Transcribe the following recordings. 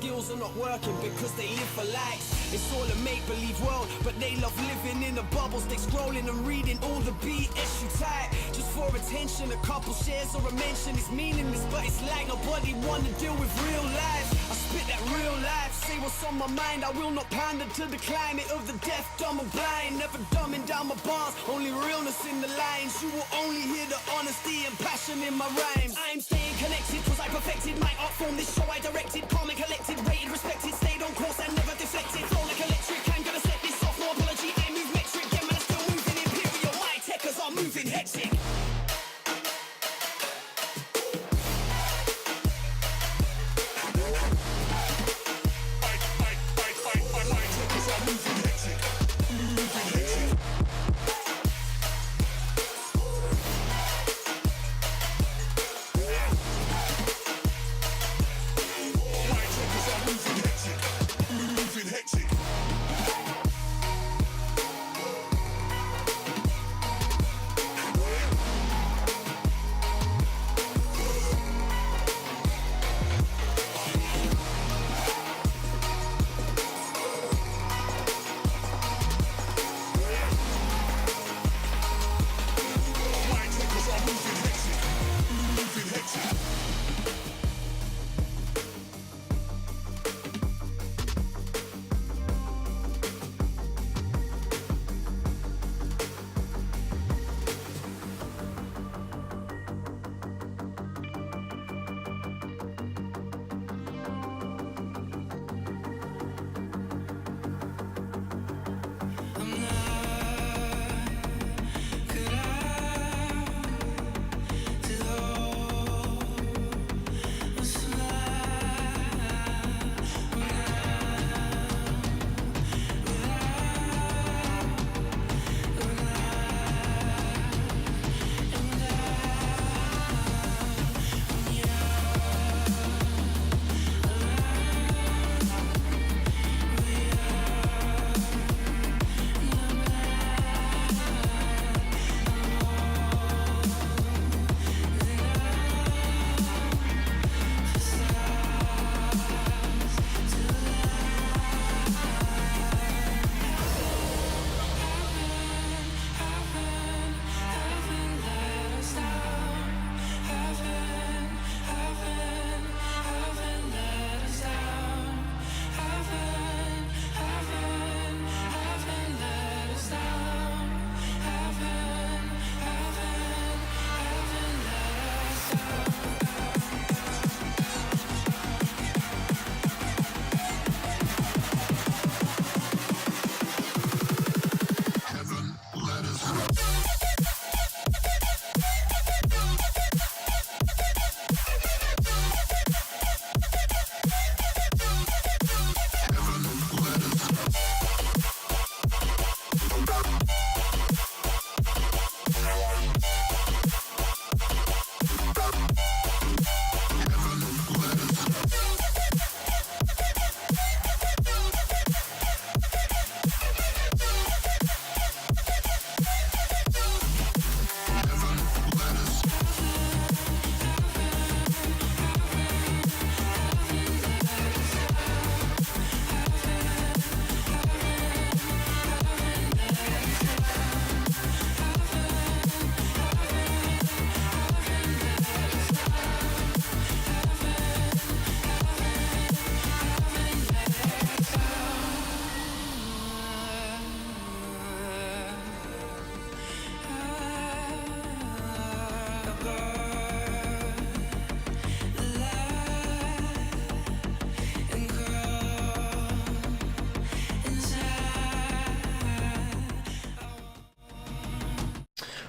skills are not working because they live for likes. It's all a make-believe world, but they love living in a bubble. Stay scrolling and reading all the BS you type just for attention. A couple shares or a mention is meaningless, but it's like nobody wanna deal with real life. I spit that real life, say what's on my mind. I will not pander to the climate of the deaf, dumb and blind. Never dumbing down my bars, only realness in the lines. You will only hear the honesty and passion in my rhymes. I'm staying connected cause I perfected my art form. This show I directed, calm and collected, rated, respected, stayed on course and never deflected. Flow like electric, I'm gonna set this off, no apology. I move metric, yeah man, I'm still moving imperial. My techers are moving hectic.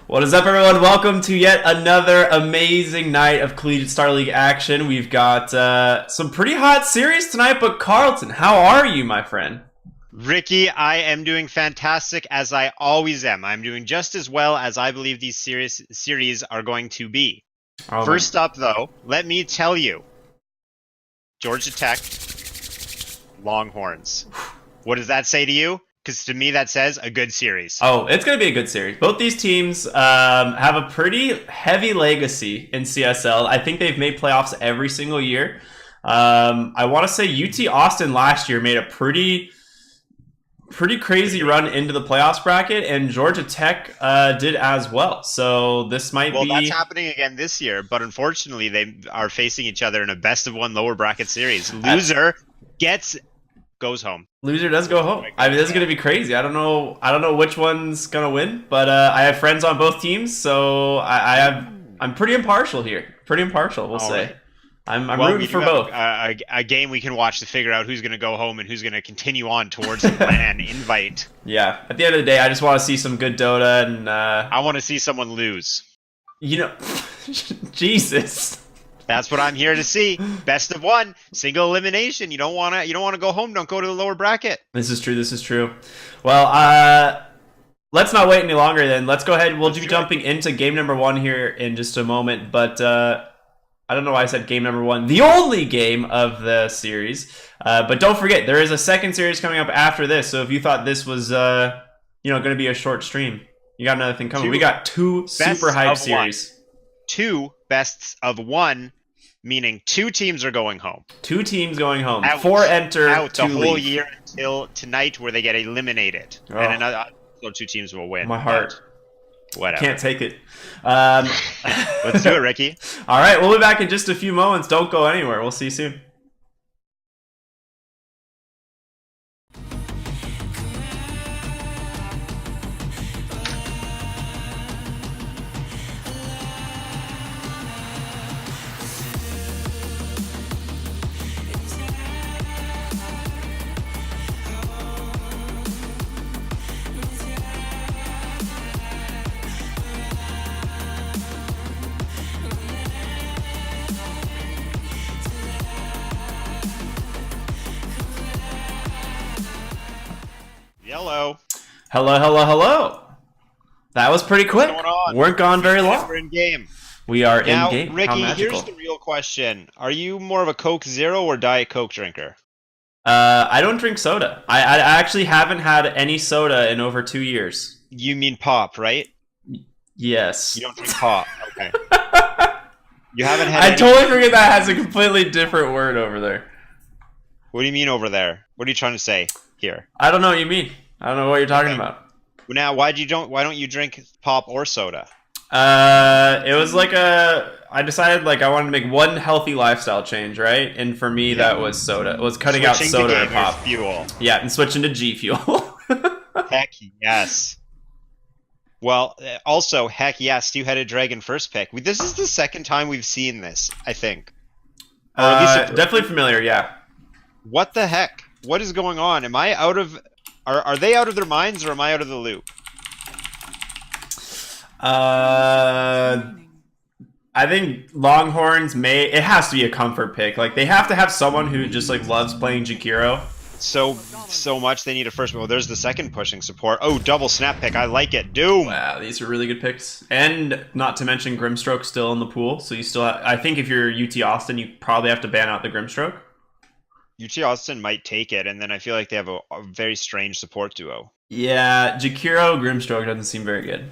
What is up, everyone? Welcome to yet another amazing night of Collegiate Star League action. We've got some pretty hot series tonight, but Carlton, how are you, my friend? Ricky, I am doing fantastic, as I always am. I'm doing just as well as I believe these series are going to be. Oh, First up, though, let me tell you, Georgia Tech, Longhorns. What does that say to you? Because to me, that says a good series. Oh, it's going to be a good series. Both these teams have a pretty heavy legacy in CSL. I think they've made playoffs every single year. I want to say UT Austin last year made a pretty crazy run into the playoffs bracket, and Georgia Tech did as well. So this might Well, be. that's happening again this year, but unfortunately, they are facing each other in a best-of-1 lower bracket series. Loser goes home. Loser does go home. I mean, this is going to be crazy. I don't know which one's going to win, but I have friends on both teams, so I'm pretty impartial here. Pretty impartial, we'll say. Right. I'm rooting for both. A game we can watch to figure out who's going to go home and who's going to continue on towards the plan invite. Yeah. At the end of the day, I just want to see some good Dota, and I want to see someone lose. Jesus. That's what I'm here to see. Best of 1, single elimination. You don't want to go home. Don't go to the lower bracket. This is true. Well, let's not wait any longer then. Let's go ahead. We'll be jumping into game number 1 here in just a moment, but I don't know why I said game number 1. The only game of the series. But don't forget, there is a second series coming up after this. So if you thought this was, going to be a short stream, you got another thing coming. We got 2 super hype series. 2 bests of 1, meaning 2 teams are going home. 2 teams going home. 4 enter. Out 2 the whole leave. year until tonight, where they get eliminated, and another 2 teams will win. My heart. Whatever. Can't take it. Let's do it, Ricky. All right, we'll be back in just a few moments. Don't go anywhere. We'll see you soon. Hello. Hello. That was pretty quick. What's going on? Weren't gone very long. We're in game. We are Now, in game. Ricky, How magical. here's the real question. Are you more of a Coke Zero or Diet Coke drinker? I don't drink soda. I actually haven't had any soda in over 2 years. You mean pop, right? Yes. You don't drink pop. Okay. You haven't had I totally forget that has a completely different word over there. What do you mean over there? What are you trying to say here? I don't know what you mean. I don't know what you're talking about. Now, why don't you drink pop or soda? It was like I decided I wanted to make one healthy lifestyle change, right? And for me, that was soda. It was cutting out Switching soda to and pop. Fuel. Yeah, and switching to G Fuel. Heck yes. Well, also, heck yes, you had a dragon first pick. This is the second time we've seen this, I think. Or at least definitely familiar, yeah. What the heck? What is going on? Am I out of... Are they out of their minds, or am I out of the loop? I think Longhorns it has to be a comfort pick. They have to have someone who just loves playing Jakiro. So much they need a first. Well, there's the second pushing support. Oh, double snap pick. I like it. Doom. Wow, these are really good picks. And not to mention Grimstroke still in the pool. So you still I think if you're UT Austin, you probably have to ban out the Grimstroke. UT Austin might take it, and then I feel like they have a very strange support duo. Yeah, Jakiro Grimstroke doesn't seem very good.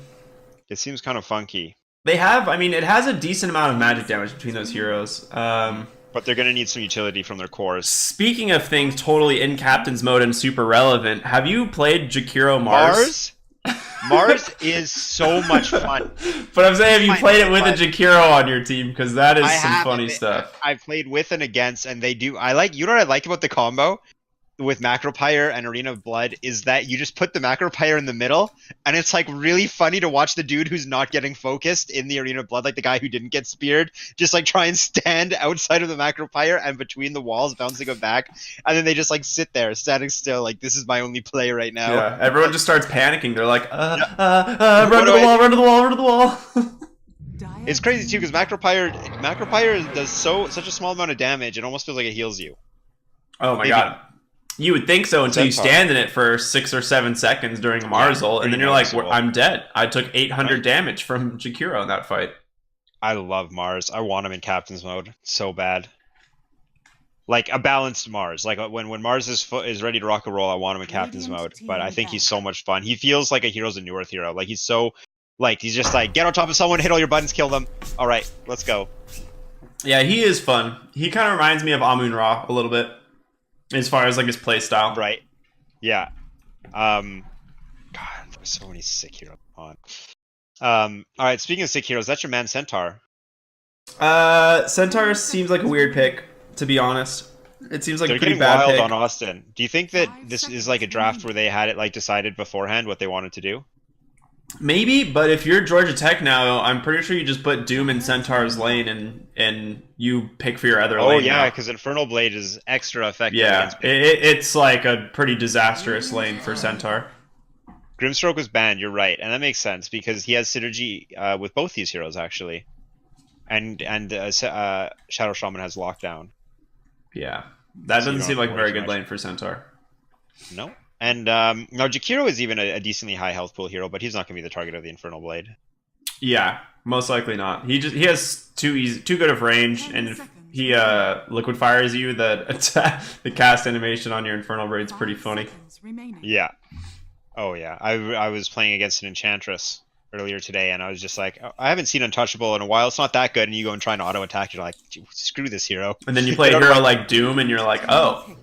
It seems kind of funky. They have, it has a decent amount of magic damage between those heroes. But they're going to need some utility from their cores. Speaking of things totally in Captain's mode and super relevant, have you played Jakiro Mars? Mars is so much fun. But I'm saying, have you played it with a Jakiro on your team? Because that is some funny stuff. I've played with and against, and they do. You know what I like about the combo with Macropyre and Arena of Blood is that you just put the Macropyre in the middle, and it's really funny to watch the dude who's not getting focused in the Arena of Blood, the guy who didn't get speared, just try and stand outside of the Macropyre and between the walls, bouncing it back, and then they just sit there, standing still, this is my only play right now. Yeah, everyone just starts panicking. They're like, run to the wall. It's crazy too, because Macropyre does such a small amount of damage, it almost feels like it heals you. Oh my god. You would think so until you stand in it for 6 or 7 seconds during a Mars ult, and then you're like, I'm dead. I took 800 damage from Jakiro in that fight. I love Mars. I want him in Captain's mode so bad. A balanced Mars. When Mars is ready to rock and roll, I want him in Captain's mode. But I think he's so much fun. He feels like a Heroes of Newerth hero. He's so... he's just get on top of someone, hit all your buttons, kill them. Alright, let's go. Yeah, he is fun. He kind of reminds me of Amun Ra a little bit as far as like his play style. Right. Yeah. God, there's so many sick heroes on. All right. Speaking of sick heroes, that's your man Centaur. Centaur seems like a weird pick, to be honest. It seems like a They're pretty getting bad wild pick. on Austin. Do you think that this is like a draft where they had it like decided beforehand what they wanted to do? Maybe, but if you're Georgia Tech now, I'm pretty sure you just put Doom in Centaur's lane and you pick for your other Oh lane yeah, now. because Infernal Blade is extra effective Yeah, against it's like a pretty disastrous lane for Centaur. Grimstroke was banned. You're right, and that makes sense because he has synergy with both these heroes actually, and Shadow Shaman has lockdown. Yeah, that So you doesn't don't seem have like to a worry very too good much. lane for Centaur. No. And now Jakiro is even a decently high health pool hero, but he's not going to be the target of the Infernal Blade. Yeah, most likely not. He has too good of range, and if he liquid fires you, the cast animation on your Infernal Blade's pretty funny. Yeah. Oh yeah. I was playing against an Enchantress earlier today, and I was just like, oh, I haven't seen Untouchable in a while. It's not that good, and you go and try and auto attack. You're like, screw this hero. And then you play a Get out of hero my- like Doom, and you're like, oh,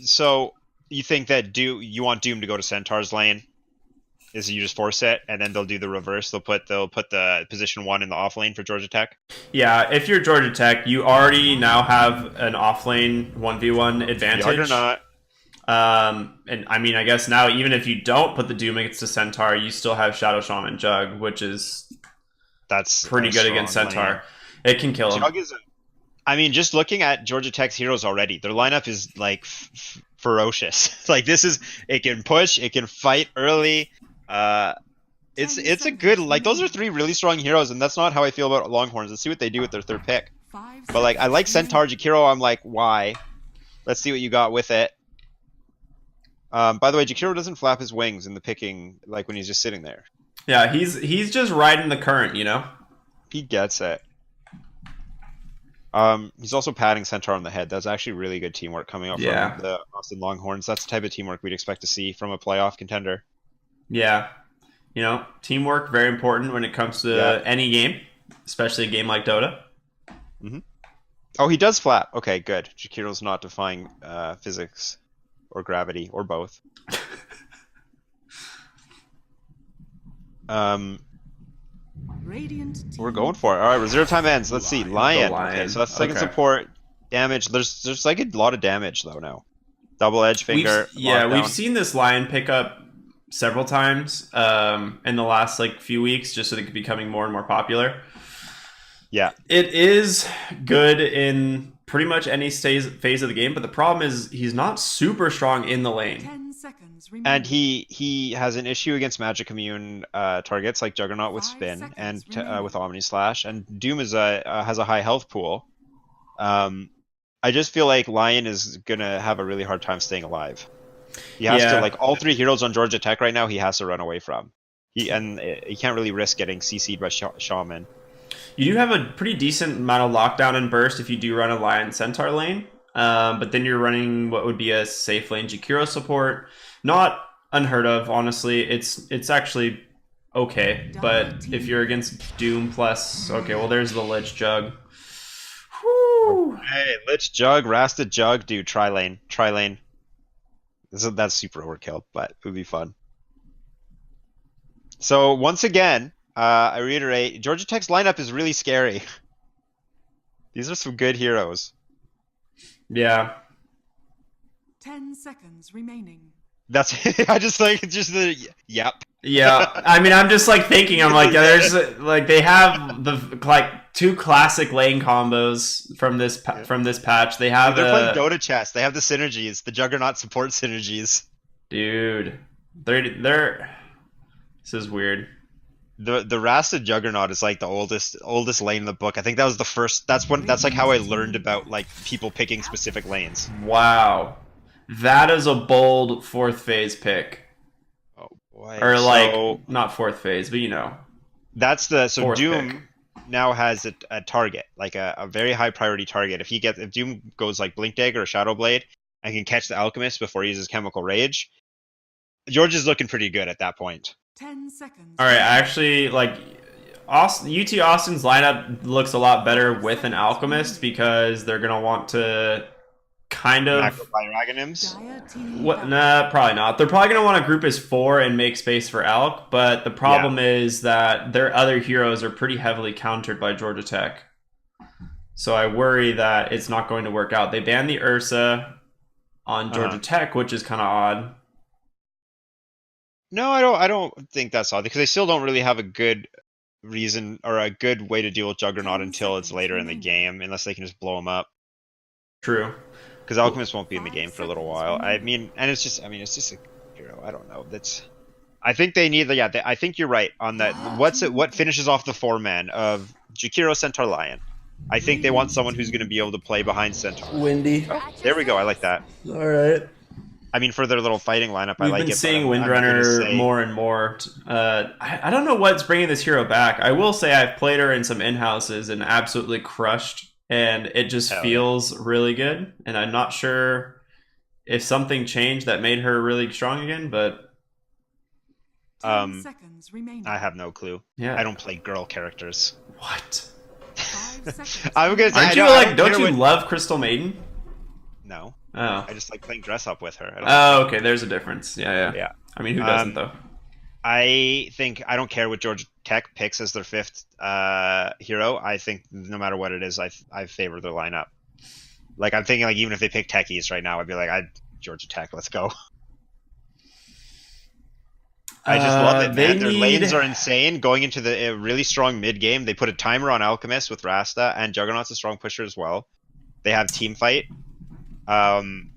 So you think that you want Doom to go to Centaur's lane? Is you just force it, and then they'll do the reverse. They'll put the position 1 in the off lane for Georgia Tech. yeah. If you're Georgia Tech, you already now have an offlane 1v1 advantage. Juggernaut. And I mean, I guess now even if you don't put the Doom against the Centaur, you still have Shadow Shaman Jug, which is That's pretty a good against strong Centaur. lane. It can kill him. Jug is. I mean, just looking at Georgia Tech's heroes already, their lineup is like ferocious. Like this is, it can push, it can fight early. It's a good, like those are 3 really strong heroes, and that's not how I feel about Longhorns. Let's see what they do with their 3rd pick. But like, I like Centaur Jakiro. I'm like, why? Let's see what you got with it. By the way, Jakiro doesn't flap his wings in the picking, like when he's just sitting there. Yeah, he's just riding the current, you know. He gets it. He's also patting Centaur on the head. That's actually really good teamwork coming up Yeah. from the Austin Longhorns. That's the type of teamwork we'd expect to see from a playoff contender. Yeah, you know, teamwork very important when it comes to any game, especially a game like Dota. Oh, he does flap. Okay, good. Jakiro's not defying physics or gravity or both. We're going for it. All right, reserve time ends. Let's see. Lion. Lion. Okay, so that's second Okay. support. Damage. There's like a lot of damage though now. Double edge finger. We've lockdown. seen this Lion pick up several times in the last like few weeks, just so they could be becoming more and more popular. Yeah. It is good in pretty much any phase of the game, but the problem is he's not super strong in the lane. 10 seconds remaining. And he has an issue against magic immune targets like Juggernaut with 5 Spin seconds and remaining. with Omni Slash, and Doom is has a high health pool. I just feel like Lion is gonna have a really hard time staying alive. He has Yeah. to, like, all 3 heroes on Georgia Tech right now. He has to run away from. He can't really risk getting CC'd by Shaman. You do have a pretty decent amount of lockdown and burst if you do run a Lion Centaur lane, but then you're running what would be a safe lane Jakiro support. Not unheard of, honestly. It's actually okay, but if you're against Doom plus, okay, well there's the Lich Jug. Whew. Hey, Lich Jug, Rasta Jug, dude, tri lane. That's super overkill, but it would be fun. So once again, I reiterate, Georgia Tech's lineup is really scary. These are some good heroes. Yeah. 10 seconds remaining. That's I just like it's just the yep. Yeah, I mean, I'm just like thinking, I'm like, there's like they have the like 2 classic lane combos from this patch. They have They're playing Dota chess. They have the synergies, the Juggernaut support synergies. dude, they're this is weird. The Rasta Juggernaut is like the oldest lane in the book. I think that was the first. That's like how I learned about like people picking specific lanes. Wow, that is a bold 4th phase pick, Oh boy. or like So not 4th phase, but you know. that's the so 4th Doom pick. now has a target, like a very high priority target. If Doom goes like Blink Dagger or Shadow Blade and can catch the Alchemist before he uses Chemical Rage, George is looking pretty good at that point. 10 seconds. All right, I actually like UT Austin's lineup looks a lot better with an Alchemist because they're gonna want to kind of Dire team what? double. Nah, probably not. They're probably gonna want to group as 4 and make space for Alk, but the problem is that their other heroes are pretty heavily countered by Georgia Tech. So I worry that it's not going to work out. They banned the Ursa on Georgia Tech, which is kind of odd. No, I don't think that's odd because they still don't really have a good reason or a good way to deal with Juggernaut 10 until it's seconds later in the remaining. game, unless they can just blow him up. True. Because Alchemist won't be in the 5 game for a little seconds while. I remaining. mean, and it's just a hero. I don't know. I think they need. I think you're right on that. What finishes off the 4-man of Jakiro, Centaur, Lion? I think they want someone who's going to be able to play behind Centaur. Windy. Oh, there we go. I like that. All right. I mean, for their little fighting lineup, I We've like been it. seeing but I'm gonna Windrunner say- more and more. I don't know what's bringing this hero back. I will say I've played her in some in-houses and absolutely crushed, and it just Hell feels really good. And I'm not sure if something changed that made her really strong again, but 10 seconds remaining. I have no clue. yeah. I don't play girl characters. What? 5 seconds. I'm gonna say, Aren't you don't you love Crystal Maiden? No, Oh. I just like playing dress up with her. I don't Oh, okay. There's a difference. Yeah. Yeah. I mean, who doesn't though? I think I don't care what Georgia Tech picks as their 5th hero. I think no matter what it is, I favor their lineup. Like I'm thinking, like even if they pick techies right now, I'd be like, Georgia Tech, let's go. I just love it, man. Their lanes are insane. Going into the really strong mid game, they put a timer on Alchemist with Rasta, and Juggernaut's a strong pusher as well. They have team fight. I mean,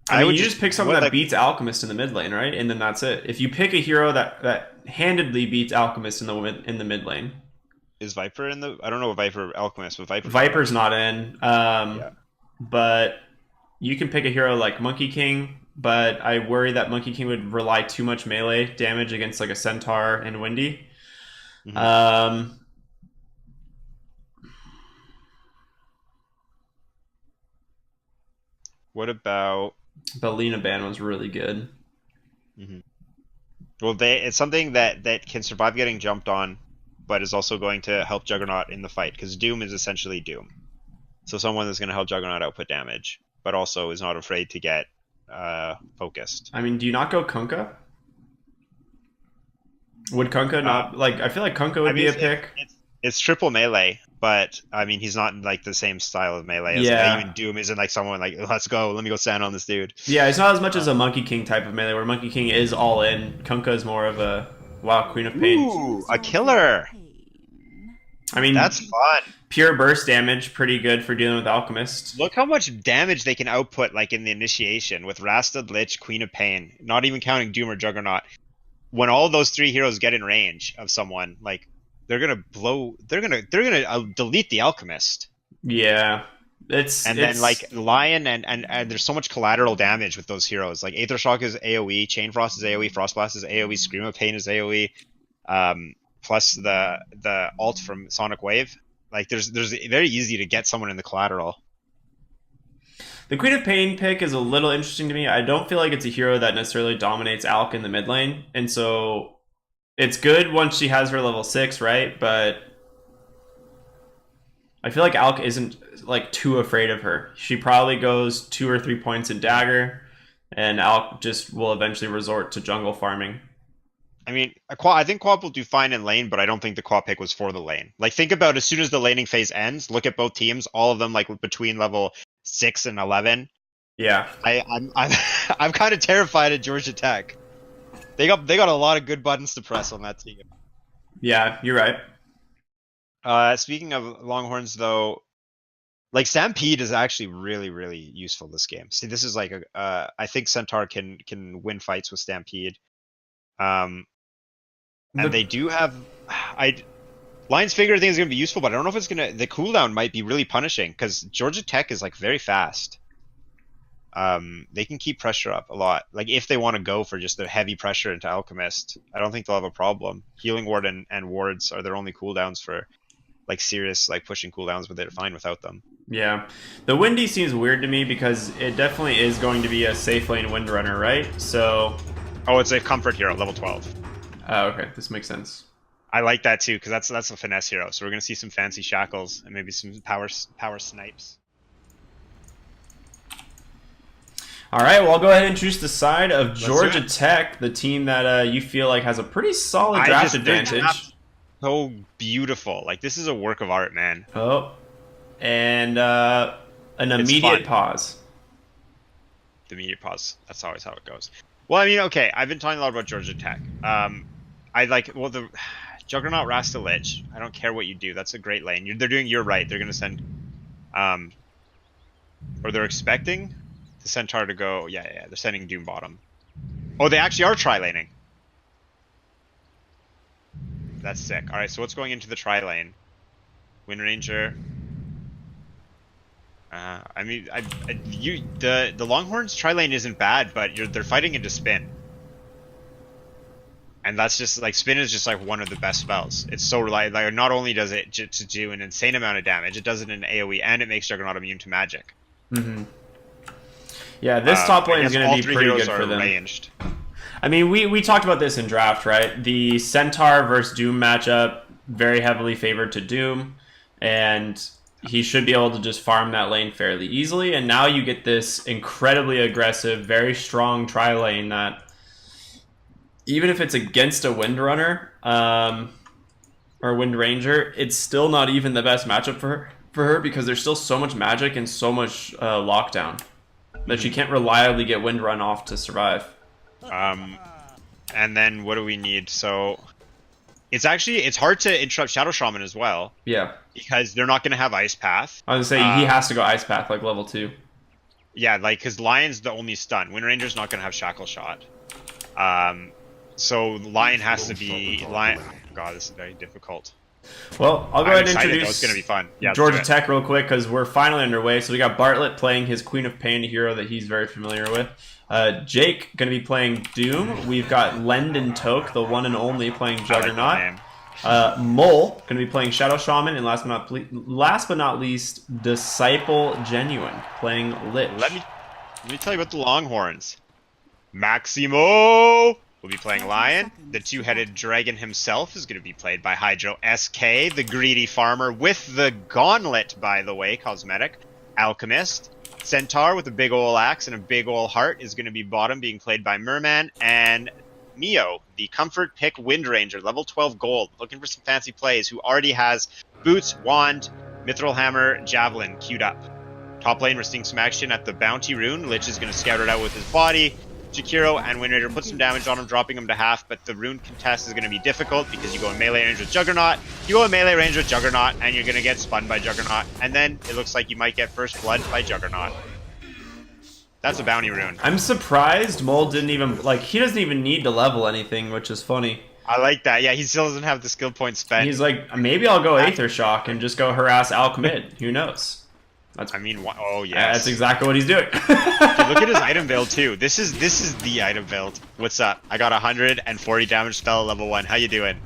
you just pick someone that beats Alchemist in the mid lane, right? And then that's it. If you pick a hero that handedly beats Alchemist in the mid lane, is Viper in the? I don't know what Viper Alchemist, but Viper's not in. But you can pick a hero like Monkey King. But I worry that Monkey King would rely too much melee damage against like a Centaur and Windy. Mm-hmm. What about? But Lena Ban was really good. Mm-hmm. Well, it's something that can survive getting jumped on, but is also going to help Juggernaut in the fight because Doom is essentially Doom. So someone that's going to help Juggernaut output damage, but also is not afraid to get focused. I mean, do you not go Kunkka? Would Kunkka not like? I feel like Kunkka would be a pick. It's triple melee, but I mean he's not in like the same style of melee as even Doom isn't like someone like let's go, let me go stand on this dude. Yeah, it's not as much as a Monkey King type of melee where Monkey King is all in. Kunkka is more of a Queen of Pain. Ooh, a killer. I mean that's fun. Pure burst damage, pretty good for dealing with Alchemist. Look how much damage they can output like in the initiation with Rasta, Lich, Queen of Pain, not even counting Doom or Juggernaut. When all those 3 heroes get in range of someone, like they're gonna delete the Alchemist. Yeah, then like Lion and there's so much collateral damage with those heroes. Like Aether Shock is AOE, Chain Frost is AOE, Frost Blast is AOE, Scream of Pain is AOE, plus the ult from Sonic Wave. Like there's very easy to get someone in the collateral. The Queen of Pain pick is a little interesting to me. I don't feel like it's a hero that necessarily dominates Alk in the mid lane, and so it's good once she has her level 6, right? But I feel like Alk isn't like too afraid of her. She probably goes 2 or 3 points in dagger, and Alk just will eventually resort to jungle farming. I mean, I think Quap will do fine in lane, but I don't think the Quap pick was for the lane. Like, think about as soon as the laning phase ends, look at both teams, all of them like between level 6 and 11. Yeah, I'm kind of terrified at Georgia Tech. They got a lot of good buttons to press on that team. yeah, you're right. Speaking of Longhorns, though, like Stampede is actually really, really useful this game. See, this is like I think Centaur can win fights with Stampede. And they do have Lion's Figure I think is going to be useful, but I don't know if it's going to the cooldown might be really punishing because Georgia Tech is like very fast. They can keep pressure up a lot. Like if they want to go for just the heavy pressure into Alchemist, I don't think they'll have a problem. Healing Ward and wards are their only cooldowns for like serious like pushing cooldowns, but they're fine without them. Yeah, the Windy seems weird to me because it definitely is going to be a safe lane Windrunner, right? So, oh, it's a comfort hero, level 12. oh, okay, this makes sense. I like that too, because that's a finesse hero. So we're gonna see some fancy shackles and maybe some power snipes. All right, well, I'll go ahead and introduce the side of do Georgia it. Tech, the team that you feel like has a pretty solid draft Their advantage. draft so beautiful. Like this is a work of art, man. Oh, and an immediate fun. pause. The immediate pause. That's always how it goes. Well, I mean, okay. I've been talking a lot about Georgia Tech. I like the Juggernaut Rasta Lich. I don't care what you do. That's a great lane. You're right. They're gonna send, or they're expecting the Centaur to go. Yeah. They're sending Doom bottom. Oh, they actually are tri-laning. That's sick. All right. So what's going into the tri-lane? Wind Ranger. I mean, the Longhorns tri-lane isn't bad, but they're fighting into spin. And that's just like spin is just like one of the best spells. It's so reliable. Like, not only does it to do an insane amount of damage, it does it in AoE, and it makes Juggernaut immune to magic. Mm-hmm. Yeah, this top lane is going to be pretty good are for them. Ranged. I mean, we talked about this in draft, right? The Centaur versus Doom matchup, very heavily favored to Doom, and he should be able to just farm that lane fairly easily. And now you get this incredibly aggressive, very strong tri-lane that, even if it's against a Windrunner or Wind Ranger, it's still not even the best matchup for her because there's still so much magic and so much lockdown that she can't reliably get Windrun off to survive. And then what do we need? So it's hard to interrupt Shadow Shaman as well. Yeah. Because they're not going to have Ice Path. I was going to say, he has to go Ice Path like level 2. Yeah, like, because Lion's the only stun. Wind Ranger's not going to have Shackle Shot. So Lion has to be... Lion. God, this is very difficult. Well, I'll go ahead and introduce It's going to be fun. Yeah, Georgia Tech real quick because we're finally underway. So we got Bartlett playing his Queen of Pain, a hero that he's very familiar with. Jake going to be playing Doom. We've got Lendon Toke, the one and only, playing Juggernaut. Mole going to be playing Shadow Shaman, and last but not least, Disciple Genuine playing Lich. Let me tell you about the Longhorns. Maximo will be playing Lion. The two-headed dragon himself is going to be played by Hydro SK, the greedy farmer with the gauntlet, by the way, cosmetic. Alchemist. Centaur with a big ol' axe and a big ol' heart is going to be bottom, being played by Merman. And Mio, the comfort pick Wind Ranger, level 12 gold, looking for some fancy plays, who already has Boots, Wand, Mithril Hammer, Javelin queued up. Top lane, we're seeing some action at the Bounty Rune. Lich is going to scout it out with his body. Jakiro and Wind Ranger put some damage on him, dropping him to half, but the rune contest is going to be difficult because you go in melee range with Juggernaut, you go in melee range with Juggernaut, and you're going to get spun by Juggernaut, and then it looks like you might get first blood by Juggernaut. That's a bounty rune. I'm surprised Mole didn't even, like, he doesn't even need to level anything, which is funny. I like that. Yeah, he still doesn't have the skill point spent. He's like, maybe I'll go Aether Shock and just go harass Alch mid. Who knows? Oh yeah. That's exactly what he's doing. Dude, look at his item build too. This is the item build. What's up? I got 140 damage spell at level 1. How you doing?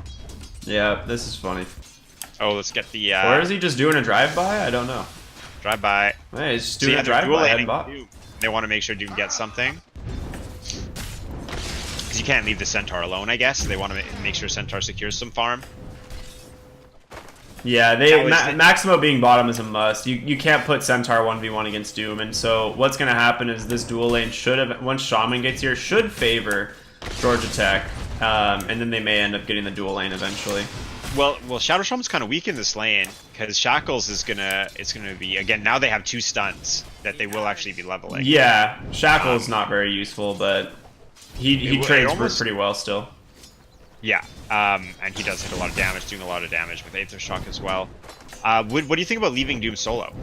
Yeah, this is funny. Oh, let's get the. Or is he just doing a drive-by? I don't know. Drive-by. Hey, he's just doing a drive-by head bot. They want to make sure Doom gets something. Because you can't leave the Centaur alone, I guess. They want to make sure Centaur secures some farm. Yeah, Maximo being bottom is a must. You can't put Centaur 1v1 against Doom, and so what's going to happen is this dual lane once Shaman gets here, should favor Georgia Tech, and then they may end up getting the dual lane eventually. Well, Shadow Shaman's kind of weak in this lane, because Shackles is gonna be, again, now they have 2 stuns that they will actually be leveling. Yeah, Shackle's not very useful, but he trades pretty well still. Yeah, and he does hit a lot of damage, doing a lot of damage with Aether Shock as well. What do you think about leaving Doom solo?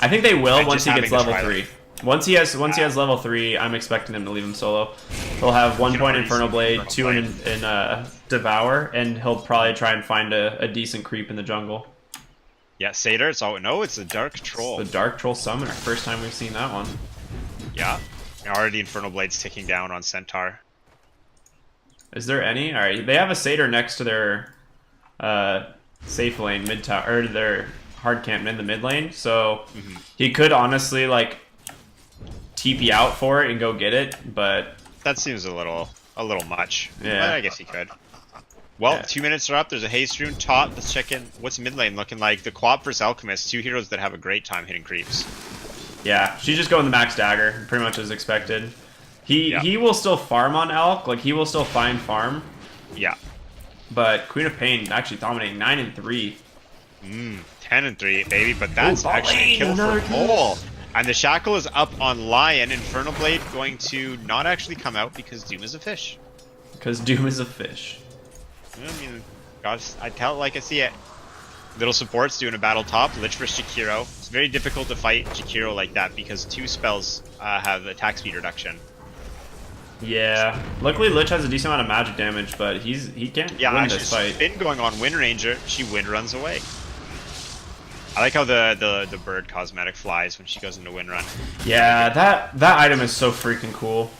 I think they will once he gets level 3. Lane. Once he has level 3, I'm expecting them to leave him solo. He'll have 1 point Infernal Blade, 2 in Devour, and he'll probably try and find a decent creep in the jungle. Yeah, Satyr. It's the Dark Troll. The Dark Troll Summoner. First time we've seen that one. Yeah. Already Infernal Blade's ticking down on Centaur. Is there any? Alright, they have a Satyr next to their safe lane mid tower, or their hard camp in the mid lane, so he could honestly like TP out for it and go get it, but that seems a little much. Yeah, but I guess he could. Well, Yeah. 2 minutes are up. There's a haste rune top. Let's check in. What's mid lane looking like? The Co-op versus Alchemist, two heroes that have a great time hitting creeps. Yeah, she's just going the max dagger, pretty much as expected. Yeah. He will still farm on Elk, like he will still find farm, Yeah. but Queen of Pain actually dominating 9 and 3. 10 and 3, baby, but that's Oh, actually a kill another for kill. Mole. And the Shackle is up on Lion. Infernal Blade going to not actually come out because Doom is a fish. Because Doom is a fish. I mean, gosh, I tell it like I see it. Little supports doing a battle top. Lich versus Jakiro. It's very difficult to fight Jakiro like that because 2 spells have attack speed reduction. Yeah. Luckily, Lich has a decent amount of magic damage, but he can't Yeah, win actually, this fight. spin going on Wind Ranger. She wind runs away. I like how the bird cosmetic flies when she goes into Wind Run. Yeah, that item is so freaking cool.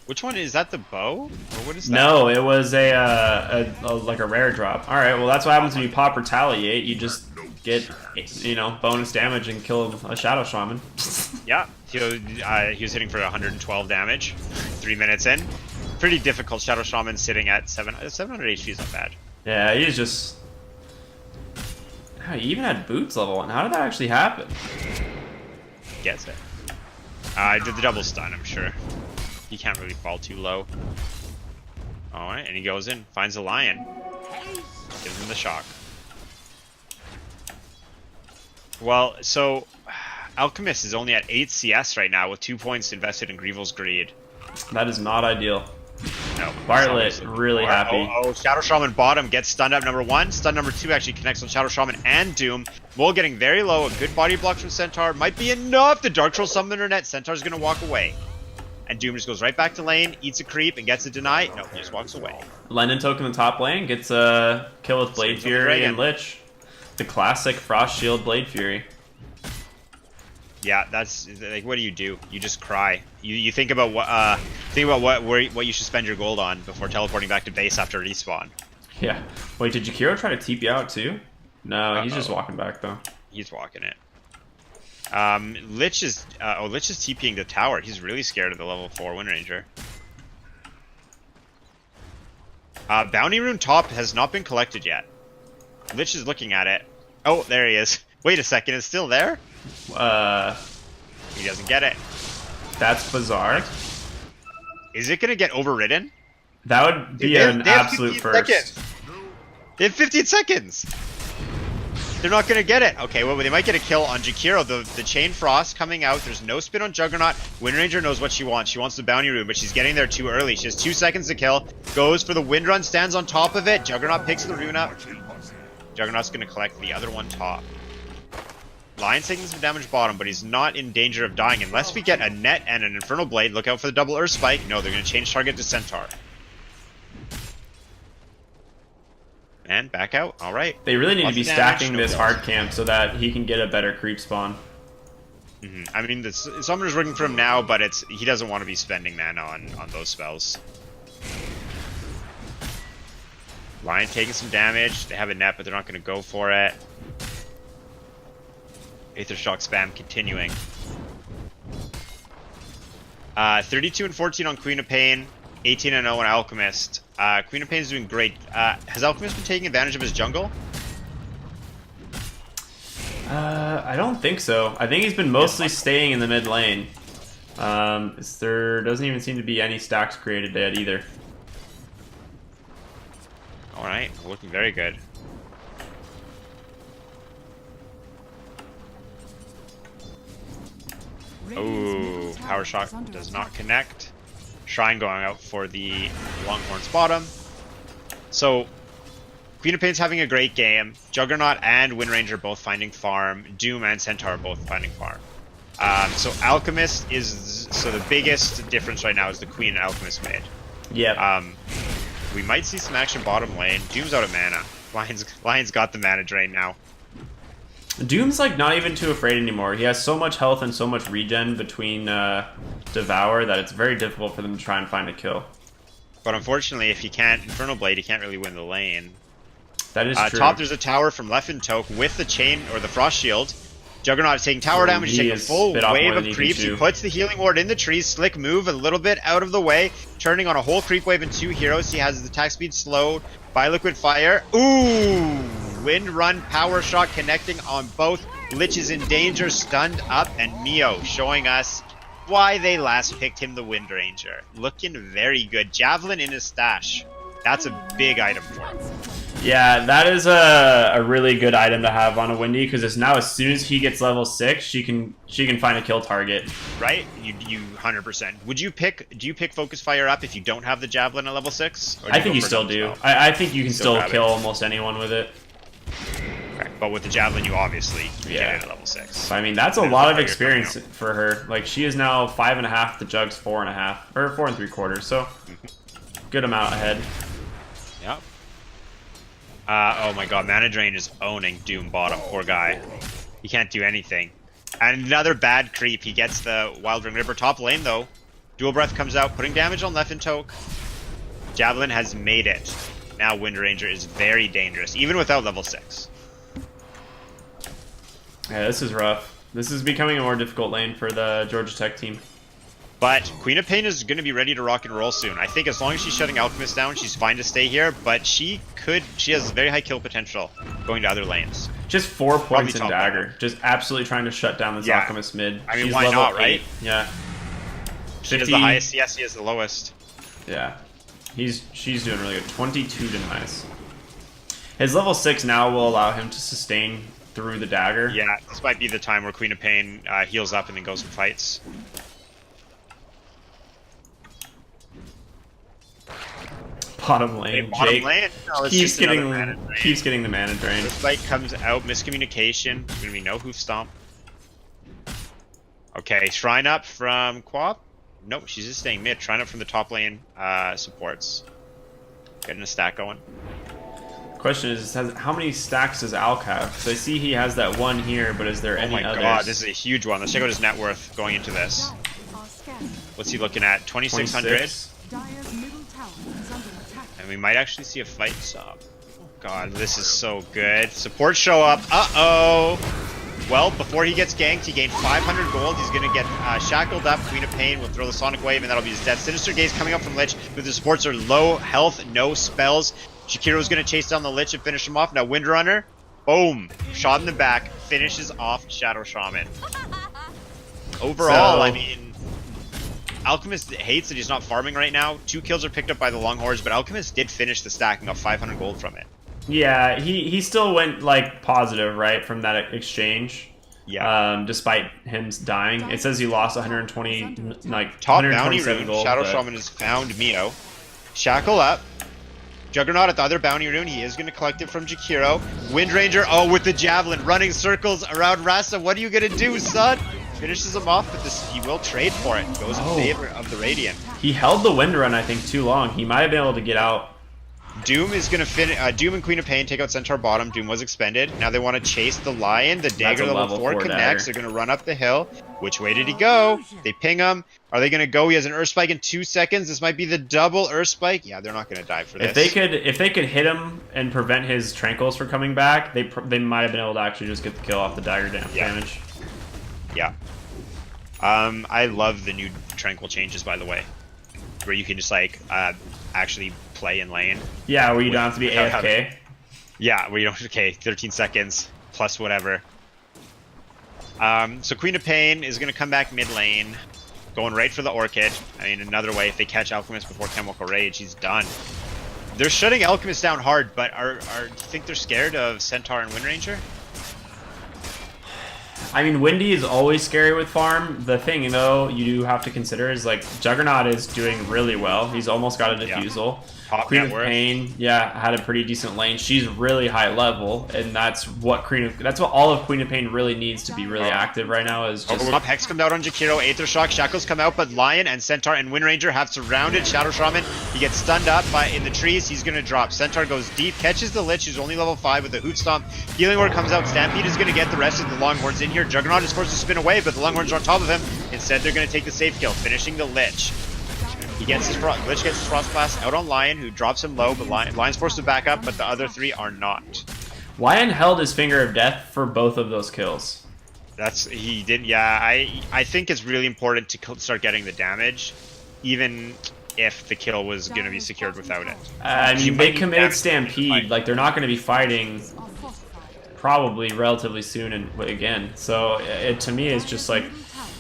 Which one is that? The bow? Or what is that? No, it was a like a rare drop. All right, well that's what happens when you pop Retaliate. You just get bonus damage and kill a Shadow Shaman. Yeah, he was hitting for 112 damage, 3 minutes in. Pretty difficult. Shadow Shaman sitting at 700 HP is not bad. Yeah, he's just. He even had boots level 1. How did that actually happen? Gets it. I did the double stun, I'm sure. He can't really fall too low. Alright, and he goes in, finds a lion. Gives him the shock. Well, so Alchemist is only at 8 CS right now with 2 points invested in Grievel's Greed. That is not ideal. No. Bartlett really happy. Oh, Shadow Shaman bottom gets stunned up number 1. Stun number 2 actually connects on Shadow Shaman and Doom. Mole getting very low. A good body block from Centaur might be enough. The Dark Troll Summoner net. Centaur's gonna walk away. And Doom just goes right back to lane, eats a creep, and gets a deny. No, he just walks away. London token in the top lane gets a kill with Blade Swings on the Fury dragon. and Lich. The classic Frost Shield Blade Fury. Yeah, that's like, what do? You just cry. You think about what you should spend your gold on before teleporting back to base after respawn. Yeah. Wait, did Jakiro try to TP out too? No, he's just Uh-oh. walking back though. He's walking it. Lich is TPing the tower. He's really scared of the level 4 Wind Ranger. Bounty rune top has not been collected yet. Lich is looking at it. Oh, there he is. Wait a second, it's still there? He doesn't get it. That's bizarre. Is it gonna get overridden? That would be They- an they have absolute 15 first. seconds. They have 15 seconds. They're not gonna get it. Okay, well, they might get a kill on Jakiro. The Chain Frost coming out. There's no spin on Juggernaut. Wind Ranger knows what she wants. She wants the bounty rune, but she's getting there too early. She has 2 seconds to kill. Goes for the Wind Run, stands on top of it. Juggernaut picks the rune up. Juggernaut's gonna collect the other one top. Lion's taking some damage bottom, but he's not in danger of dying unless we get a net and an Infernal Blade. Look out for the double Earth Spike. No, they're gonna change target to Centaur. And back out. All right. They really need to Lots be of damage, stacking no this kills. hard camp so that he can get a better creep spawn. I mean, the Summoner's working for him now, but he doesn't want to be spending mana on those spells. Lion taking some damage. They have a net, but they're not going to go for it. Aether Shock spam continuing. 32 and 14 on Queen of Pain. 18 and 0 on Alchemist. Queen of Pain is doing great. Has Alchemist been taking advantage of his jungle? I don't think so. I think he's been mostly staying in the mid lane. There doesn't even seem to be any stacks created yet either. Alright, looking very good. Ooh, Power Shock does not connect. Shrine going out for the Longhorn's bottom. So, Queen of Pain's having a great game. Juggernaut and Wind Ranger both finding farm. Doom and Centaur both finding farm. So Alchemist is... So the biggest difference right now is the Queen and Alchemist mid. Yeah. We might see some action bottom lane. Doom's out of mana. Lion's got the mana drain now. Doom's like not even too afraid anymore. He has so much health and so much regen between Devour that it's very difficult for them to try and find a kill. But unfortunately, if he can't Infernal Blade, he can't really win the lane. That is true. Top, there's a tower from Leffentoke with the chain or the Frost Shield. Juggernaut is taking tower damage, he taking a is full bit off wave more of than he can creeps. He chew. puts the healing ward in the trees. Slick move, a little bit out of the way, turning on a whole creep wave and 2 heroes. He has his attack speed slowed by liquid fire. Ooh! Wind run, power shot connecting on both. Lich is in danger, stunned up, and Mio showing us why they last picked him the Wind Ranger. Looking very good. Javelin in his stash. That's a big item for him. Yeah, that is a really good item to have on a Windy, because it's now as soon as he gets level 6, she can find a kill target. Right? You 100%. Do you pick Focus Fire up if you don't have the Javelin at level 6? Or do I think go you for still another do. spell? I think you can Still still have kill it. almost anyone with it. Okay. But with the Javelin, you obviously Yeah. get it at level 6. So, I mean, that's a There's lot the of fire experience coming for her. Like, she is now 5.5, the Jug's 4.5, or 4 3/4. So, good amount ahead. Yep. Oh my god, Mana Drain is owning Doom bottom. Poor guy. He can't do anything. And another bad creep. He gets the Wild Ring Ripper top lane though. Dual Breath comes out, putting damage on Lefintoke. Javelin has made it. Now Wind Ranger is very dangerous, even without level 6. Yeah, this is rough. This is becoming a more difficult lane for the Georgia Tech team. But Queen of Pain is going to be ready to rock and roll soon. I think as long as she's shutting Alchemist down, she's fine to stay here. But she has very high kill potential going to other lanes. Just 4 points in top Dagger. lane. Just absolutely trying to shut down this Yeah. Alchemist mid. I mean, She's why level not, right? 8. Yeah. She has 50 the highest CS, he has the lowest. Yeah. She's doing really good. 22 denies. His level 6 now will allow him to sustain through the Dagger. Yeah, this might be the time where Queen of Pain heals up and then goes and fights. Bottom lane. Bottom Jake lane? No, it's keeps just another getting mana drain. keeps getting the mana drain. This fight comes out, miscommunication. There's gonna be no hoof stomp. Okay, Shrine up from Quap. Nope, she's just staying mid. Shrine up from the top lane supports. Getting a stack going. Question is, how many stacks does Alk have? So I see he has that one here, but is there Oh any my others? god, this is a huge one. Let's check out his net worth going into this. What's he looking at? 2,600? 26? Dire's middle tower is under attack. And we might actually see a fight stop. God, this is so good. Support show up. Uh-oh! Well, before he gets ganked, he gained 500 gold. He's going to get shackled up. Queen of Pain will throw the Sonic Wave, and that'll be his death. Sinister Gaze coming up from Lich, but the supports are low health, no spells. Shakiro's going to chase down the Lich and finish him off. Now Windrunner, boom! Shot in the back, finishes off Shadow Shaman. Overall, So- I mean, Alchemist hates that he's not farming right now. 2 kills are picked up by the Longhorns, but Alchemist did finish the stack and got 500 gold from it. Yeah, he still went like positive, right, from that exchange. Yeah. Despite him dying, it says he lost 120, like Top bounty 127 rune, gold. Shadow but- Shaman has found Mio. Shackle up. Juggernaut at the other bounty rune. He is going to collect it from Jakiro. Wind Ranger, oh, with the Javelin, running circles around Rasa. What are you going to do, son? Finishes him off, but this, he will trade for it. Goes in favor of the Radiant. He held the wind run, I think, too long. He might have been able to get out. Doom is going to finish. Doom and Queen of Pain take out Centaur bottom. Doom was expended. Now they want to chase the Lion. The Dagger a level 4 4 connects. dagger. They're going to run up the hill. Which way did he go? They ping him. Are they going to go? He has an Earth Spike in 2 seconds. This might be the double Earth Spike. Yeah, they're not going to die for this. If they could hit him and prevent his tranquils from coming back, they might have been able to actually just get the kill off the dagger damage. Yeah. I love the new Tranquil changes, by the way, where you can just like actually play in lane. Yeah, where you don't have to be without AFK. Yeah, where you don't. Okay, 13 seconds plus whatever. So Queen of Pain is going to come back mid lane, going right for the Orchid. I mean, another way, if they catch Alchemist before Chemical Rage, he's done. They're shutting Alchemist down hard, but do you think they're scared of Centaur and Wind Ranger? I mean, Windy is always scary with farm. The thing, though, you do have to consider is, like, Juggernaut is doing really well. He's almost got a defusal. Top Queen net of worth. Pain, yeah, had a pretty decent lane. She's really high level, and that's what all of Queen of Pain really needs to be really active right now is just... Up Hex comes out on Jakiro, Aether Shock, Shackles come out, but Lion and Centaur and Wind Ranger have surrounded Shadow Shaman. He gets stunned up in the trees, he's gonna drop. Centaur goes deep, catches the Lich, who's only level 5 with a Hoot Stomp. Healing Word comes out, Stampede is gonna get the rest of the Longhorns in here. Juggernaut is forced to spin away, but the Longhorns are on top of him. Instead, they're gonna take the safe kill, finishing the Lich. Lich gets his Frost Blast out on Lion, who drops him low, but Lion's forced to back up, but the other 3 are not. Lion held his finger of death for both of those kills. He did. Yeah, I think it's really important to start getting the damage, even if the kill was going to be secured without it. I You mean, might they need committed damage to Stampede. fight. Like, they're not going to be fighting Are fortified. probably relatively soon and again. So it to me is just like, Middle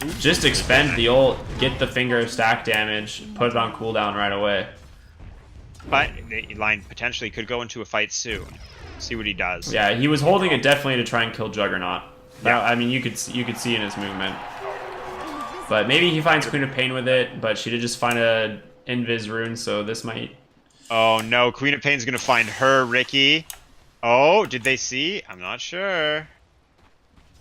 tower just expend the ult, get the finger of stack damage, put it on cooldown right away. But the line potentially could go into a fight soon. See what he does. Yeah, he was holding it definitely to try and kill Juggernaut. Yeah. I mean, you could see in his movement. But maybe he finds Queen of Pain with it, but she did just find a Invis rune, so this might... Oh no, Queen of Pain's gonna find her, Ricky. Oh, did they see? I'm not sure.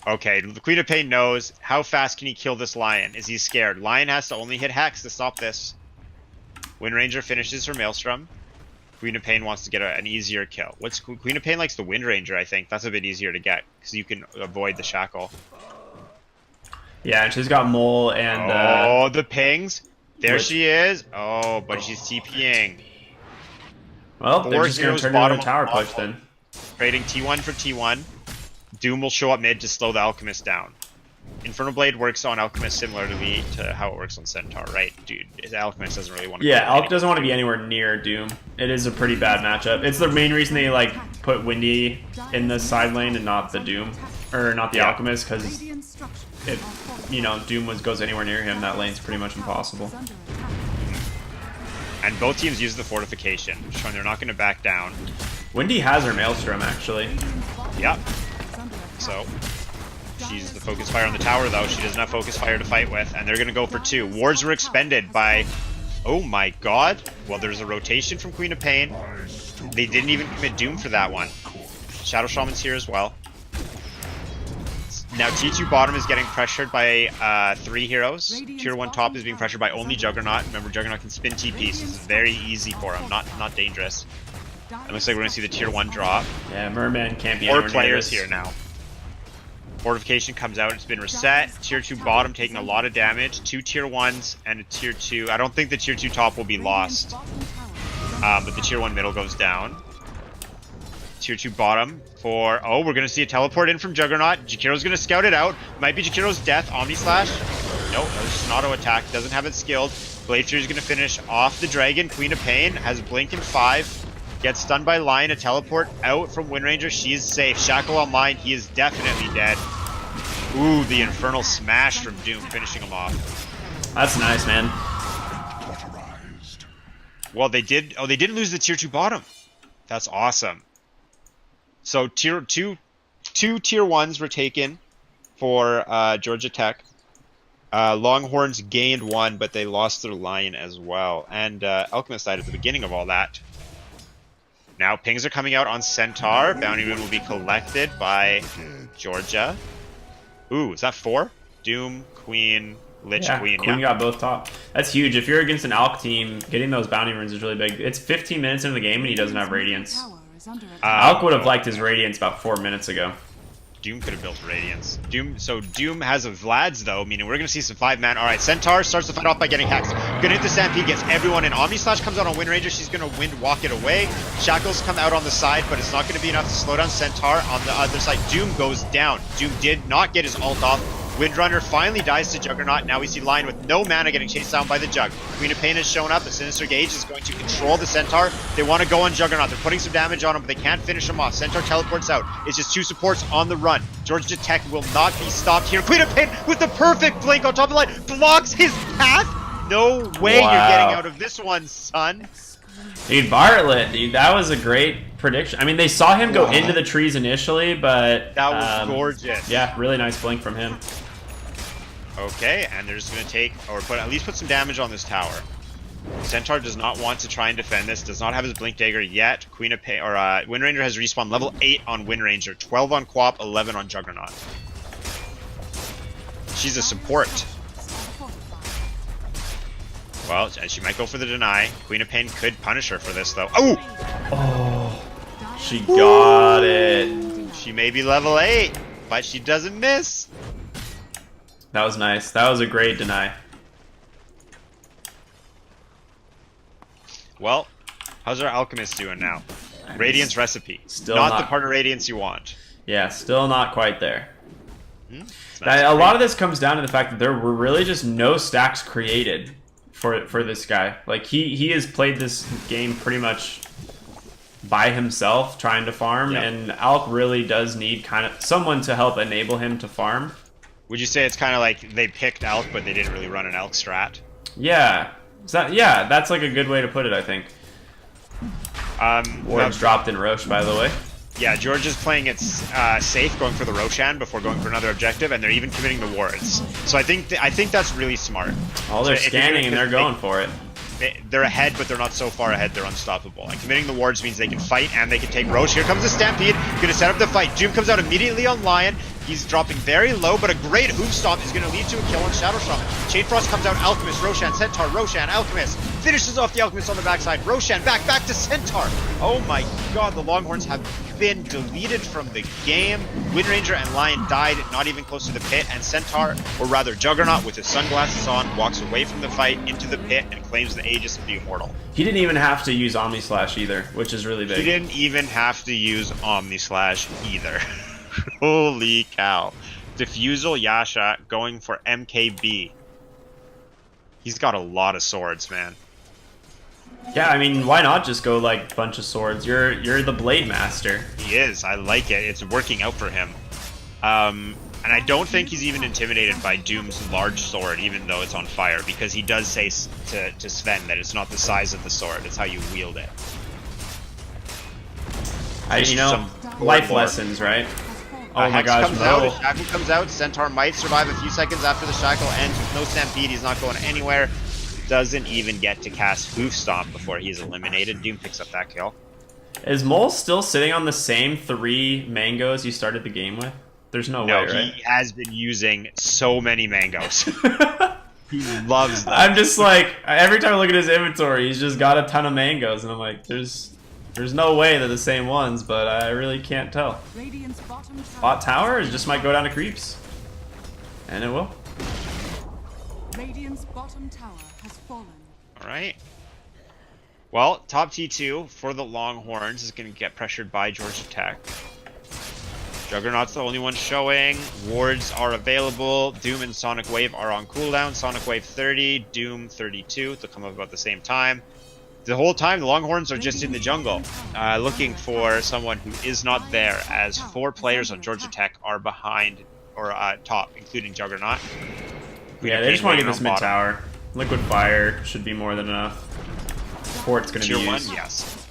Okay, the Queen of Pain knows. How fast can he kill this Lion? Is he scared? Lion has to only hit Hex to stop this. Wind Ranger finishes her Maelstrom. Queen of Pain wants to get an easier kill. Queen of Pain likes the Wind Ranger, I think. That's a bit easier to get, because you can avoid the Shackle. Yeah, and she's got Mole and... Oh, the pings. There which- she is. Oh, but she's TPing. well, they're Four just going heroes to turn into bottom a tower of push bottom. then. Trading T1 for T1. Doom will show up mid to slow the Alchemist down. Infernal Blade works on Alchemist similarly to how it works on Centaur, right? Dude, the Alchemist doesn't really want to... Yeah, Alk doesn't want to be anywhere near Doom. It is a pretty bad matchup. It's the main reason they like put Windy in the side lane and not the Doom, or not the Yeah. Alchemist, because Radiant structures if are fortified. you know Doom goes anywhere near him, that lane's pretty much impossible. Is under attack. And both teams use the Fortification, showing they're not going to back down. Windy has her Maelstrom actually. Radiant's bottom Yep. is under attack. So, she's the Focus Fire on the tower, though. She doesn't have Focus Fire to fight with, and they're going to go for 2. Wards were expended by... Oh my god. Well, there's a rotation from Queen of Pain. They didn't even commit Doom for that one. Shadow Shaman's here as well. Now, T2 bottom is getting pressured by 3 heroes. Tier 1 top is being pressured by only Juggernaut. Remember, Juggernaut can spin TP, so this is very easy for him, not dangerous. It looks like we're going to see the Tier 1 drop. Yeah, Merman can't be 4 anywhere near players this. here now. Fortification comes out, it's been reset. Tier 2 bottom taking a lot of damage. 2 Tier 1s and a Tier 2. I don't think the Tier 2 top will be lost, but the Tier 1 middle goes down. Tier 2 bottom for... Oh, we're going to see a teleport in from Juggernaut. Jakiro's going to scout it out. Might be Jakiro's death. Omni Slash. Nope, that was just an auto attack. Doesn't have it skilled. Glacier is going to finish off the Dragon. Queen of Pain has Blink in 5. Gets stunned by Lion. A teleport out from Wind Ranger. She is safe. Shackle online. He is definitely dead. Ooh, the Infernal Smash from Doom, finishing him off. That's nice, man. Well, they did... Oh, they didn't lose the Tier 2 bottom. That's awesome. So, two Tier 1s were taken for Georgia Tech. Longhorns gained 1, but they lost their Lion as well. And Alchemist died at the beginning of all that. Now, pings are coming out on Centaur. Bounty Rune will be collected by Georgia. Ooh, is that 4? Doom, Queen, Lich, Yeah, Queen. Queen Yeah. got both top. That's huge. If you're against an Alk team, getting those bounty runes is really big. It's 15 minutes into the game and he doesn't have Radiance. Tower is under attack. Alk would have liked his Radiance about 4 minutes ago. Doom could have built Radiance. Doom has a Vlad's though, meaning we're gonna see some 5-man. Alright, Centaur starts the fight off by getting hexed. Gonna hit the Stampede, gets everyone in. Omni Slash comes out on Wind Ranger, she's gonna wind walk it away. Shackles come out on the side, but it's not gonna be enough to slow down Centaur. On the other side, Doom goes down. Doom did not get his ult off. Windrunner finally dies to Juggernaut. Now we see Lion with no mana getting chased down by the Jug. Queen of Pain has shown up. A Sinister Gauge is going to control the Centaur. They want to go on Juggernaut. They're putting some damage on him, but they can't finish him off. Centaur teleports out. It's just 2 supports on the run. Georgia Tech will not be stopped here. Queen of Pain with the perfect blink on top of the line blocks his path. No way Wow. you're getting out of this one, son. Dude, Bartlett, dude, that was a great prediction. I mean, they saw him go into the trees initially, but... That was gorgeous. Yeah, really nice blink from him. Okay, and they're just going to take, or at least put some damage on this tower. Centaur does not want to try and defend this, does not have his Blink Dagger yet. Queen of Pain, or Wind Ranger has respawn level 8 on Wind Ranger, 12 on Quap, 11 on Juggernaut. She's a support. Well, she might go for the deny. Queen of Pain could punish her for this, though. Oh! Oh, she got it. She may be level 8, but she doesn't miss. That was nice. That was a great deny. Well, how's our Alchemist doing now? Radiance recipe. Still not not- the part of Radiance you want. Yeah, still not quite there. It's A lot of this comes down to the fact that there were really just no stacks created for this guy. Like he has played this game pretty much by himself trying to farm, and Alk really does need kind of someone to help enable him to farm. Would you say it's kind of like they picked Elk, but they didn't really run an Elk strat? Yeah. Yeah, that's like a good way to put it, I think. Ward's dropped in Roche, by the way. Yeah, George is playing it safe, going for the Roshan before going for another objective, and they're even committing the wards. So I think that's really smart. Oh, they're scanning and they're going for it. They're ahead, but they're not so far ahead, they're unstoppable. And committing the wards means they can fight and they can take Roche. Here comes the Stampede, gonna set up the fight. Doom comes out immediately on Lion. He's dropping very low, but a great hoof stomp is going to lead to a kill on Shadow Shaman. Chain Frost comes out, Alchemist, Roshan, Centaur, Roshan, Alchemist. Finishes off the Alchemist on the backside. Roshan back to Centaur. Oh my god, the Longhorns have been deleted from the game. Windranger and Lion died, not even close to the pit, and Centaur, or rather Juggernaut with his sunglasses on, walks away from the fight into the pit and claims the Aegis of the Immortal. He didn't even have to use Omni Slash either, which is really big. He didn't even have to use Omni Slash either. Holy cow. Diffusal Yasha going for MKB. He's got a lot of swords, man. Yeah, I mean, why not just go like bunch of swords? You're the Blade Master. He is. I like it. It's working out for him. And I don't think he's even intimidated by Doom's large sword, even though it's on fire, because he does say to Sven that it's not the size of the sword, it's how you wield it. Life lessons, right? Oh my gosh, the Shackle comes out. Centaur might survive a few seconds after the Shackle ends with no Stampede. He's not going anywhere. Doesn't even get to cast Hoof Stomp before he's eliminated. Doom picks up that kill. Is Mole still sitting on the same 3 mangoes you started the game with? There's no way, right? He has been using so many mangoes. He loves them. I'm just like, every time I look at his inventory, he's just got a ton of mangoes, and I'm like, there's no way they're the same ones, but I really can't tell. Radiant's Bot tower just might go down to creeps. And it will. Radiant's bottom tower has fallen. Alright. Well, top T2 for the Longhorns is going to get pressured by Georgia Tech. Juggernaut's the only one showing. Wards are available. Doom and Sonic Wave are on cooldown. Sonic Wave 30, Doom 32. They'll come up about the same time. The whole time, the Longhorns are just in the jungle, looking for someone who is not there, as 4 players on Georgia Tech are behind, or top, including Juggernaut. Yeah, they just want to get this mid tower. Liquid Fire should be more than enough. Port's going to be used. Tier 1, yes.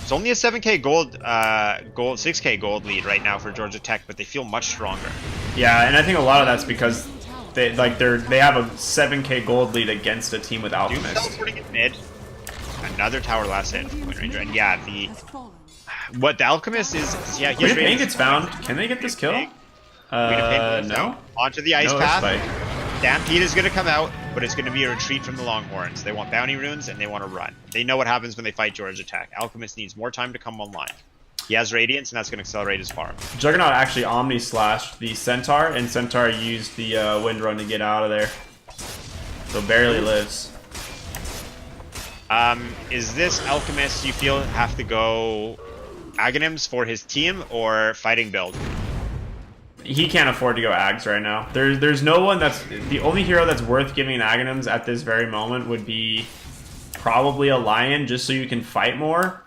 It's only a 7k gold, 6k gold lead right now for Georgia Tech, but they feel much stronger. Yeah, and I think a lot of that's because they have a 7k gold lead against a team with Alchemist. Doom's teleporting in mid. Another tower last hit from Windranger, and yeah, what the Alchemist is yeah. Queen of Pain gets found. Can they get this kill? No. Onto the ice no path. Spike. Stampede is going to come out, but it's going to be a retreat from the Longhorns. They want bounty runes and they want to run. They know what happens when they fight Georgia Tech. Alchemist needs more time to come online. He has Radiance, and that's going to accelerate his farm. Juggernaut actually Omni Slashed the Centaur, and Centaur used the Wind Run to get out of there. So barely lives. Is this Alchemist, you feel, have to go Aghanims for his team or fighting build? He can't afford to go Ags right now. There's no one that's... The only hero that's worth giving Aghanims at this very moment would be probably a Lion, just so you can fight more.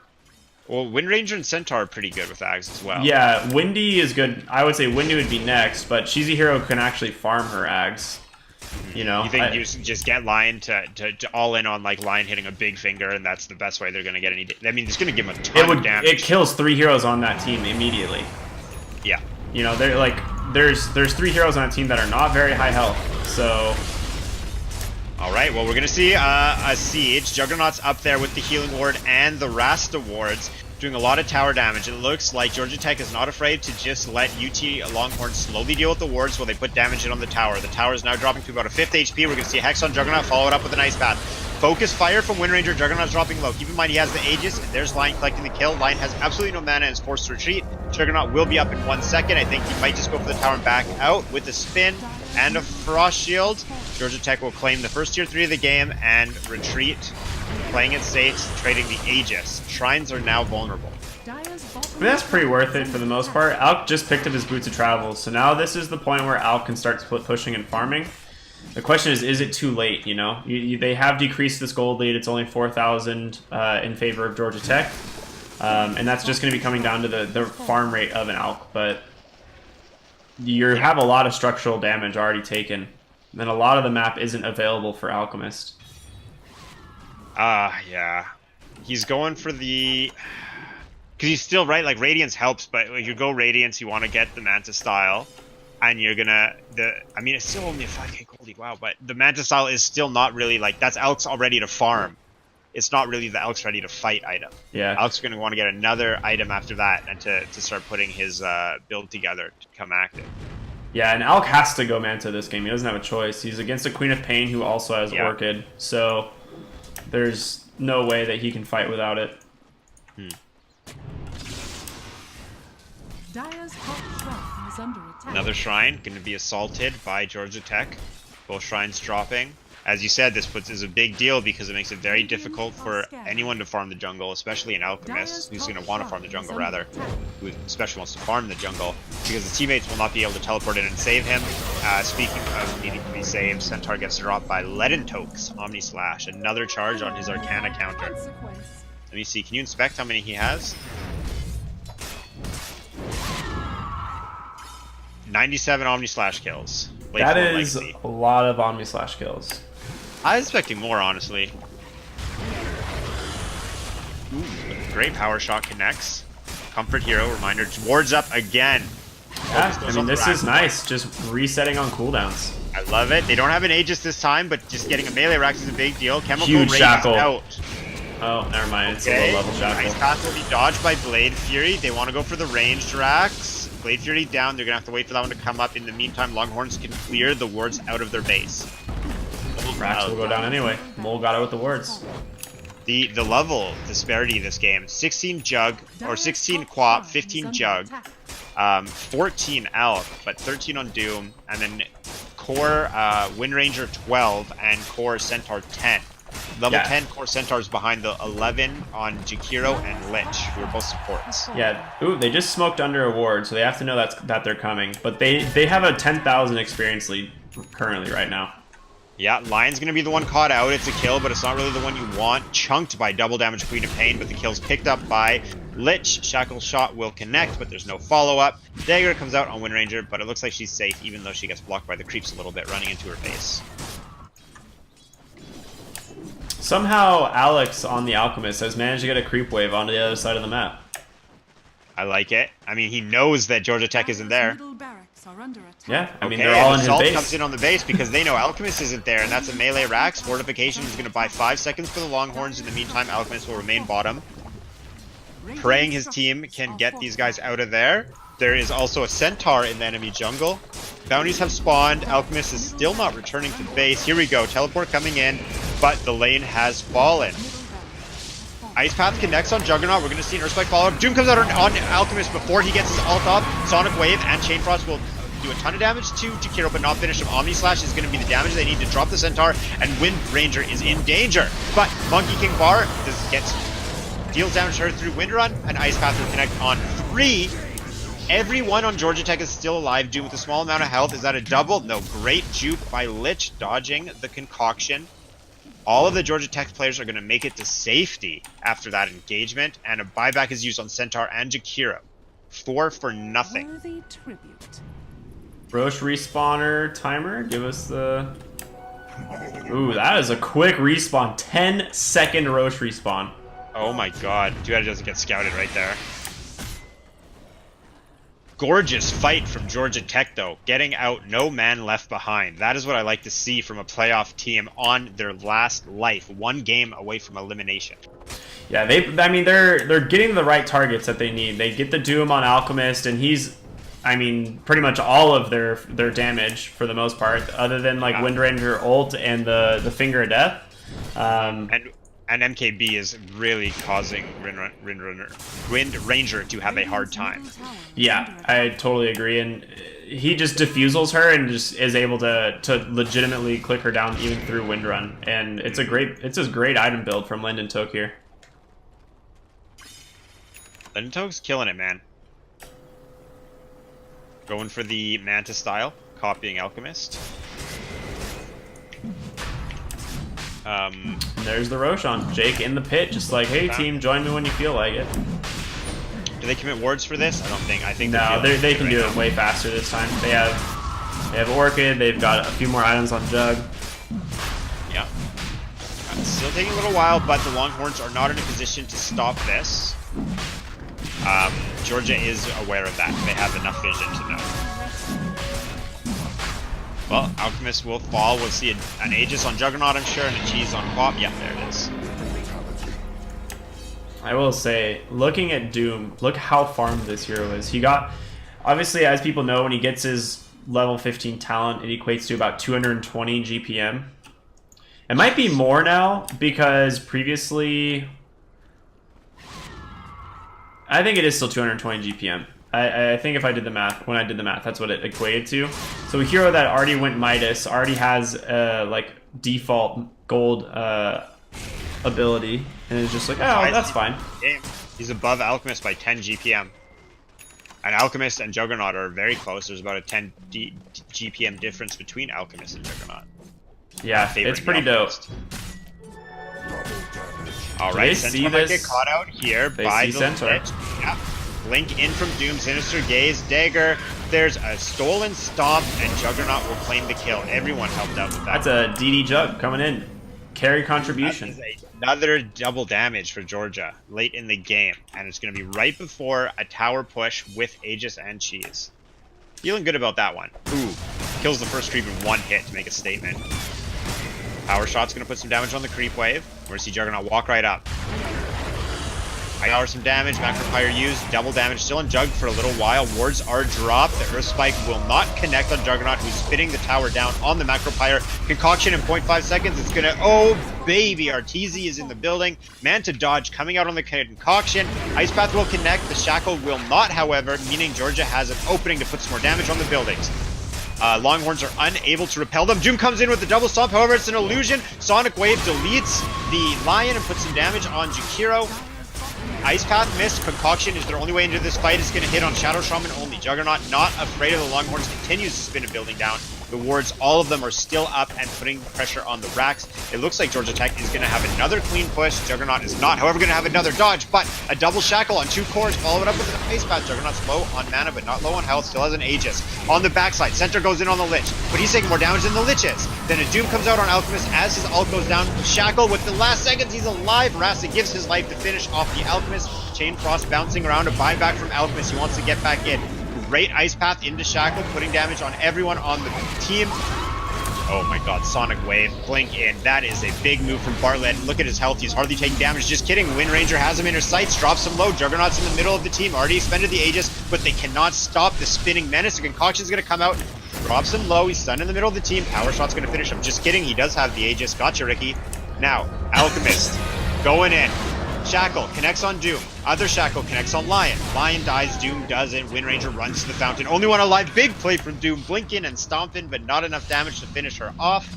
Well, Windranger and Centaur are pretty good with Ags as well. Yeah, Windy is good. I would say Windy would be next, but she's a hero who can actually farm her Ags. You know, you think you just get Lion to all in on like Lion hitting a big finger, and that's the best way they're going to get any. I mean, it's going to give him a ton of damage. It kills 3 heroes on that team immediately. Yeah. You know, they're like there's 3 heroes on a team that are not very high health. So. All right. Well, we're going to see a siege. Juggernaut's up there with the healing ward and the Rasta wards, doing a lot of tower damage. It looks like Georgia Tech is not afraid to just let UT Longhorn slowly deal with the wards while they put damage in on the tower. The tower is now dropping to about a 5th HP. We're going to see a Hex on Juggernaut, followed up with an Ice Path. Focus fire from Windranger. Juggernaut's dropping low. Keep in mind he has the Aegis, and there's Lion collecting the kill. Lion has absolutely no mana and is forced to retreat. Juggernaut will be up in 1 second. I think he might just go for the tower and back out with a spin and a Frost Shield. Georgia Tech will claim the first tier 3 of the game and retreat, playing it safe, trading the Aegis. Shrines are now vulnerable. I mean, that's pretty worth it for the most part. Alk just picked up his Boots of Travel, so now this is the point where Alk can start split pushing and farming. The question is it too late, you know? They have decreased this gold lead. It's only 4,000 in favor of Georgia Tech. And that's just going to be coming down to the farm rate of an Alk, but you have a lot of structural damage already taken. And a lot of the map isn't available for Alchemist. Yeah. He's going for the... Because he's still, right, like, Radiance helps, but if you go Radiance, you want to get the Manta style. And you're gonna... I mean, it's still only a 5k gold lead, wow, but the Manta style is still not really, like, that's Alk's already to farm. It's not really the Alk's ready to fight item. Yeah. Alk's going to want to get another item after that and to start putting his build together to become active. Yeah, and Alk has to go Manta this game. He doesn't have a choice. He's against a Queen of Pain who also has Orchid, so there's no way that he can fight without it. Dire's top shrine is under attack. Another shrine going to be assaulted by Georgia Tech. Both shrines dropping. As you said, this is a big deal because it makes it very difficult for anyone to farm the jungle, especially an Alchemist, who's going to want to farm the jungle, rather, who especially wants to farm the jungle, because the teammates will not be able to teleport in and save him. Speaking of needing to be saved, Centaur gets dropped by Leadentoke's Omni Slash, another charge on his Arcana counter. Let me see, can you inspect how many he has? 97 Omni Slash kills. That is a lot of Omni Slash kills. I was expecting more, honestly. Ooh, great power shot connects. Comfort hero reminder wards up again. Yeah, I mean, this is nice. Just resetting on cooldowns. I love it. They don't have an Aegis this time, but just getting a melee Rax is a big deal. Chemical Huge Rage shackle. is out. Oh, never mind. It's a low level shackle. Ice Path will be dodged by Blade Fury. They want to go for the ranged Rax. Blade Fury down. They're going to have to wait for that one to come up. In the meantime, Longhorns can clear the wards out of their base. Rax will go down anyway. Mole got it with the wards. The level disparity in this game: 16 Jug, or 16 Quap, 15 Jug, 14 Elk, but 13 on Doom, and then Core Wind Ranger 12 and Core Centaur 10. Level 10 Core Centaurs behind the 11 on Jakiro and Lich, who are both supports. Yeah, ooh, they just smoked under a ward, so they have to know that they're coming. But they have a 10,000 experience lead currently right now. Yeah, Lion's gonna be the one caught out. It's a kill, but it's not really the one you want. Chunked by double damage Queen of Pain, but the kill's picked up by Lich. Shackle Shot will connect, but there's no follow-up. Dagger comes out on Wind Ranger, but it looks like she's safe, even though she gets blocked by the creeps a little bit, running into her base. Somehow Alex on the Alchemist has managed to get a creep wave onto the other side of the map. I like it. I mean, he knows that Georgia Tech isn't there. Yeah, I mean, they're all in his Assault base. comes in on the base because they know Alchemist isn't there, and that's a melee Rax. Fortification is going to buy 5 seconds for the Longhorns. In the meantime, Alchemist will remain bottom. Praying his team can get these guys out of there. There is also a Centaur in the enemy jungle. Bounties have spawned. Alchemist is still not returning to base. Here we go. Teleport coming in, but the lane has fallen. Ice Path connects on Juggernaut. We're going to see an Earthspike follow-up. Doom comes out on Alchemist before he gets his ult up. Sonic Wave and Chain Frost will do a ton of damage to Jakiro, but not finish him. Omni Slash is going to be the damage they need to drop the Centaur, and Wind Ranger is in danger. But Monkey King Bar deals damage to her through Wind Run, and Ice Path will connect on 3. Everyone on Georgia Tech is still alive. Doom with a small amount of health. Is that a double? No. Great juke by Lich, dodging the concoction. All of the Georgia Tech players are going to make it to safety after that engagement, and a buyback is used on Centaur and Jakiro. 4 for nothing. Worthy tribute. Roche respawner timer, give us the... Ooh, that is a quick respawn. 10-second Roche respawn. Oh my god. Too bad it doesn't get scouted right there. Gorgeous fight from Georgia Tech, though. Getting out, no man left behind. That is what I like to see from a playoff team on their last life. 1 game away from elimination. Yeah, they're getting the right targets that they need. They get the Doom on Alchemist, and he's, I mean, pretty much all of their damage for the most part, other than like Wind Ranger ult and the Finger of Death. And MKB is really causing Wind Ranger to have a hard time. Yeah, I totally agree, and he just diffusals her and just is able to legitimately click her down even through Wind Run, and it's a great item build from Linden Took here. Lintog's killing it, man. Going for the Manta style, copying Alchemist. And there's the Roshan. Jake in the pit, just like, hey team, join me when you feel like it. Do they commit wards for this? I don't think. I think No, they can do it way faster this time. They have Orchid. They've got a few more items on Jug. Yeah. It's still taking a little while, but the Longhorns are not in a position to stop this. Georgia is aware of that. They have enough vision to know. Well, Alchemist will fall. We'll see an Aegis on Juggernaut, I'm sure, and a Cheese on Pop. Yeah, there it is. I will say, looking at Doom, look how farmed this hero is. He got, obviously, as people know, when he gets his level 15 talent, it equates to about 220 GPM. It might be more now, because previously, I think it is still 220 GPM. I think if I did the math, when I did the math, that's what it equated to. So a hero that already went Midas, already has like default gold ability, and is just like, oh, that's fine. He's above Alchemist by 10 GPM. And Alchemist and Juggernaut are very close. There's about a 10 GPM difference between Alchemist and Juggernaut. Yeah, it's pretty dope. Alright, see Centaur might this? get caught out here by the Centaur. lich. Yeah. Blink in from Doom, Sinister Gaze, Dagger. There's a stolen stomp, and Juggernaut will claim the kill. Everyone helped out with that. That's a DD Jug coming in. Carry contribution. That is another double damage for Georgia late in the game, and it's going to be right before a tower push with Aegis and Cheese. Feeling good about that one. Ooh, kills the first creep in one hit to make a statement. Power Shot's going to put some damage on the creep wave. We're going to see Juggernaut walk right up. Power some damage, Macropyre used, double damage, still in Jug for a little while. Wards are dropped, the Earth Spike will not connect on Juggernaut, who's spinning the tower down on the Macropyre. Concoction in 0.5 seconds, it's gonna, oh baby, Arteezy is in the building. Manta dodge coming out on the Concoction. Ice Path will connect, the Shackle will not, however, meaning Georgia has an opening to put some more damage on the buildings. Longhorns are unable to repel them. Doom comes in with the double stomp, however, it's an illusion. Sonic Wave deletes the Lion and puts some damage on Jakiro. Ice Path missed. Concoction is their only way into this fight. It's going to hit on Shadow Shaman only. Juggernaut, not afraid of the Longhorns, continues to spin a building down. The wards, all of them are still up and putting pressure on the racks. It looks like Georgia Tech is going to have another clean push. Juggernaut is not, however, going to have another dodge, but a double shackle on two cores, follow it up with an Ice Path. Juggernaut's low on mana, but not low on health, still has an Aegis. On the backside, Center goes in on the Lich, but he's taking more damage than the Lich is. Then a Doom comes out on Alchemist as his ult goes down. Shackle with the last seconds, he's alive. Rasa gives his life to finish off the Alchemist. Chain Frost bouncing around, a buyback from Alchemist. He wants to get back in. Great Ice Path into Shackle, putting damage on everyone on the team. Oh my god, Sonic Wave, blink in. That is a big move from Bartlett. Look at his health, he's hardly taking damage. Just kidding, Wind Ranger has him in her sights, drops him low. Juggernaut's in the middle of the team, already expended the Aegis, but they cannot stop the spinning menace. The Concoction's gonna come out, drops him low. He's stunned in the middle of the team. Power Shot's gonna finish him. Just kidding, he does have the Aegis. Gotcha, Ricky. Now, Alchemist, going in. Shackle connects on Doom. Other Shackle connects on Lion. Lion dies, Doom doesn't. Wind Ranger runs to the fountain. Only one alive. Big play from Doom. Blink in and stomp in, but not enough damage to finish her off.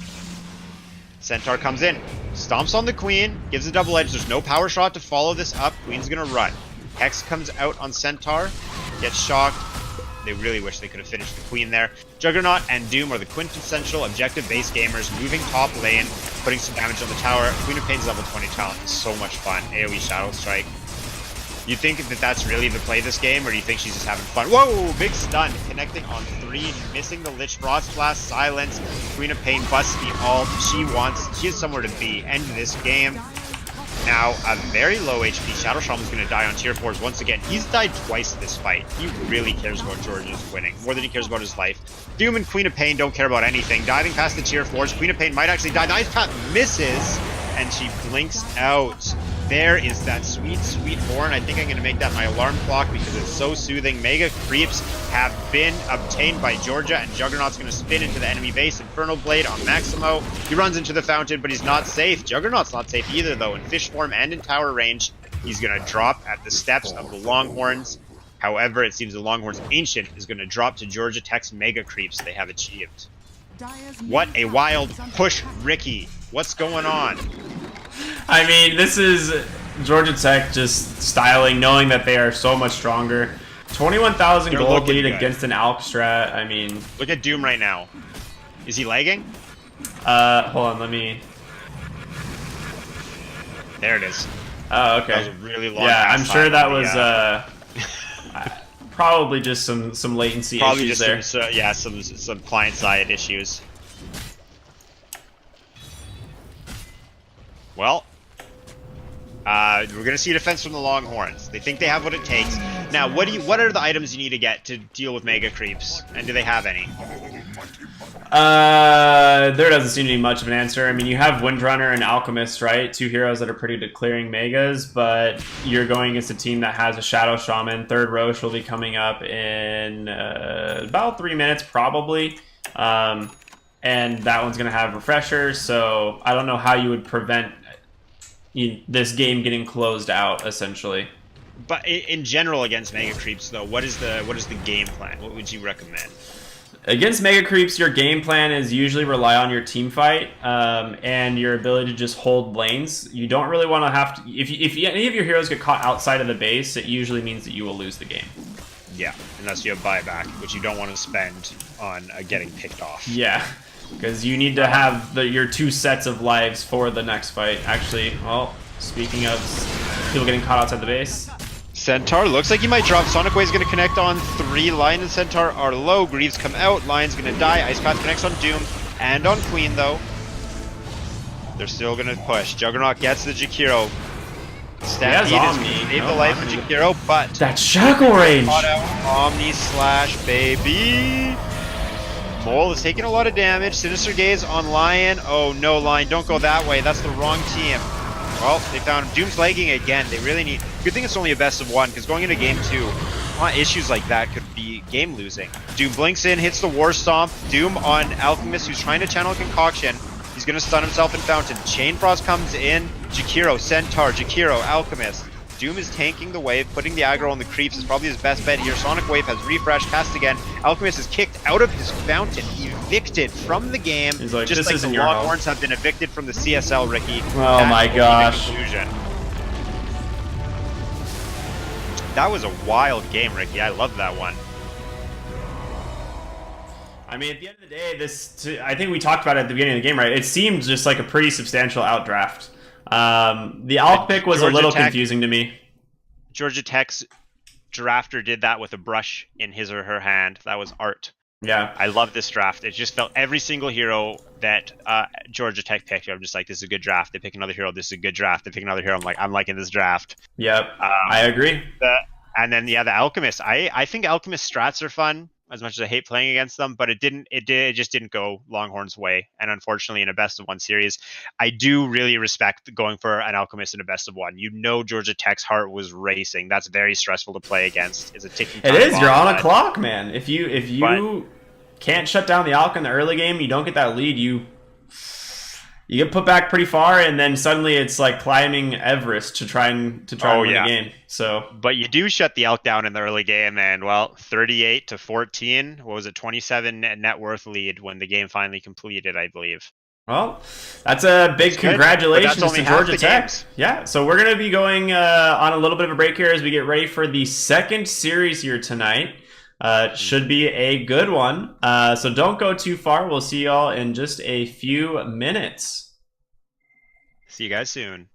Centaur comes in. Stomps on the Queen. Gives a double edge. There's no power shot to follow this up. Queen's gonna run. Hex comes out on Centaur. Gets shocked. They really wish they could have finished the Queen there. Juggernaut and Doom are the quintessential objective-based gamers, moving top lane, putting some damage on the tower. Queen of Pain's level 20 talent is so much fun. AoE Shadow Strike. You think that that's really the play this game, or do you think she's just having fun? Whoa! Big stun. Connecting on 3, missing the Lich. Frost Blast, Silence. Queen of Pain busts the ult. She has somewhere to be. End this game. Now, a very low HP Shadow Shaman's going to die on tier 4s once again. He's died twice this fight. He really cares about Georgia's winning, more than he cares about his life. Doom and Queen of Pain don't care about anything. Diving past the tier 4s, Queen of Pain might actually die. The Ice Path misses, and she blinks out. There is that sweet, sweet horn. I think I'm going to make that my alarm clock because it's so soothing. Mega Creeps have been obtained by Georgia, and Juggernaut's going to spin into the enemy base. Infernal Blade on Maximo. He runs into the fountain, but he's not safe. Juggernaut's not safe either, though. In fish form and in tower range, he's going to drop at the steps of the Longhorns. However, it seems the Longhorns Ancient is going to drop to Georgia Tech's Mega Creeps they have achieved. What a wild push, Ricky. What's going on? I mean, this is Georgia Tech just styling, knowing that they are so much stronger. 21,000 They're gold looking lead good. against an Alk strat. I mean, Look at Doom right now. Is he lagging? hold on, let me. There it is. Oh, okay. That was a really long. Yeah, I'm pass sure time that on was probably just some latency probably issues just there. some client side issues. Well, we're gonna see defense from the Longhorns. They think they have what it takes. Now, what are the items you need to get to deal with mega creeps, and do they have any? There doesn't seem to be much of an answer. I mean, you have Windrunner and Alchemist, right? Two heroes that are pretty good at clearing megas, but you're going against a team that has a Shadow Shaman. Third Roche will be coming up in about 3 minutes, probably. And that one's going to have refreshers, so I don't know how you would prevent this game getting closed out, essentially. But in general, against mega creeps, though, what is the game plan? What would you recommend? Against Mega Creeps, your game plan is usually rely on your team fight and your ability to just hold lanes. You don't really want to have to... If any of your heroes get caught outside of the base, it usually means that you will lose the game. Yeah, unless you have buyback, which you don't want to spend on getting picked off. Yeah, because you need to have your 2 sets of lives for the next fight. Actually, well, speaking of people getting caught outside the base... Centaur looks like he might drop. Sonic Wave's going to connect on 3. Lion and Centaur are low. Greaves come out. Lion's going to die. Ice Path connects on Doom and on Queen, though. They're still going to push. Juggernaut gets the Jakiro. Stampede is going to save the life of Jakiro, but... That shackle range! Omni Slash, baby! Mole is taking a lot of damage. Sinister Gaze on Lion. Oh no, Lion, don't go that way. That's the wrong team. Well, they found him. Doom's lagging again. They really need... Good thing it's only a best of 1, because going into game 2, issues like that could be game losing. Doom blinks in, hits the War Stomp. Doom on Alchemist, who's trying to channel Concoction. He's going to stun himself in Fountain. Chain Frost comes in. Jakiro, Centaur, Jakiro, Alchemist. Doom is tanking the wave, putting the aggro on the creeps is probably his best bet here. Sonic Wave has refresh, cast again. Alchemist is kicked out of his Fountain, evicted from the game. He's like, just this like isn't the your Longhorns have been evicted from the CSL, Ricky. Oh my gosh. That was a wild game, Ricky. I love that one. I mean, at the end of the day, I think we talked about it at the beginning of the game, right? It seemed just like a pretty substantial outdraft. The Alk pick was Georgia a little Tech, confusing to me. Georgia Tech's drafter did that with a brush in his or her hand. That was art. Yeah. I love this draft. It just felt every single hero that Georgia Tech picked, I'm just like, this is a good draft. They pick another hero, this is a good draft. They pick another hero, I'm liking this draft. Yep. I agree. And then the Alchemist. I think Alchemist strats are fun, as much as I hate playing against them, but it just didn't go Longhorn's way. And unfortunately, in a best of 1 series, I do really respect going for an Alchemist in a best of 1. You know, Georgia Tech's heart was racing. That's very stressful to play against. It's a ticking time It is. bomb, You're on a but clock, man. If you can't shut down the Alk in the early game, you don't get that lead. You get put back pretty far, and then suddenly it's like climbing Everest to try and win the game. So, but you do shut the Elk down in the early game, and 38-14. What was it? 27 net worth lead when the game finally completed, I believe. well, that's a big congratulations to Georgia Tech. Yeah, so we're gonna be going on a little bit of a break here as we get ready for the second series here tonight. Should be a good one. So don't go too far. We'll see y'all in just a few minutes. See you guys soon.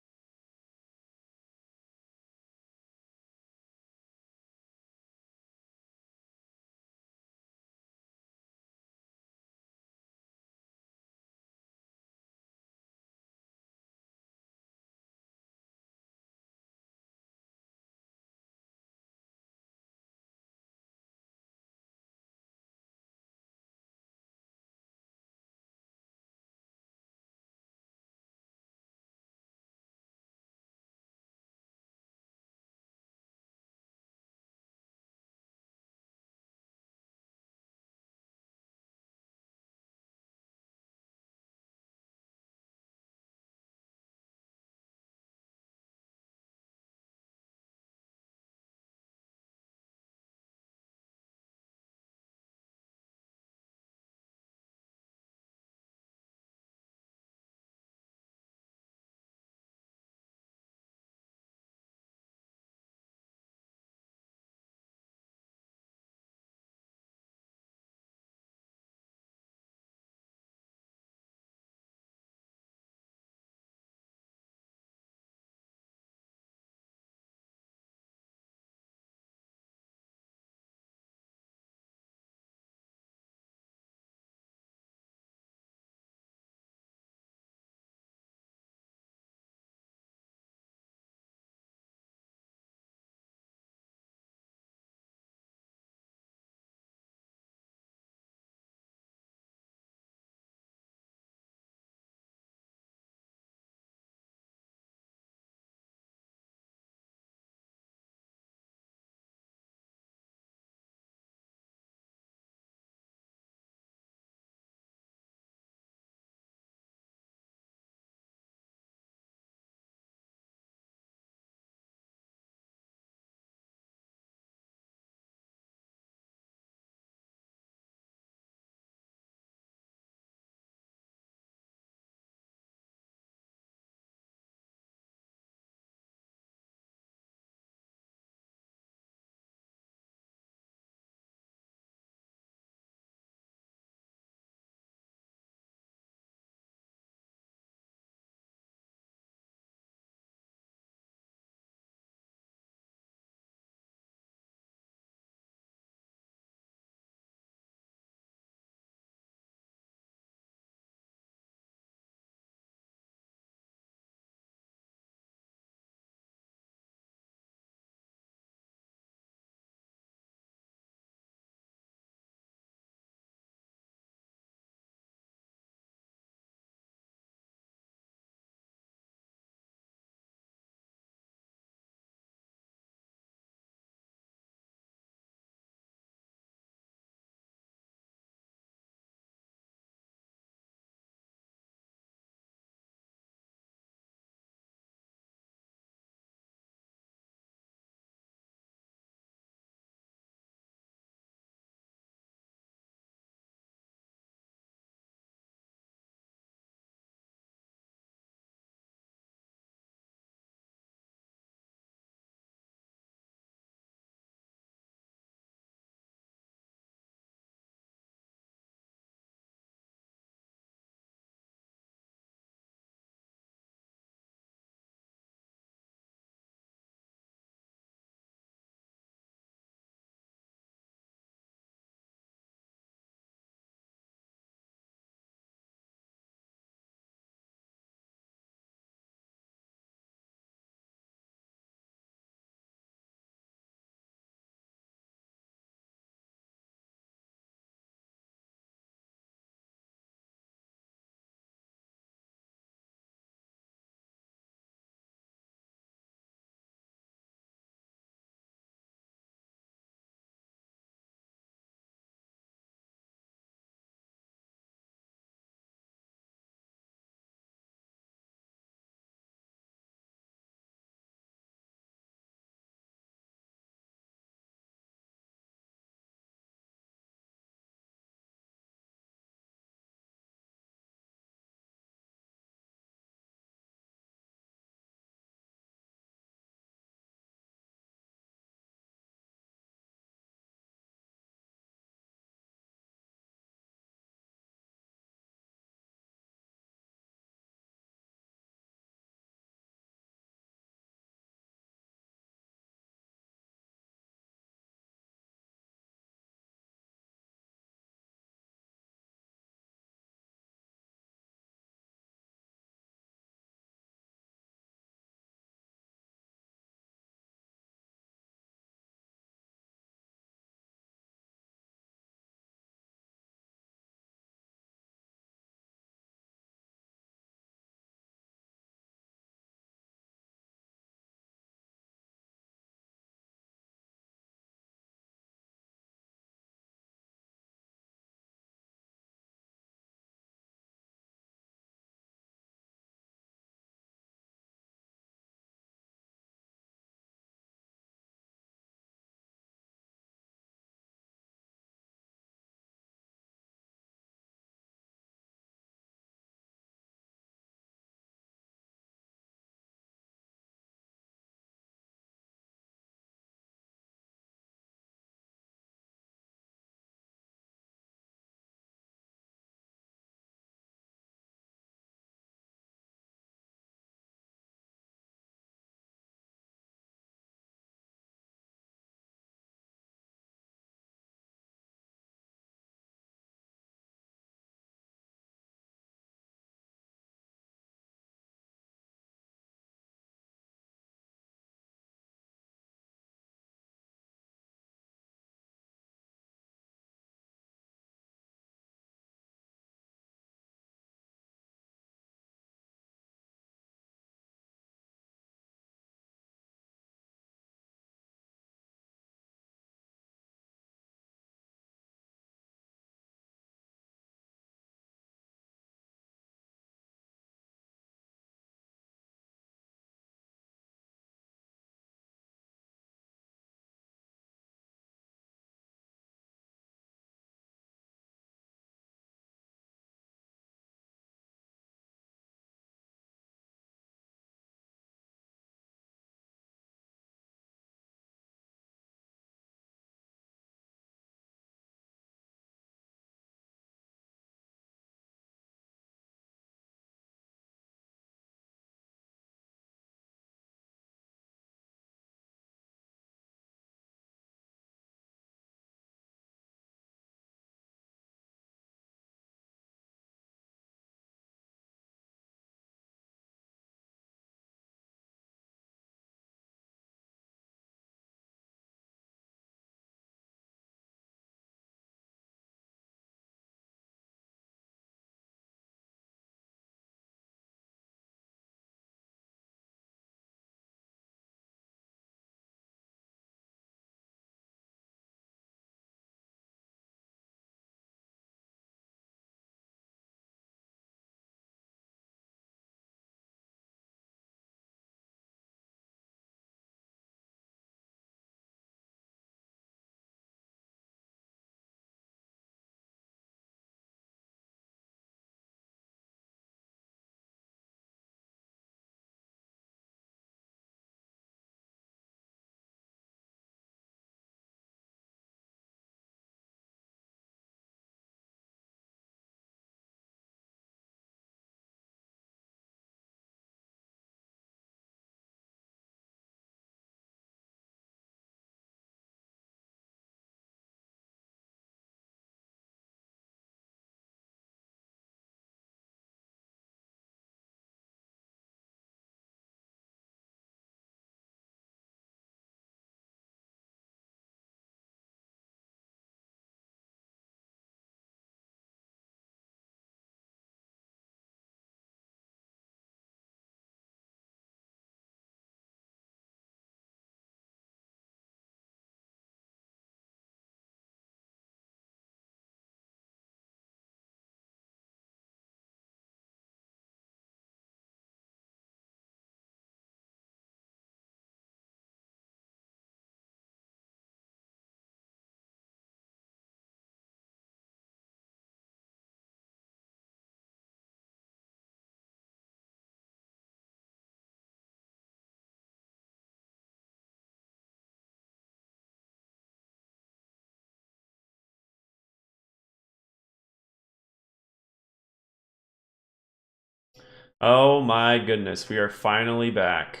Oh my goodness, we are finally back.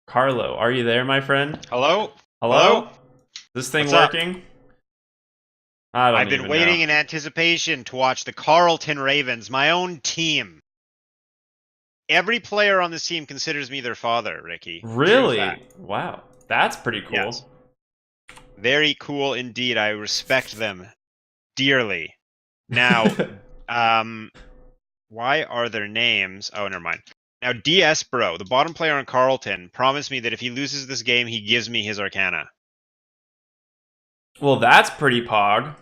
Carlo, are you there, my friend? Hello? Hello? Hello? Is this thing What's up? working? I don't I've been even waiting know. in anticipation to watch the Carlton Ravens, my own team. Every player on this team considers me their father, Ricky. True fact. Really? Wow, that's pretty Yes. cool. Very cool indeed. I respect them dearly. Now, um, why are their names? Oh, never mind. Now, DS Bro, the bottom player on Carlton, promised me that if he loses this game, he gives me his Arcana. Well, that's pretty pog.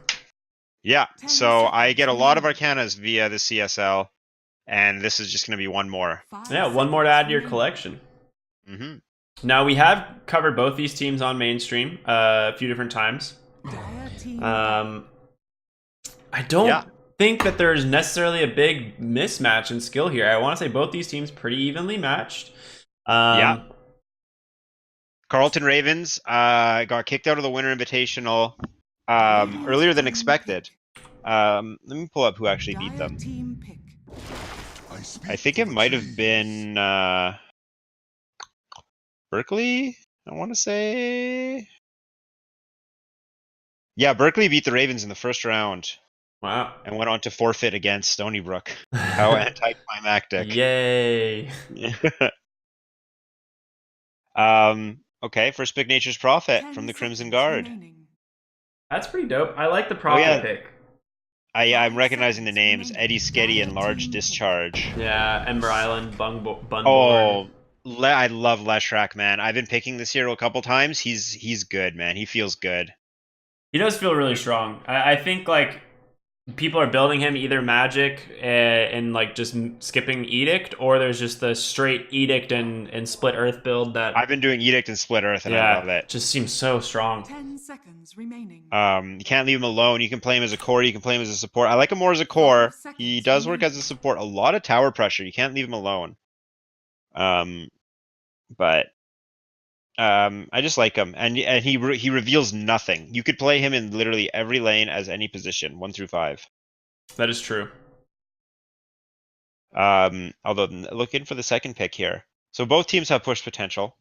Yeah, 10 so I seconds get a lot of remaining. Arcanas via the CSL, and this is just going to be one more. 5 Yeah, one more to seconds add to your remaining. collection. hmm Now, we have covered both these teams on mainstream a few different times. Dire team I don't Yeah. think that there's necessarily a big mismatch in skill here. I want to say both these teams pretty evenly matched. Yeah. Carlton Ravens got kicked out of the Winter Invitational earlier than expected. Let me pull up who actually beat Dire them. team pick. I think it might have been Berkeley, I want to say. Yeah, Berkeley beat the Ravens in the first round Wow. and went on to forfeit against Stony Brook. How anticlimactic. Yay. Okay, first pick Nature's Prophet 10 from the Crimson seconds Guard. remaining. That's pretty dope. I like the Oh, profit yeah. pick. I'm 5 recognizing the seconds names. remaining. Eddie Sketty and Dire Large team pick. Discharge. Yeah, Ember Island, Bunborn. Oh, I love Leshrak, man. I've been picking this hero a couple times. He's good, man. He feels good. He does feel really strong. I think like people are building him either magic and like just skipping edict, or there's just the straight edict and split earth build that I've been doing Edict and Split Earth, and I love it. just seems so strong. 10 seconds remaining. You can't leave him alone. You can play him as a core. You can play him as a support. I like him more as a core. 5 seconds He does work as a remaining. support. A lot of tower pressure. You can't leave him alone. But I just like him, and he reveals nothing. You could play him in literally every lane as any position, 1 through 5. That is true. Although look in for the second pick here. So both teams have push potential.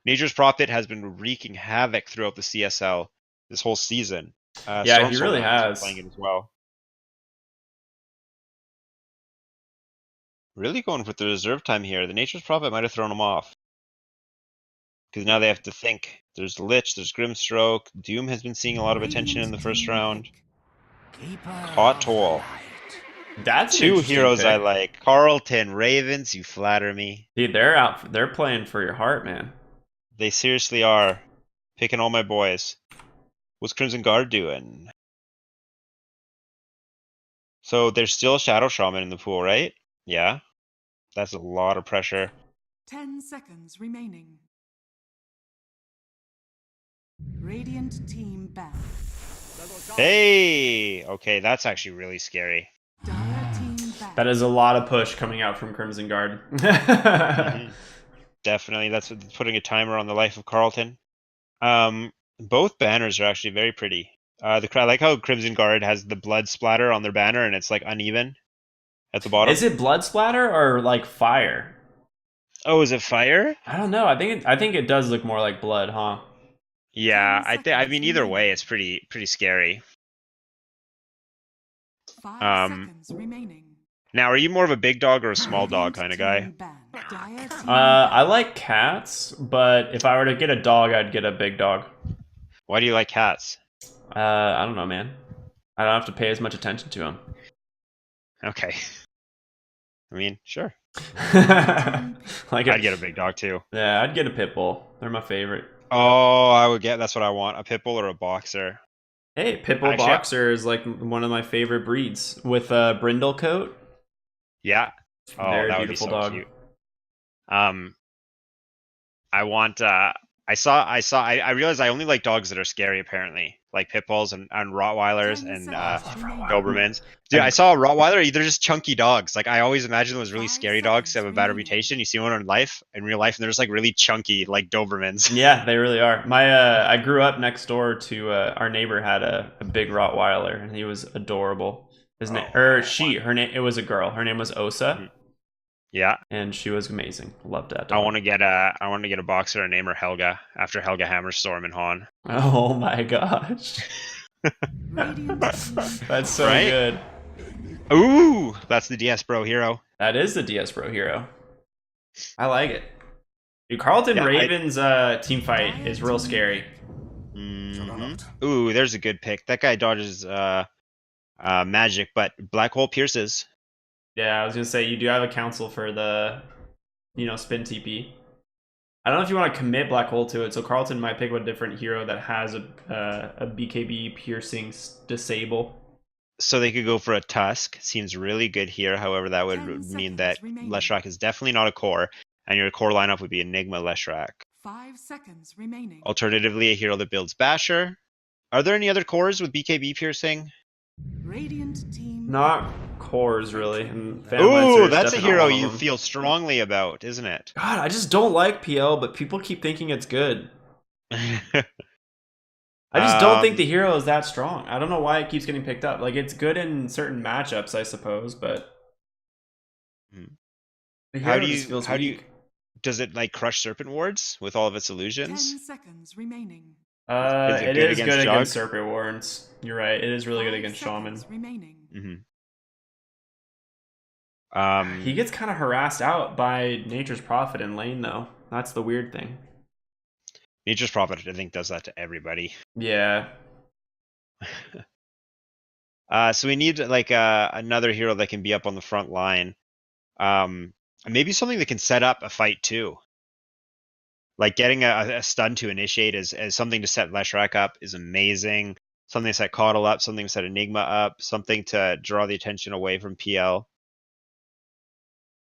Nature's Prophet has been wreaking havoc throughout the CSL this whole season. Yeah, he really Stormsoul has been has. playing it as well. Really going for the reserve time here. The Nature's Prophet might have thrown him off. Because now they have to think. There's Lich, there's Grimstroke. Doom has been seeing a lot of attention in the first round. Hot Toll. That's an 2 interesting heroes I pick. like. Carlton Ravens, you flatter me. Dude, they're out. They're playing for your heart, man. They seriously are. Picking all my boys. What's Crimson Guard doing? So there's still Shadow Shaman in the pool, right? Yeah. That's a lot of pressure. 10 seconds remaining. Radiant team back. Hey! Okay, that's actually really scary. Dire team back. That is a lot of push coming out from Crimson Guard. Mhm. Definitely, that's putting a timer on the life of Carlton. Both banners are actually very pretty. I like how Crimson Guard has the blood splatter on their banner and it's like uneven at the bottom. Is it blood splatter or like fire? Oh, is it fire? I don't know. I think it does look more like blood, huh? Yeah, 10 I mean either seconds way, remaining. it's pretty scary. 5 Um, seconds remaining. Now, are you more of a big dog or a small dog kind of guy? I like cats, but if I were to get a dog, I'd get a big dog. Why do you like cats? I don't know, man. I don't have to pay as much attention to them. Okay. I mean, sure. Like I'd get a big dog too. Yeah, I'd get a pit bull. They're my favorite. Oh, I would get. That's what I want. A pit bull or a boxer. Hey, pit bull Actually, boxer is like one of my favorite breeds with a brindle coat. Yeah. Oh, Very that would be beautiful so dog. cute. I want. I realized I only like dogs that are scary. Apparently, like pit bulls and Rottweilers 10 and seconds remaining. Dobermans. Dude, I saw a Rottweiler. They're just chunky dogs. Like I always imagine those really 5 scary dogs that have a bad seconds remaining. reputation. You see one in real life, and they're just like really chunky, like Dobermans. Yeah, they really are. I grew up next door to our neighbor had a big Rottweiler, and he was adorable. His name, Oh, it was a girl. Her name was Osa. Mhm. Yeah. and she was amazing. Loved that I dog. want to get a boxer and name her Helga after Helga Hammerstorm and Han. Oh my gosh. Radiant team That's so Right? good. Ooh, that's the DS Bro hero. That is the DS Pro hero. I like it. Dude, Carlton Yeah, Ravens team fight is real scary. Ooh, there's a good pick. That guy dodges magic, but black hole pierces. Yeah, I was gonna say you do have a council for the, spin TP. I don't know if you want to commit black hole to it, so Carlton might pick a different hero that has a BKB piercing disable. So they could go for a Tusk. Seems really good here. However, that would 10 mean that seconds remaining. Leshrac is definitely not a core, and your core lineup would be Enigma Leshrac. 5 seconds remaining. Alternatively, a hero that builds Basher. Are there any other cores with BKB piercing? Radiant team Not cores really. And Phantom Ooh, Lancer is that's a definitely hero one of you them. feel strongly about, isn't it? God, I just don't like PL, but people keep thinking it's good. I just don't think the hero is that strong. I don't know why it keeps getting picked up. Like, it's good in certain matchups, I suppose, but the hero just feels weak. Does it like crush Serpent Wards with all of its 10 illusions? seconds remaining. It good is against good Jug? against Serpent Warrens. You're right. It is really good 5 against Shaman. seconds remaining. He gets kind of harassed out by Nature's Prophet in lane, though. That's the weird thing. Nature's Prophet, I think, does that to everybody. Yeah. So we need like another hero that can be up on the front line. Maybe something that can set up a fight too. Like getting a stun to initiate as something to set Leshrac up is amazing. Something to set Coddle up, something to set Enigma up, something to draw the attention away from PL.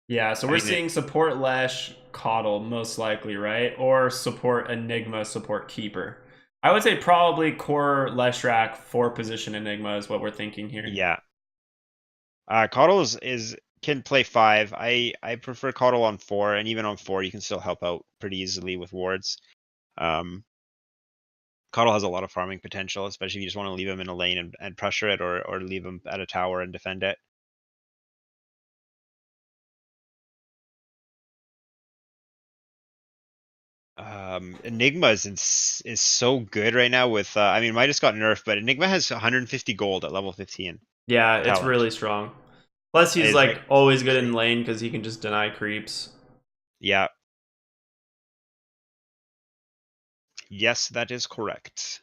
Yeah, so we're seeing support Lesh, Coddle, most likely, right? Or support Enigma, support Keeper. I would say probably core Leshrac, 4-position Enigma is what we're thinking here. Yeah. Coddle is can play 5. I prefer Coddle on 4, and even on 4 you can still help out pretty easily with wards. Coddle has a lot of farming potential, especially if you just want to leave him in a lane and pressure it, or leave him at a tower and defend it. Enigma is so good right now with I mean Midas got nerfed, but Enigma has 150 gold at level 15. Yeah, it's Talent. really strong. Plus, he's It's like always good in lane because he can just deny creeps. Yeah. Yes, that is correct.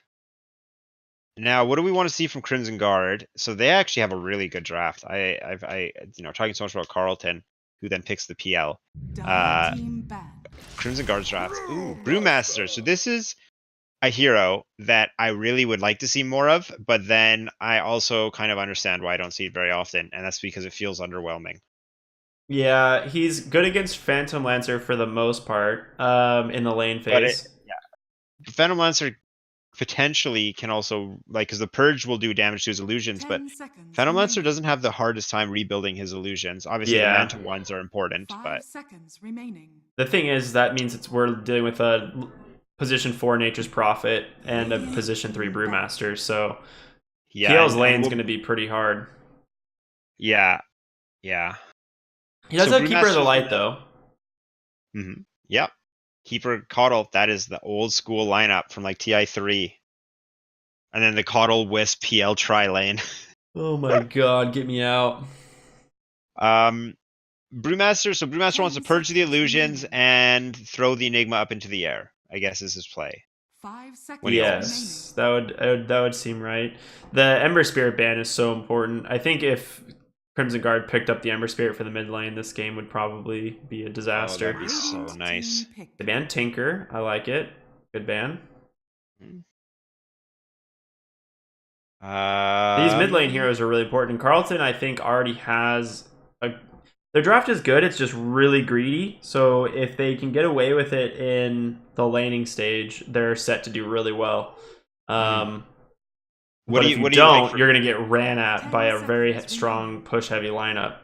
Now, what do we want to see from Crimson Guard? So they actually have a really good draft. I talking so much about Carlton, who then picks the PL. Dire team banned. Crimson Guard's draft. Ooh, Brewmaster. So this is a hero that I really would like to see more of, but then I also kind of understand why I don't see it very often, and that's because it feels underwhelming. Yeah, he's good against Phantom Lancer for the most part in the lane phase. Phantom Lancer potentially can also, like, because the Purge will do damage to his illusions, but 10 seconds Phantom Lancer remaining. doesn't have the hardest time rebuilding his illusions. Obviously, Yeah. the Manta ones are important, 5 but seconds remaining. The thing is, that means we're dealing with a position 4 Nature's Prophet and a position 3 Brewmaster, so yeah, PL's and lane's going to be pretty hard. yeah. He does So have Keeper of the Brewmaster's Light, though. Yep. Keeper Coddle, that is the old school lineup from like TI3. And then the Coddle Wisp PL tri lane. Oh my god, get me out. Brewmaster, so Brewmaster wants to purge the illusions and throw the Enigma up into the air, I guess is his play. 5 seconds When he Yes, that would seem right. The Ember Spirit ban is so important. I think if Crimson Guard picked up the Ember Spirit for the mid lane, this game would probably be a disaster. that'd be so Radiant nice. team picked. They banned Tinker. I like it. Good ban. These mid lane heroes are really important. Carlton, I think, already has their draft is good. It's just really greedy. So if they can get away with it in the laning stage, they're set to do really well. But if you don't, you're going to get ran at by a very strong push heavy lineup.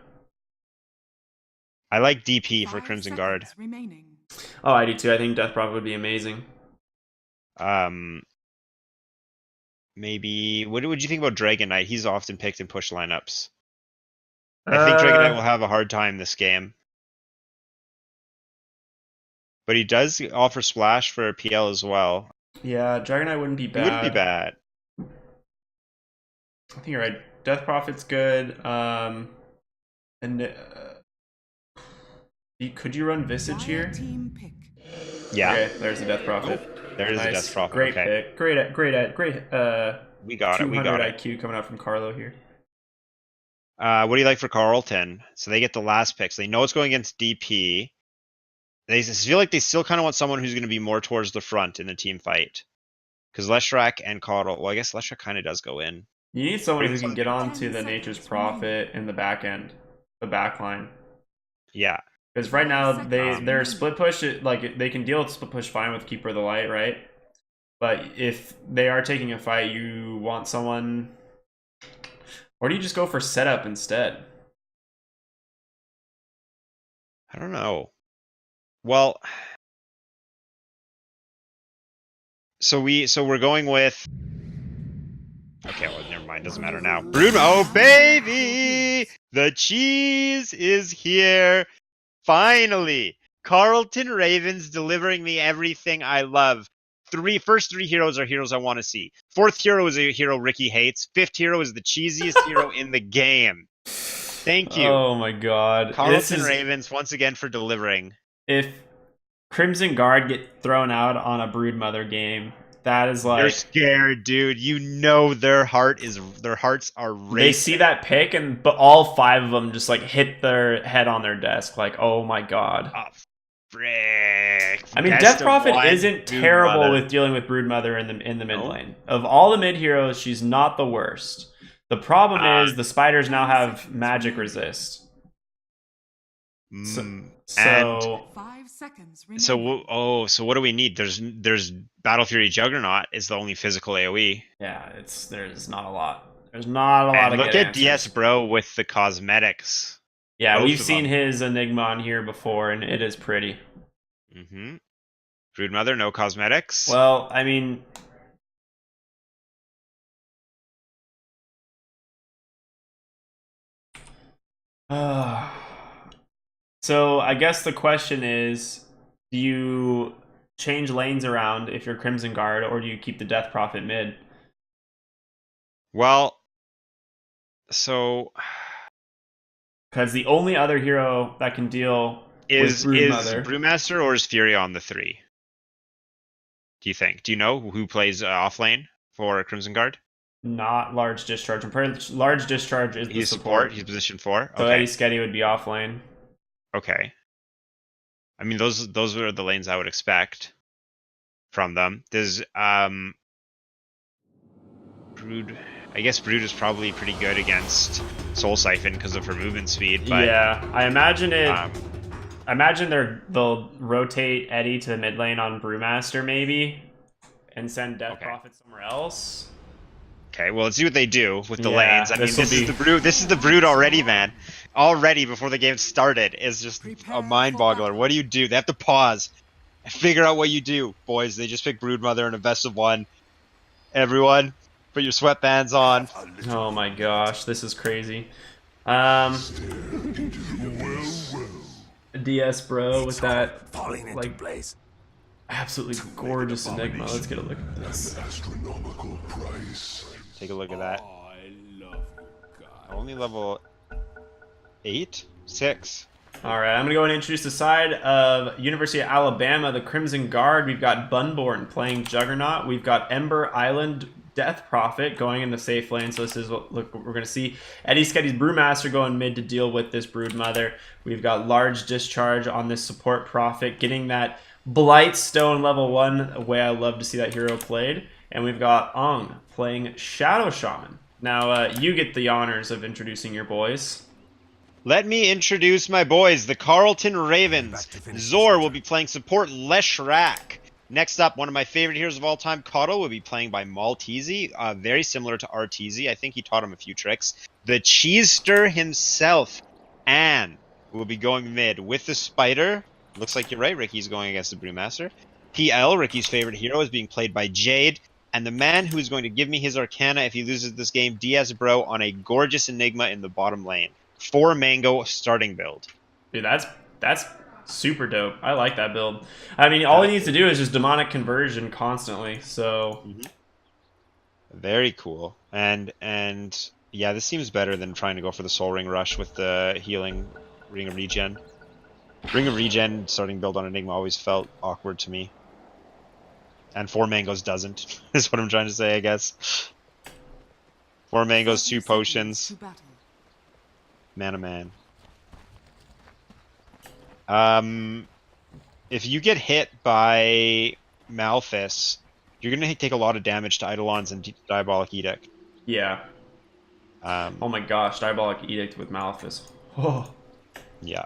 I like DP for 5 Crimson Guard. seconds remaining. Oh, I do too. I think Death Prophet would be amazing. Maybe what would you think about Dragon Knight? He's often picked in push lineups. I think Dragon Knight will have a hard time this game. but he does offer splash for PL as well. Yeah, Dragonite wouldn't be It bad. wouldn't be bad. I think you're right. Death Prophet's good. And could you run Visage Dire here? team pick. Yeah, Okay, there's the Death Prophet. there is Nice. a Death Prophet. Great Okay, pick. Great. we got it. 200 We got it. IQ coming out from Carlo here. What do you like for Carlton? So they get the last pick. So they know it's going against DP. They feel like they still kind of want someone who's going to be more towards the front in the team fight. Because Leshrac and Carl, well, I guess Leshrac kind of does go in. You need someone who can Some- get onto the Nature's Prophet in the back end, the back line. Yeah. Because right now they're Um, split push. Like they can deal with split push fine with Keeper of the Light, right? But if they are taking a fight, you want someone, or do you just go for setup instead? I don't know. Well, so we're going with. Okay, well, never mind. Doesn't matter now. Bruno, oh baby, the cheese is here. Finally, Carlton Ravens delivering me everything I love. First three heroes are heroes I want to see. Fourth hero is a hero Ricky hates. Fifth hero is the cheesiest hero in the game. Thank you, Oh my god. Carlton Ravens, once again for delivering. If Crimson Guard get thrown out on a Broodmother game, that is They're like scared, dude. You know their hearts are racing. they see that pick but all 5 of them just like hit their head on their desk like, oh my god. Oh, frick. I mean, Best Death of Prophet one, isn't terrible Broodmother. with dealing with Broodmother in the mid No. lane. Of all the mid heroes, she's not the worst. The problem is the spiders now have magic resist. Mm, So 5 seconds remaining. so what do we need? There's Battle Fury Juggernaut is the only physical AoE. yeah, there's not a lot. There's not a lot And of look good at answers. DS Bro with the cosmetics. Yeah, both we've of seen them. his Enigma on here before, and it is pretty. Mm-hmm. Broodmother, no cosmetics. Well, I mean, so I guess the question is, do you change lanes around if you're Crimson Guard, or do you keep the Death Prophet mid? Well, so Because the only other hero that can deal is with Broodmother, Brewmaster or is Fury on the 3? Do you think? Do you know who plays off lane for Crimson Guard? not Large Discharge. I'm pretty Large Discharge is the He's support. He's position 4. So Okay. Eddie Sketty would be off lane. Okay. I mean, those are the lanes I would expect from them. There's Brood. I guess Brood is probably pretty good against Soul Siphon because of her movement speed. But Yeah, I imagine it. um, I imagine they'll rotate Eddie to the mid lane on Brewmaster maybe, and send Death Okay. Prophet somewhere else. okay, well, let's see what they do with the Yeah, lanes. I mean, this'll this is be- the Brood. This is the Brood already, man. Already before the game started is just Prepare a mind for boggler. battle. What do you do? They have to pause, and figure out what you do, boys. They just picked Broodmother in a best of 1. Everyone, put your sweatbands on. Oh my gosh, this is crazy. DS Bro with that like absolutely gorgeous Enigma. Let's get a look at this. Astronomical price. Take a look at that. Only level 8, 6. All right, I'm gonna go and introduce the side of University of Alabama, the Crimson Guard. We've got Bunborn playing Juggernaut. We've got Ember Island Death Prophet going in the safe lane. So this is what we're gonna see. Eddie Sketty's Brewmaster going mid to deal with this Broodmother. We've got Large Discharge on this support Prophet, getting that Blightstone level 1, the way I love to see that hero played. And we've got Ong playing Shadow Shaman. Now you get the honors of introducing your boys. Let me introduce my boys, the Carlton Ravens. Zor will be playing support Leshrac. Next up, one of my favorite heroes of all time, Coddle, will be playing by Maltese. Very similar to Arteezy. I think he taught him a few tricks. The Cheester himself, Anne, will be going mid with the Spider. Looks like you're right, Ricky's going against the Brewmaster. PL, Ricky's favorite hero, is being played by Jade. And the man who is going to give me his Arcana if he loses this game, DS Bro, on a gorgeous Enigma in the bottom lane. 4 mango starting build. Dude, that's super dope. I like that build. I mean, all he needs to do is just demonic conversion constantly. So Very cool. And yeah, this seems better than trying to go for the Soul Ring Rush with the healing Ring of Regen. Ring of Regen starting build on Enigma always felt awkward to me. And 4 mangoes doesn't, is what I'm trying to say, I guess. 4 mangoes, 2 potions. To battle. Man, oh man. If you get hit by Malphus, you're gonna take a lot of damage to Eidolons and Diabolic Edict. yeah. Oh my gosh, Diabolic Edict with Malphus. Oh. Yeah.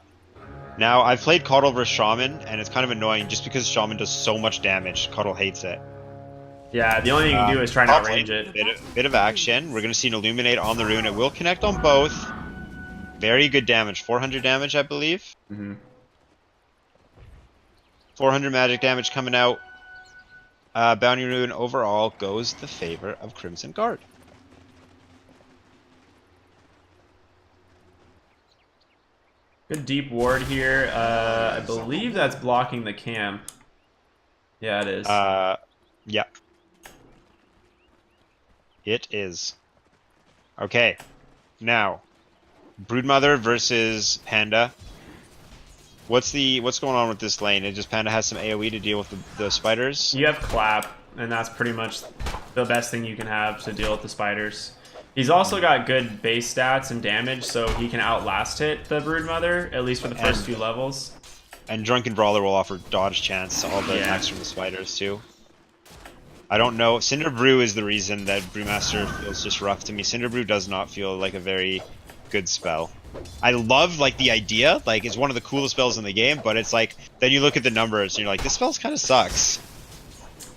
Now, I've played Caudle vs Shaman, and it's kind of annoying just because Shaman does so much damage. Caudle hates it. Yeah, the only thing you can do is try and outrange it. Bit of action. We're going to see an Illuminate on the rune. It will connect on both. Very good damage. 400 damage, I believe. 400 magic damage coming out. Bounty rune overall goes the favor of Crimson Guard. Good deep ward here. I believe that's blocking the camp. Yeah, it is. Yeah. It is. Okay. Now, Broodmother versus Panda. What's going on with this lane? It just Panda has some AoE to deal with the spiders. You have Clap, and that's pretty much the best thing you can have to deal with the spiders. He's also got good base stats and damage, so he can outlast hit the Broodmother, at least for the first few levels. And Drunken Brawler will offer dodge chance to all the attacks from the spiders too. I don't know. Cinder Brew is the reason that Brewmaster feels just rough to me. Cinder Brew does not feel like a very good spell. I love like the idea, like it's one of the coolest spells in the game, but it's like then you look at the numbers and you're like, this spell's kind of sucks.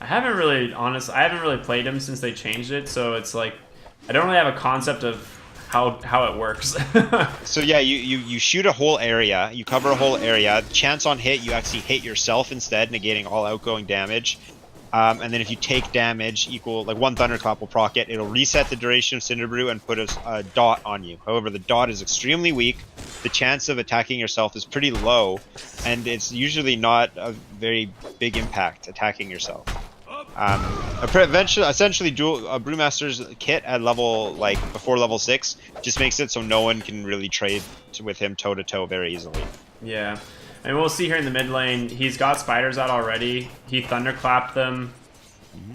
I haven't really played him since they changed it, so it's like I don't really have a concept of how it works. So yeah, you shoot a whole area, you cover a whole area. Chance on hit, you actually hit yourself instead, negating all outgoing damage. And then if you take damage equal, like 1 Thunderclap will proc it, it'll reset the duration of Cinder Brew and put a dot on you. However, the dot is extremely weak, the chance of attacking yourself is pretty low, and it's usually not a very big impact attacking yourself. Essentially, Brewmaster's kit at level, like, before level 6 just makes it so no one can really trade with him toe-to-toe very easily. Yeah. And we'll see here in the mid lane, he's got spiders out already. He thunderclapped them,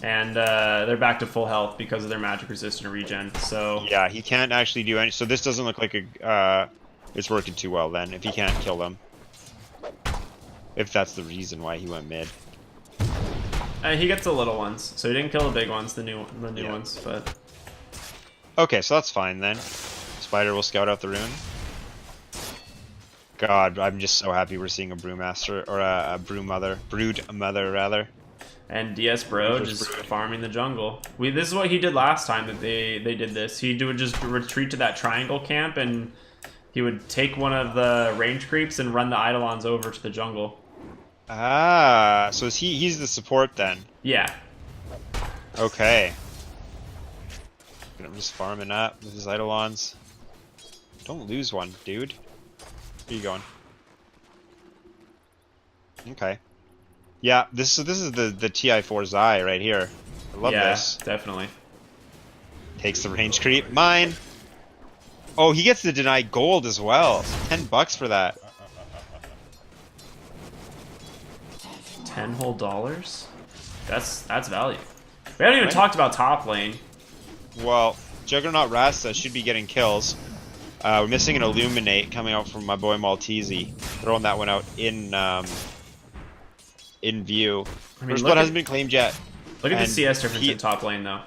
and they're back to full health because of their magic resistant regen. So yeah, he can't actually do any. So this doesn't look like it's working too well then. If he can't kill them, if that's the reason why he went mid. He gets the little ones, so he didn't kill the big ones, the new ones. But okay, so that's fine then. Spider will scout out the rune. God, I'm just so happy we're seeing a Brewmaster, or a Broodmother rather. And DS Bro just farming the jungle. This is what he did last time that they did this. He would just retreat to that triangle camp, and he would take one of the range creeps and run the Eidolons over to the jungle. Ah, so he's the support then? Yeah. Okay. I'm just farming up with his Eidolons. Don't lose one, dude. Where you going? Okay. Yeah, this is the TI4 Zai right here. I love this. Yeah, definitely. Takes the range creep. Mine! Oh, he gets to deny gold as well. $10 for that. $10 whole? That's value. We haven't even talked about top lane. Well, Juggernaut Rasta should be getting kills. We're missing an Illuminate coming out from my boy Maltese. Throwing that one out in view. I mean, First blood hasn't been claimed yet. Look at the CS difference in top lane though.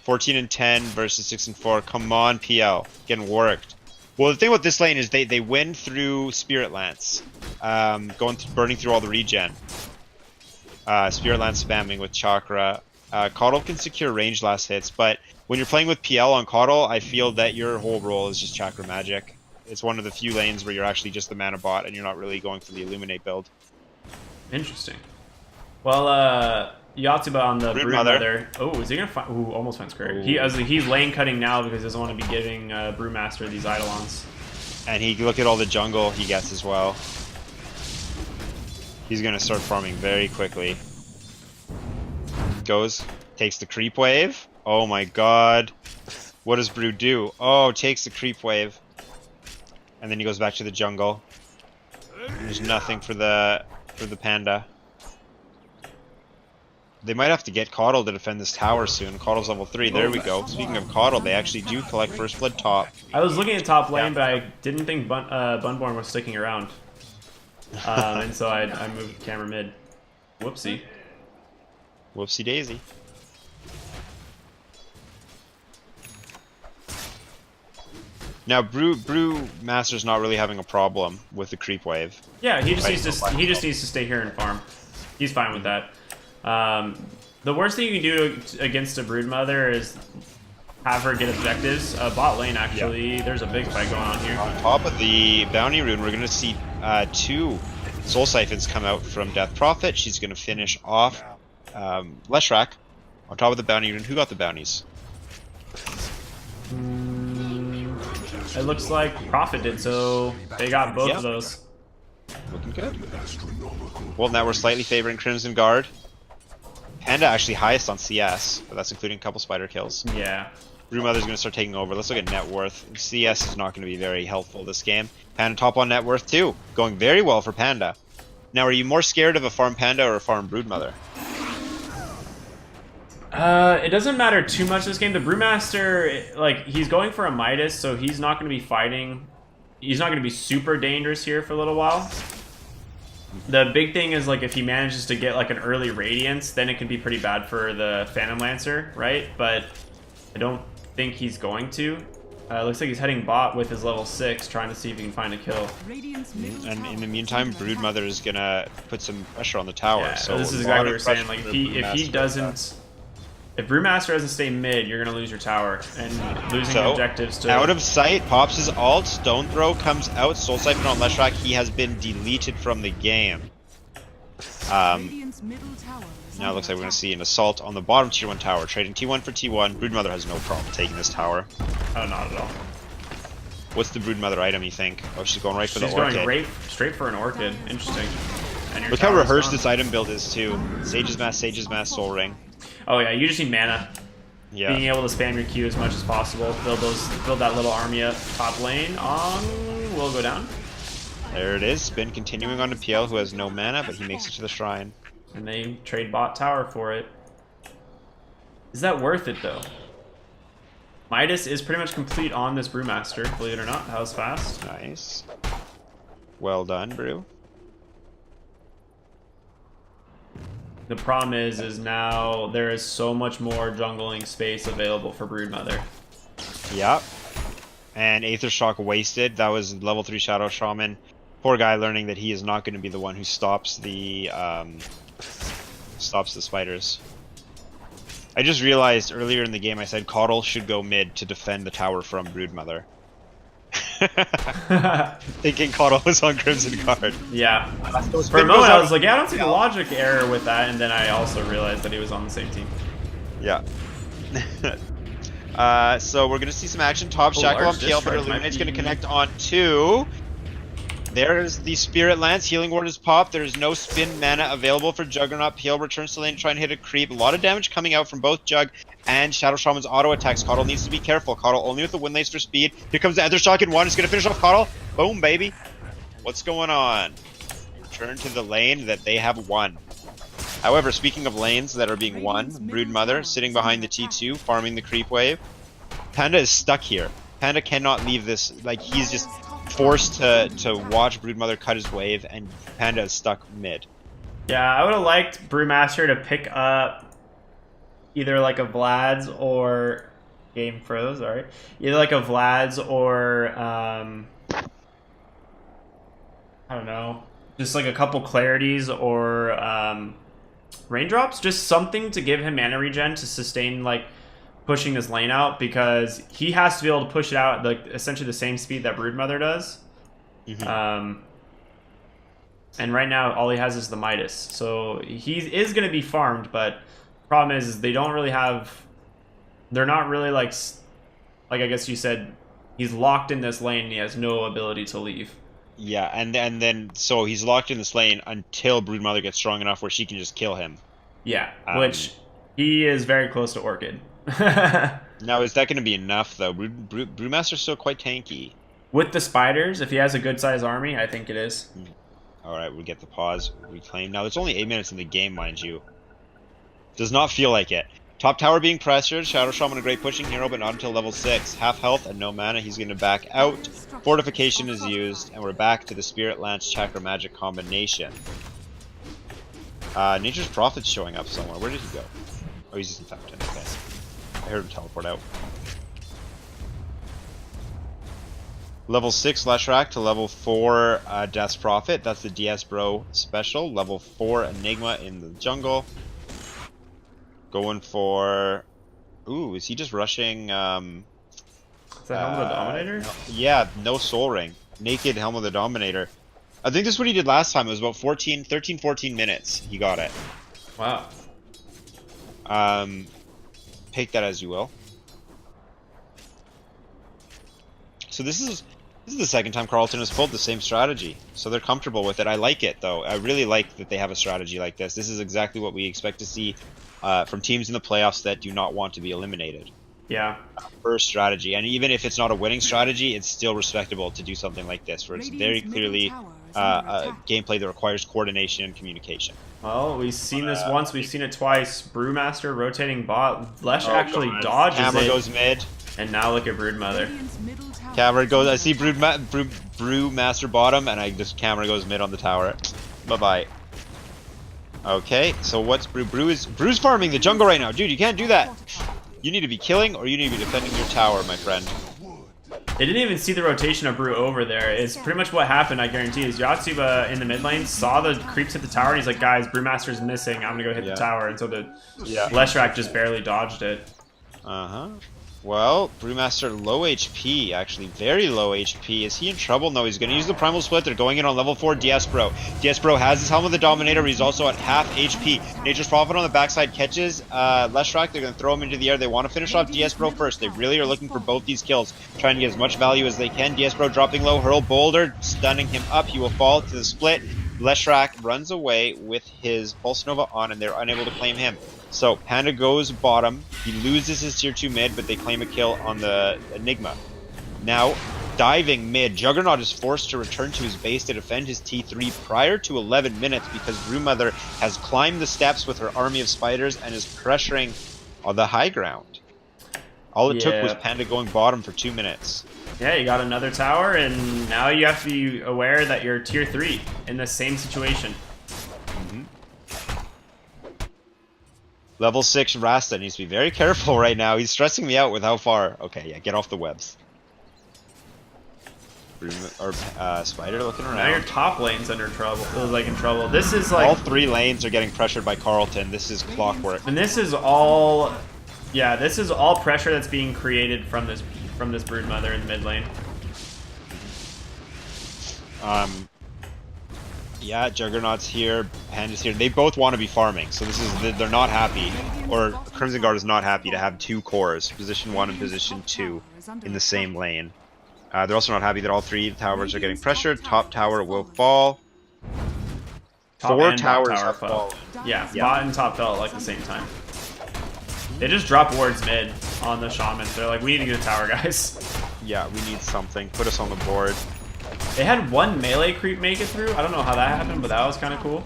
14 and 10 versus 6 and 4. Come on, PL, getting worked. Well, the thing with this lane is they win through Spirit Lance, burning through all the regen. Spirit Lance spamming with Chakra. Caudle can secure range last hits, but when you're playing with PL on Caudle, I feel that your whole role is just Chakra Magic. It's one of the few lanes where you're actually just the mana bot and you're not really going for the Illuminate build. Interesting. Well, Yatsuba on the Broodmother. Oh, is he gonna find? Ooh, almost finds Square. He's lane cutting now because he doesn't want to be giving Brewmaster these Eidolons. And look at all the jungle he gets as well. He's gonna start farming very quickly. Goes, takes the creep wave. Oh my god. What does Brew do? Oh, takes the creep wave. And then he goes back to the jungle. There's nothing for the panda. They might have to get Caudle to defend this tower soon. Caudle's level 3. There we go. Speaking of Caudle, they actually do collect First Blood top. I was looking at top lane, but I didn't think Bunborn was sticking around. And so I moved camera mid. Whoopsie. Whoopsie daisy. Now, Brew Master's not really having a problem with the creep wave. Yeah, he just needs to stay here and farm. He's fine with that. The worst thing you can do against a Broodmother is have her get objectives. Bot lane, actually, there's a big fight going on here. On top of the bounty rune, we're going to see 2 Soul Siphons come out from Death Prophet. She's going to finish off Leshrac on top of the bounty rune. Who got the bounties? It looks like Prophet did, so they got both of those. Looking good. Well, now we're slightly favoring Crimson Guard. Panda actually highest on CS, but that's including a couple spider kills. Yeah. Broodmother's going to start taking over. Let's look at net worth. CS is not going to be very helpful this game. Panda top on net worth too. Going very well for Panda. Now, are you more scared of a farm Panda or a farm Broodmother? It doesn't matter too much this game. The Brewmaster, like, he's going for a Midas, so he's not going to be fighting. He's not going to be super dangerous here for a little while. The big thing is, like, if he manages to get, like, an early Radiance, then it can be pretty bad for the Phantom Lancer, right? But I don't think he's going to. Looks like he's heading bot with his level 6, trying to see if he can find a kill. And in the meantime, Broodmother is going to put some pressure on the tower. Yeah, so this is exactly what we're saying. Like, if Brewmaster doesn't stay mid, you're going to lose your tower. And losing objectives to... out of sight, pops his ult, Stone Throw comes out, Soul Siphon on Leshrac, he has been deleted from the game. Now it looks like we're going to see an assault on the bottom tier 1 tower, trading T1 for T1. Broodmother has no problem taking this tower. Oh, not at all. What's the Broodmother item, you think? Oh, she's going right for the She's Orchid. going straight for an Orchid. Interesting. And Look how rehearsed this item build is, too. Sage's Mass, Soul Ring. Oh yeah, you just need mana. Yeah. Being able to spam your Q as much as possible. Build that little army up top lane. Will go down. There it is. Spin continuing on to PL, who has no mana, but he makes it to the shrine. And they trade bot tower for it. Is that worth it though? Midas is pretty much complete on this Brewmaster, believe it or not. That was fast. Nice. Well done, Brew. The problem is now there is so much more jungling space available for Broodmother. Yep. And Aether Shock wasted. That was level 3 Shadow Shaman. Poor guy learning that he is not going to be the one who stops the spiders. I just realized earlier in the game I said Caudle should go mid to defend the tower from Broodmother. Thinking Caudle was on Crimson Guard. Yeah. For a moment I was like, yeah, I don't see the logic error with that, and then I also realized that he was on the same team. Yeah. So we're gonna see some action. Top Shackle on PL, but Illuminate's gonna connect on 2. There's the Spirit Lance. Healing Ward is popped. There's no spin mana available for Juggernaut. PL returns to lane to try and hit a creep. A lot of damage coming out from both Jug and Shadow Shaman's auto attacks. Caudle needs to be careful. Caudle only with the Wind Lace for speed. Here comes the Ether Shock in 1. It's going to finish off Caudle. Boom, baby. What's going on? Return to the lane that they have won. However, speaking of lanes that are being won, Broodmother sitting behind the T2, farming the creep wave. Panda is stuck here. Panda cannot leave this. Like, he's just forced to watch Broodmother cut his wave, and Panda is stuck mid. Yeah, I would have liked Brewmaster to pick up either like a Vlad's or game froze, alright. Either like a Vlad's or I don't know, just like a couple clarities or raindrops, just something to give him mana regen to sustain like pushing this lane out, because he has to be able to push it out at like essentially the same speed that Broodmother does. And right now all he has is the Midas, so he is going to be farmed, but the problem is they don't really have, they're not really like I guess you said, he's locked in this lane and he has no ability to leave. Yeah, and then so he's locked in this lane until Broodmother gets strong enough where she can just kill him. Yeah, which he is very close to Orchid. Now, is that going to be enough though? Brewmaster's still quite tanky. With the spiders, if he has a good sized army, I think it is. All right, we get the pause reclaim. Now, there's only 8 minutes in the game, mind you. Does not feel like it. Top tower being pressured. Shadow Shaman, a great pushing hero, but not until level 6. Half health and no mana. He's going to back out. Fortification is used, and we're back to the Spirit Lance Chakra Magic combination. Nature's Prophet's showing up somewhere. Where did he go? Oh, he's just in Fountain. Okay. I heard him teleport out. Level 6 Leshrac to level 4 Death's Prophet. That's the DS Bro special. Level 4 Enigma in the jungle. Going for... Ooh, is he just rushing... Is that Helm of the Dominator? Yeah, no Soul Ring. Naked Helm of the Dominator. I think this is what he did last time. It was about 13, 14 minutes. He got it. Wow. Take that as you will. So this is the second time Carlton has pulled the same strategy. So they're comfortable with it. I like it, though. I really like that they have a strategy like this. This is exactly what we expect to see from teams in the playoffs that do not want to be eliminated. Yeah. First strategy. And even if it's not a winning strategy, it's still respectable to do something like this, where it's very clearly a gameplay that requires coordination and communication. Well, we've seen this once, we've seen it twice. Brewmaster rotating bot. Lesh actually dodges Camera it. goes mid. And now look at Broodmother. Camera goes. I see Brewmaster bottom, and camera goes mid on the tower. Bye bye. Okay, so what's Brew's farming the jungle right now, dude. You can't do that. You need to be killing, or you need to be defending your tower, my friend. They didn't even see the rotation of Brew over there. It's pretty much what happened, I guarantee, is Yatsuba in the mid lane saw the creeps hit the tower, and he's like, guys, Brewmaster's missing. I'm gonna go hit the tower. And so the Leshrac just barely dodged it. Uh-huh. Well, Brewmaster low HP, actually. Very low HP. Is he in trouble? No, he's going to use the Primal Split. They're going in on level 4 DS Bro. DS Bro has his Helm of the Dominator, but he's also at half HP. Nature's Prophet on the backside catches Leshrac. They're going to throw him into the air. They want to finish off DS Bro first. They really are looking for both these kills, trying to get as much value as they can. DS Bro dropping low, hurl Boulder, stunning him up. He will fall to the split. Leshrac runs away with his Pulse Nova on, and they're unable to claim him. So, Panda goes bottom. He loses his tier 2 mid, but they claim a kill on the Enigma. Now, diving mid, Juggernaut is forced to return to his base to defend his T3 prior to 11 minutes because Brewmother has climbed the steps with her army of spiders and is pressuring on the high ground. All it took was Panda going bottom for 2 minutes. Yeah, you got another tower, and now you have to be aware that you're tier 3 in the same situation. Level 6 Rasta needs to be very careful right now. He's stressing me out with how far. Okay, yeah, get off the webs. Spider looking around. Now your top lane's under trouble. Like in trouble. This is like all 3 lanes are getting pressured by Carlton. This is clockwork. And this is all, yeah, this is all pressure that's being created from this Broodmother in the mid lane. Yeah, Juggernaut's here, Panda's here. They both want to be farming, so this is they're not happy, or Crimson Guard is not happy to have 2 cores, position 1 and position 2, in the same lane. They're also not happy that all 3 towers are getting pressured. Top tower will fall. Top 4 and towers tower have fell. fallen. Yeah, bot and top fell at like the same time. They just drop wards mid on the shaman. They're like, we need to get a tower, guys. Yeah, we need something. Put us on the board. They had 1 melee creep make it through. I don't know how that happened, but that was kind of cool.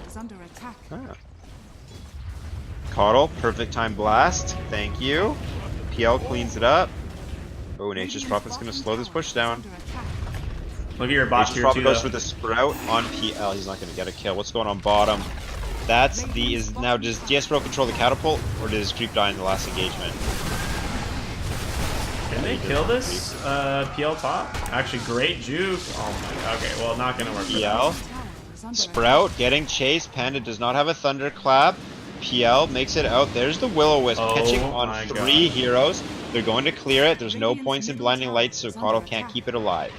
Coddle, perfect time blast. Thank you. PL cleans it up. Oh, Nature's Prophet's going to slow this push down. Look at your bot Nature's tier Prophet 2 goes though. for the Sprout on PL. He's not going to get a kill. What's going on bottom? That's the now does DS Bro control the catapult, or does Creep die in the last engagement? Can they kill this PL top? Actually, great juke. Oh my god. Okay, well, not gonna work for PL. Sprout getting chased. Panda does not have a Thunderclap. PL makes it out. There's the Will-O-Wisp catching on 3 heroes. They're going to clear it. There's no points in Blinding Lights, so Coddle can't keep it alive.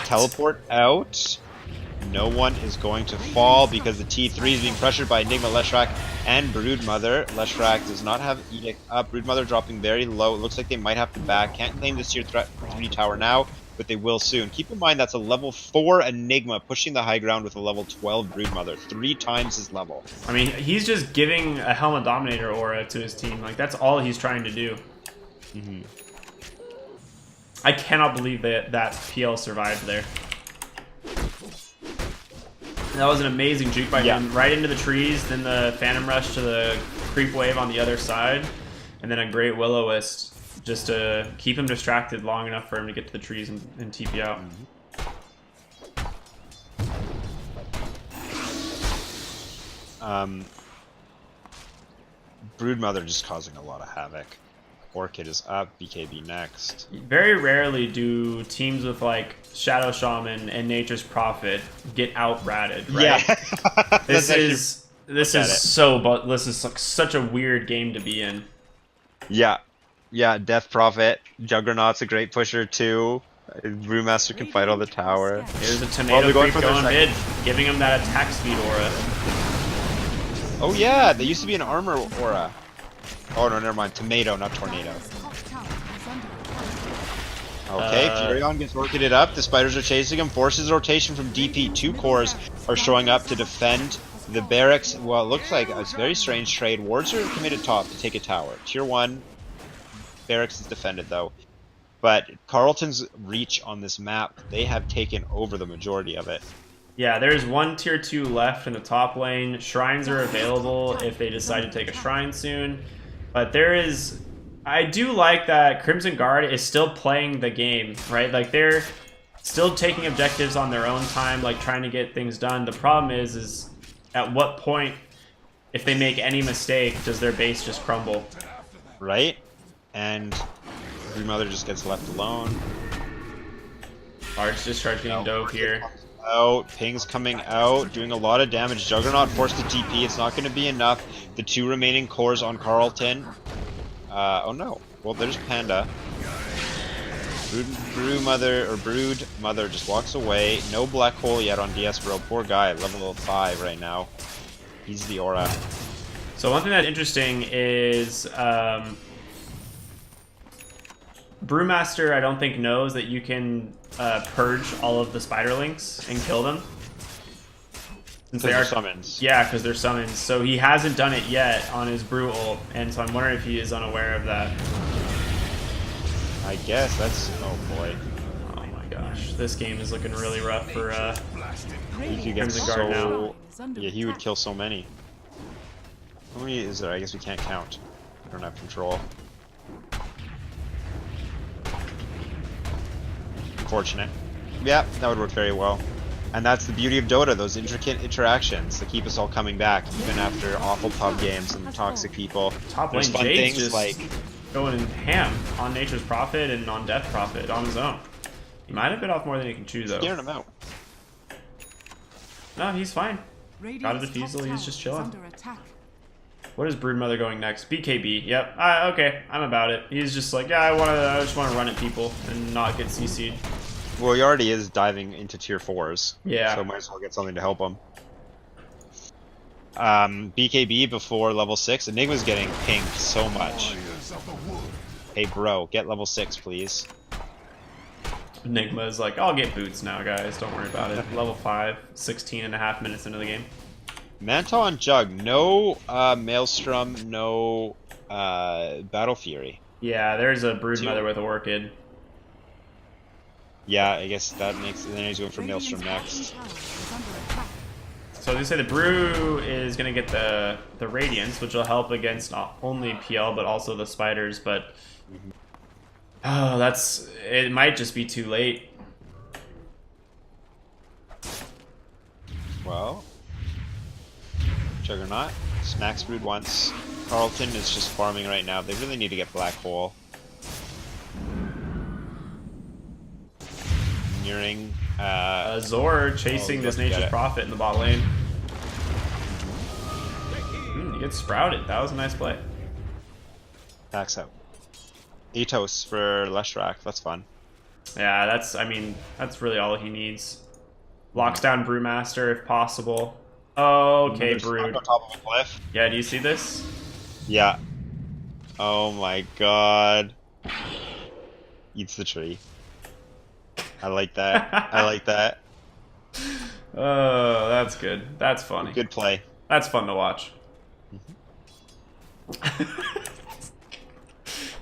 Teleport out. No one is going to fall because the T3 is being pressured by Enigma, Leshrac, and Broodmother. Leshrac does not have Edict up. Broodmother dropping very low. It looks like they might have to back. Can't claim this tier 3 tower now. but they will soon. Keep in mind that's a level 4 Enigma pushing the high ground with a level 12 Broodmother, 3 times his level. I mean, he's just giving a Helmet Dominator aura to his team. Like, that's all he's trying to do. I cannot believe that PL survived there. That was an amazing juke by him. Right into the trees, then the Phantom Rush to the Creep Wave on the other side, and then a great Will-O-Wisp just to keep him distracted long enough for him to get to the trees and TP out. Broodmother just causing a lot of havoc. Orchid is up, BKB next. Very rarely do teams with like Shadow Shaman and Nature's Prophet get out-ratted, right? Yeah. This is like such a weird game to be in. Yeah. Yeah, Death Prophet. Juggernaut's a great pusher too. Brewmaster can fight all the tower. Here's a Tomato Creep going mid, giving him that attack speed aura. Oh yeah, they used to be an armor aura. Oh no, never mind. Tomato, not Tornado. Okay, Furion gets orchided up. The spiders are chasing him. Forces rotation from DP. 2 cores are showing up to defend the barracks. Well, it looks like a very strange trade. Wards are committed top to take a tower. Tier 1 barracks is defended though. But Carlton's reach on this map, they have taken over the majority of it. Yeah, there's one tier 2 left in the top lane. Shrines are available if they decide to take a shrine soon. But I do like that Crimson Guard is still playing the game, right? Like, they're still taking objectives on their own time, like trying to get things done. The problem is at what point, if they make any mistake, does their base just crumble? Right? And Broodmother just gets left alone. Large discharge getting dope here. Out, Ping's coming out, doing a lot of damage. Juggernaut forced to TP. It's not going to be enough. The 2 remaining cores on Carlton. Oh no. Well, there's Panda. Broodmother just walks away. No black hole yet on DS Bro. Poor guy, level 5 right now. He's the aura. So one thing that's interesting is Brewmaster, I don't think, knows that you can purge all of the spiderlings and kill them. Since they are summons. Yeah, because they're summons. So he hasn't done it yet on his Brew ult, and so I'm wondering if he is unaware of that. I guess that's... oh boy. Oh my gosh. This game is looking really rough for He could get Crimson Guard now. Yeah, he would kill so many. How many is there? I guess we can't count. We don't have control. Unfortunate. Yeah, that would work very well. And that's the beauty of Dota, those intricate interactions that keep us all coming back, even after awful pub games and toxic people. Top There's lane fun Jade's things just like... going ham on Nature's Prophet and on Death Prophet on his own. He might have bit off more than he can chew, though. Scaring him out. No, he's fine. Got a defusal, he's just chilling. What is Broodmother going next? BKB, yep. Okay, I'm about it. He's just like, yeah, I just want to run at people and not get CC'd. Well, he already is diving into tier 4s. Yeah. So might as well get something to help him. BKB before level 6. Enigma's getting pinged so much. Hey bro, get level 6 please. Enigma is like, I'll get boots now, guys. Don't worry about it. Level 5, 16.5 minutes into the game. Manta on Jug. No Maelstrom, no Battle Fury. Yeah, there's a Broodmother with Orchid. Yeah, I guess that makes... then he's going for Maelstrom next. So as you say, the Brew is going to get the Radiance, which will help against not only PL, but also the spiders, but... oh, it might just be too late. Well... Juggernaut. Smacks Brood once. Carlton is just farming right now. They really need to get Black Hole. Nearing... Zor chasing this Nature's Prophet in the bot lane. He gets sprouted. That was a nice play. Backs out. Atos for Leshrac. That's fun. Yeah, that's really all he needs. Locks down Brewmaster if possible. Oh, okay, Brood. On top of a cliff. Yeah, do you see this? Yeah. Oh my god. Eats the tree. I like that. I like that. Oh, that's good. That's funny. Good play. That's fun to watch.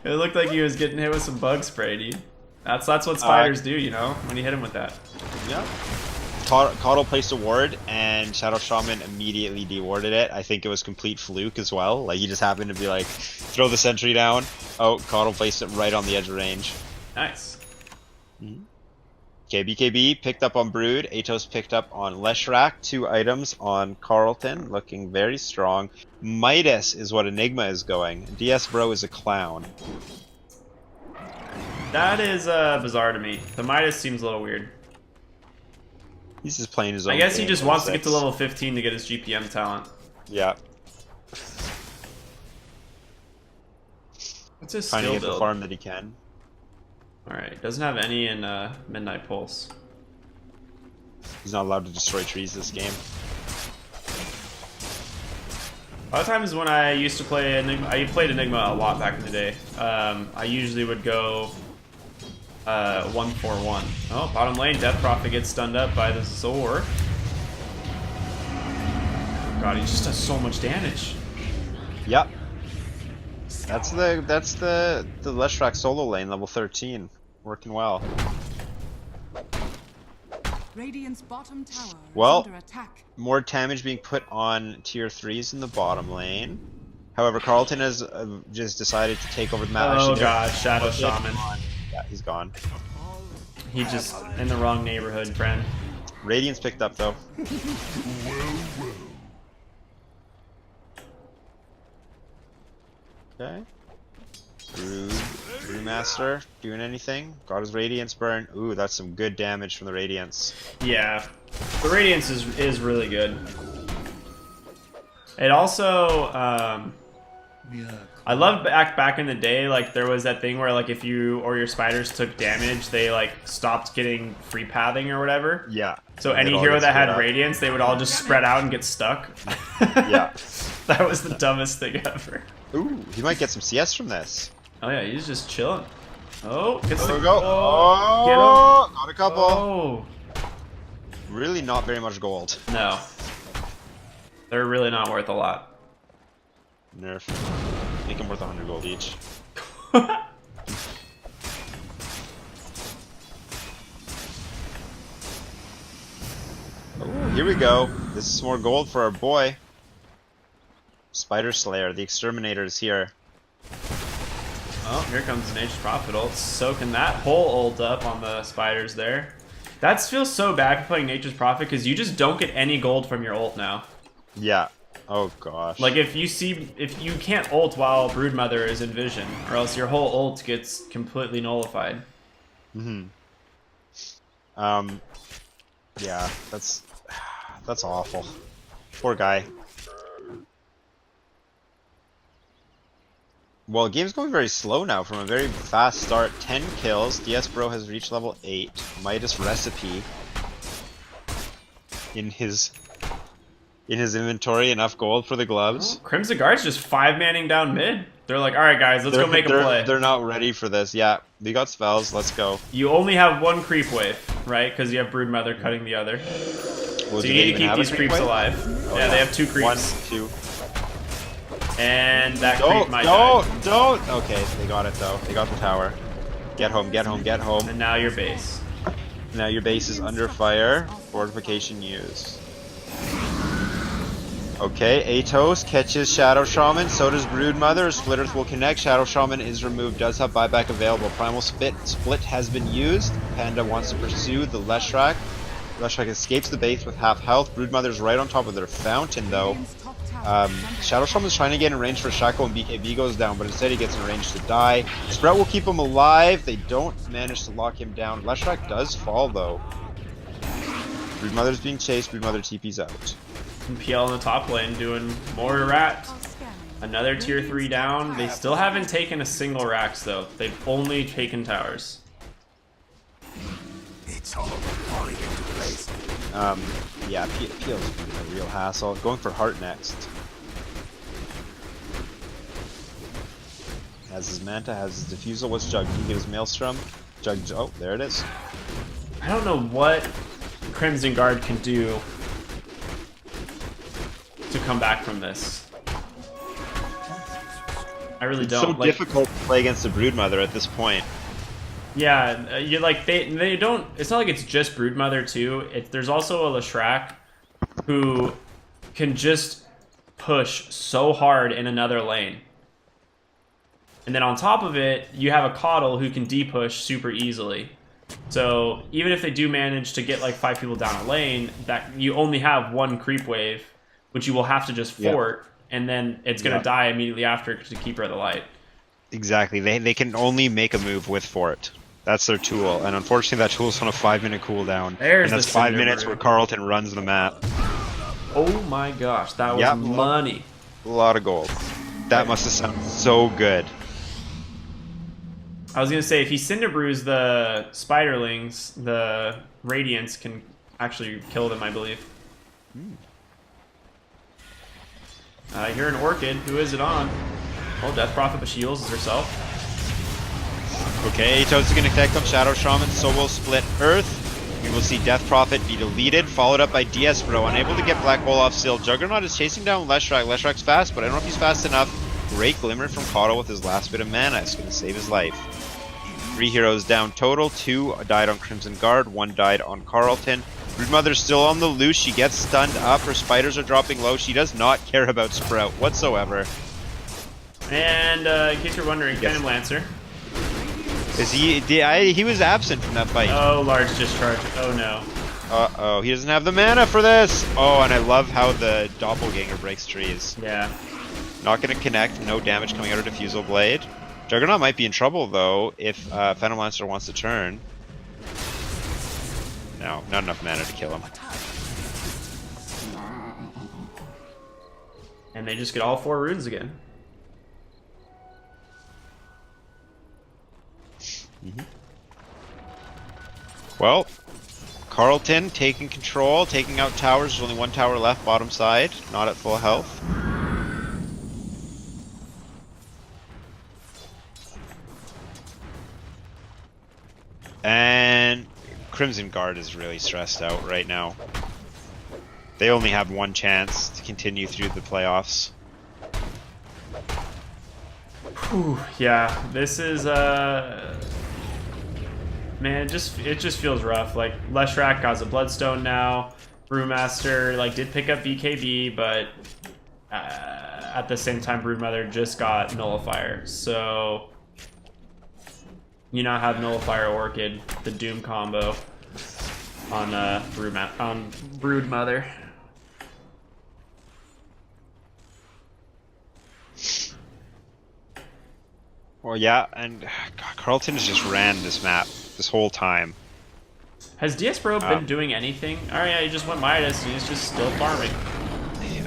It looked like he was getting hit with some bug spray, dude. That's what spiders do, you know, when you hit him with that. Yeah. Caudal placed a ward, and Shadow Shaman immediately dewarded it. I think it was complete fluke as well. Like, he just happened to be like, throw the sentry down. Oh, Caudal placed it right on the edge of range. Nice. Okay, BKB picked up on Brood. Atos picked up on Leshrac. 2 items on Carlton, looking very strong. Midas is what Enigma is going. DS Bro is a clown. That is bizarre to me. The Midas seems a little weird. He's just playing his own I guess he game, just wants to get to 6. level 15 to get his GPM talent. Yeah. What's his Trying to skill get the build? farm that he can. Alright, doesn't have any in Midnight Pulse. He's not allowed to destroy trees this game. A lot of times when I used to play Enigma, I played Enigma a lot back in the day. I usually would go 1-4-1. Oh, bottom lane, Death Prophet gets stunned up by the Zor. God, he just does so much damage. Yep. That's the Leshrac solo lane, level 13. Working well. Radiant's bottom tower Well, is under attack. more damage being put on tier 3s in the bottom lane. However, Carlton has just decided to take over the map. Oh Actually, god, Shadow Shaman. yeah, he's gone. He just in the wrong neighborhood, friend. Radiant's picked up though. Okay. Brewmaster doing anything? Got his Radiance burn. Ooh, that's some good damage from the Radiance. Yeah, the Radiance is really good. It also, I love back in the day, like there was that thing where like if you or your spiders took damage, they like stopped getting free pathing or whatever. Yeah. So And any it all hero gets that had spread out. Radiance, they would all just spread out and get stuck. Yeah. That was the dumbest thing ever. Ooh, he might get some CS from this. Oh yeah, he's just chilling. Oh, gets There the we go. Oh, get him. Oh, got a couple. Oh, Really not very much gold. no. They're really not worth a lot. Nerf. Make them worth 100 gold each. Ooh, here we go. This is more gold for our boy. Spider Slayer, the exterminator is here. Oh, here comes the Nature's Prophet ult, soaking that whole ult up on the spiders there. That feels so bad for playing Nature's Prophet because you just don't get any gold from your ult now. Yeah. Oh gosh. Like if you can't ult while Broodmother is in vision, or else your whole ult gets completely nullified. Yeah, that's awful. Poor guy. Well, game's going very slow now from a very fast start. 10 kills. DS Bro has reached level 8. Midas Recipe in his inventory. Enough gold for the gloves. Crimson Guard's just 5-manning down mid. They're like, alright guys, let's go make a play. They're not ready for this. Yeah, we got spells. Let's go. You only have one creep wave, right? Because you have Broodmother cutting the other. Well, So do you they need to even keep have a these creep creeps wave? alive. Oh, yeah, they have 2 creeps. 1, 2. And that creep might die. Don't! Okay, they got it though. They got the tower. Get home, get home, get home. And now your base. Now your base is under fire. Fortification used. Okay, Atos catches Shadow Shaman, so does Broodmother. Splitters will connect. Shadow Shaman is removed, does have buyback available. Primal Split has been used. Panda wants to pursue the Leshrac. Leshrac escapes the base with half health. Broodmother's right on top of their fountain though. Radiant's top tower is under Shadow Shaman's trying to get in range for Shaco and BKB goes down, but instead he gets in range to die. Sprout will keep him alive. They don't manage to lock him down. Leshrac does fall though. Broodmother's being chased. Broodmother TP's out. And PL in the top lane doing more rat. scanning. Another tier 3 down. They still haven't taken a single Rax though. They've only taken towers. It's all falling into place. Yeah, PL's been a real hassle. Going for Heart next. Has his Manta, has his Diffusal. What's Jug? He gives Maelstrom. Jug, oh, there it is. I don't know what Crimson Guard can do to come back from this. I really It's don't. so difficult to play against the Broodmother at this point. Yeah, you like they don't. It's not like it's just Broodmother too. There's also a Leshrac who can just push so hard in another lane. And then on top of it, you have a Coddle who can D-push super easily. So even if they do manage to get like 5 people down a lane, that you only have one creep wave, which you will have to just fort, and then it's going to die immediately after to keep her the light. Exactly. They can only make a move with fort. That's their tool, and unfortunately that tool is on a 5-minute cooldown. There's and that's the 5 Cinder minutes Bird. where Carlton runs the map. Oh my gosh, that was money. A lot of gold. That must have sounded so good. I was gonna say, if he Cinder Brews the Spiderlings, the Radiants can actually kill them, I believe. I hear an Orchid. Who is it on? Oh, Death Prophet, but she heals herself. Okay, Atos is going to connect on Shadow Shaman, so will Split Earth. We will see Death Prophet be deleted, followed up by DS Bro, unable to get Black Hole off Seal. Juggernaut is chasing down Leshrac. Leshrac's fast, but I don't know if he's fast enough. Great Glimmer from Coddle with his last bit of mana. It's going to save his life. 3 heroes down total. 2 died on Crimson Guard. 1 died on Carlton. Broodmother's still on the loose. She gets stunned up. Her spiders are dropping low. She does not care about Sprout whatsoever. And in case you're wondering, Phantom Lancer. Is he was absent from that fight. Oh, large discharge. Oh no. Uh-oh, he doesn't have the mana for this! Oh, and I love how the Doppelganger breaks trees. Yeah. Not gonna connect, no damage coming out of Diffusal Blade. Juggernaut might be in trouble, though, if Phantom Lancer wants to turn. No, not enough mana to kill him. And they just get all 4 runes again. Well, Carlton taking control, taking out towers. There's only 1 tower left, bottom side, not at full health. And Crimson Guard is really stressed out right now. They only have 1 chance to continue through the playoffs. Whew, yeah, this is man, it just feels rough. Like Leshrac has a Bloodstone now. Brewmaster did pick up BKB, but at the same time, Broodmother just got Nullifier. So you now have Nullifier Orchid, the Doom combo on Broodmother. Well, yeah, and God, Carlton has just ran this map this whole time. Has DS Bro been doing anything? Oh yeah, he just went Midas and he's just still farming.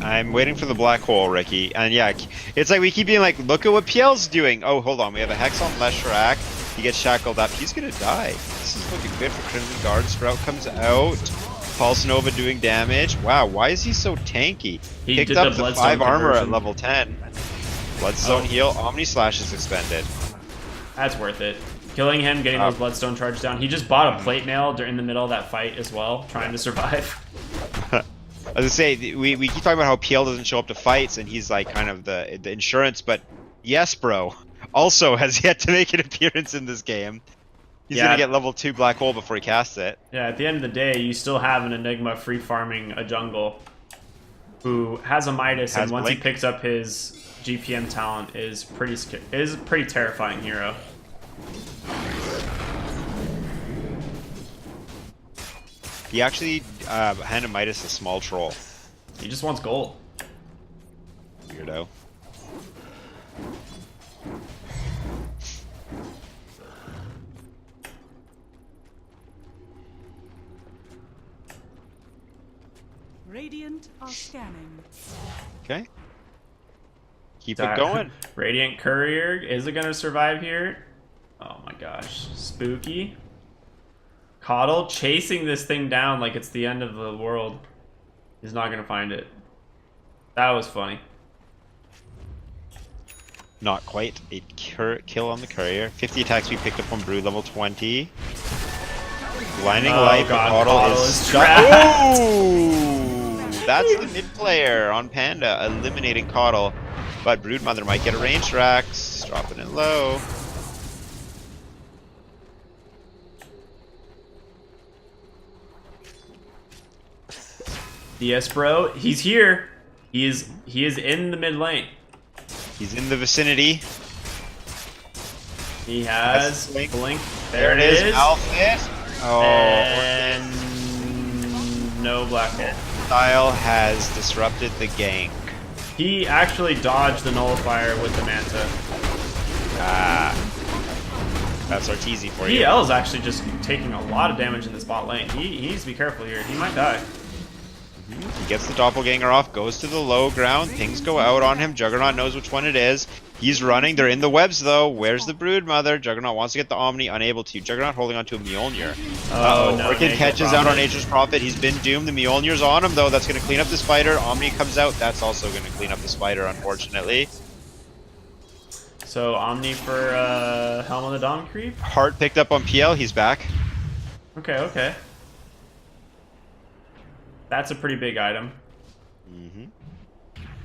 I'm waiting for the black hole, Ricky. And yeah, it's like we keep being like, look at what PL's doing. Oh, hold on, we have a Hex on Leshrac. He gets shackled up. He's gonna die. This is looking good for Crimson Guard. Sprout comes out. Pulse Nova doing damage. Wow, why is he so tanky? He Picked did up the the 5 Bloodstone armor at conversion. level 10. Bloodstone heal. Omni Slash is expended. That's worth it. Killing him, getting those Bloodstone charges down. He just bought a plate mail during the middle of that fight as well, trying to survive. As I say, we keep talking about how PL doesn't show up to fights, and he's like kind of the insurance, but yes, bro, also has yet to make an appearance in this game. He's gonna get level 2 Black Hole before he casts it. Yeah, at the end of the day, you still have an Enigma free farming a jungle who has a Midas, and once Blink. he picks up his GPM talent, is a pretty terrifying hero. He actually handed Midas a small troll. He just wants gold. Weirdo. Radiant are scanning. Okay. Keep it going. Radiant Courier, is it gonna survive here? Oh my gosh, spooky. Coddle chasing this thing down like it's the end of the world. He's not gonna find it. That was funny. Not quite a kill on the courier. 50 attacks we picked up on Brood level 20. Blinding Oh, light, God, but Caudle Caudle is is trapped. Ooh! That's the mid player on Panda, eliminating Caudle. But Broodmother might get a ranged Rax, dropping it low. DS bro, he's here. He is in the mid lane. He's in the vicinity. He has That's Blink. blink. There it is. Malphite. Oh, And no black hole. Style has disrupted the gank. He actually dodged the nullifier with the Manta. Ah. That's Arteezy for you. PL is actually just taking a lot of damage in this bot lane. He needs to be careful here. He might die. He gets the doppelganger off, goes to the low ground, pings go out on him, Juggernaut knows which one it is. He's running, they're in the webs though. Where's the Broodmother? Juggernaut wants to get the Omni, unable to. Juggernaut holding onto a Mjolnir. Oh, no, Orchid Nature's catches out on Prophet. Nature's Prophet, he's been doomed. The Mjolnir's on him though, that's going to clean up the spider. Omni comes out, that's also going to clean up the spider, unfortunately. So Omni for Helm of the Dawn creep? Heart picked up on PL, he's back. Okay, okay. That's a pretty big item.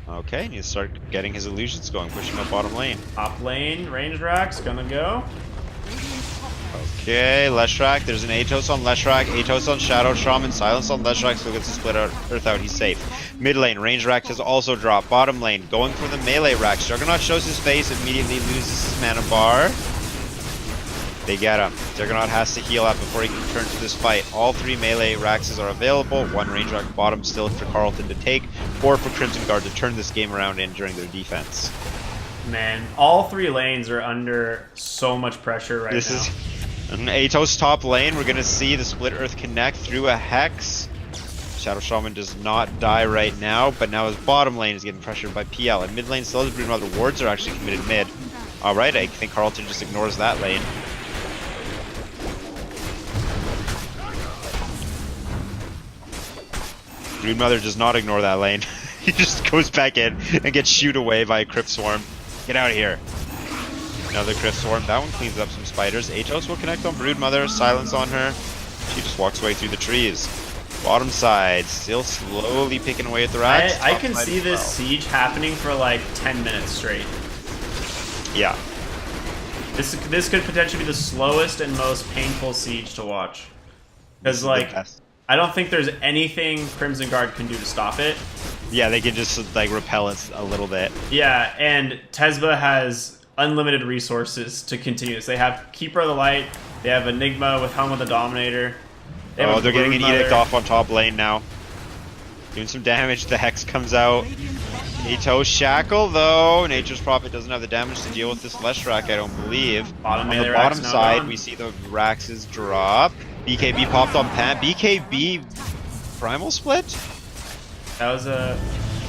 Okay, need to start getting his illusions going, pushing up bottom lane. Top lane, range racks, gonna go. Okay, Leshrac, there's an Atos on Leshrac, Atos on Shadow Shaman, Silence on Leshrac, so gets to split out, Earth out, he's safe. Mid lane, range rack has also dropped. Bottom lane, going for the melee racks. Juggernaut shows his face, immediately loses his mana bar. They get him. Juggernaut has to heal up before he can return to this fight. All three melee Raxes are available. One range rack bottom still for Carlton to take, or for Crimson Guard to turn this game around in during their defense. Man, all three lanes are under so much pressure right This now. is an Atos top lane. We're going to see the Split Earth connect through a Hex. Shadow Shaman does not die right now, but now his bottom lane is getting pressured by PL. And mid lane still has Broodmother. Wards are actually committed mid. Alright, I think Carlton just ignores that lane. Broodmother does not ignore that lane. He just goes back in and gets shooed away by a Crypt Swarm. Get out of here. Another Crypt Swarm. That one cleans up some spiders. Atos will connect on Broodmother. Silence on her. She just walks away through the trees. Bottom side, still slowly picking away at the racks. I Top can side see as this well. siege happening for like 10 minutes straight. Yeah. This could potentially be the slowest and most painful siege to watch. This is Because the like, best. I don't think there's anything Crimson Guard can do to stop it. Yeah, they can just like repel it a little bit. Yeah, and Tesba has unlimited resources to continue this. They have Keeper of the Light, they have Enigma with Helm of the Dominator. They have Oh, a they're getting an Broodmother. edict off on top lane now. Doing some damage. The Hex comes out. Atos Shackle, though. Nature's Prophet doesn't have the damage to deal with this Leshrac, I don't believe. Bottom On melee the racks bottom now side, gone. we see the Raxes drop. BKB popped on Pant. BKB Primal Split? That was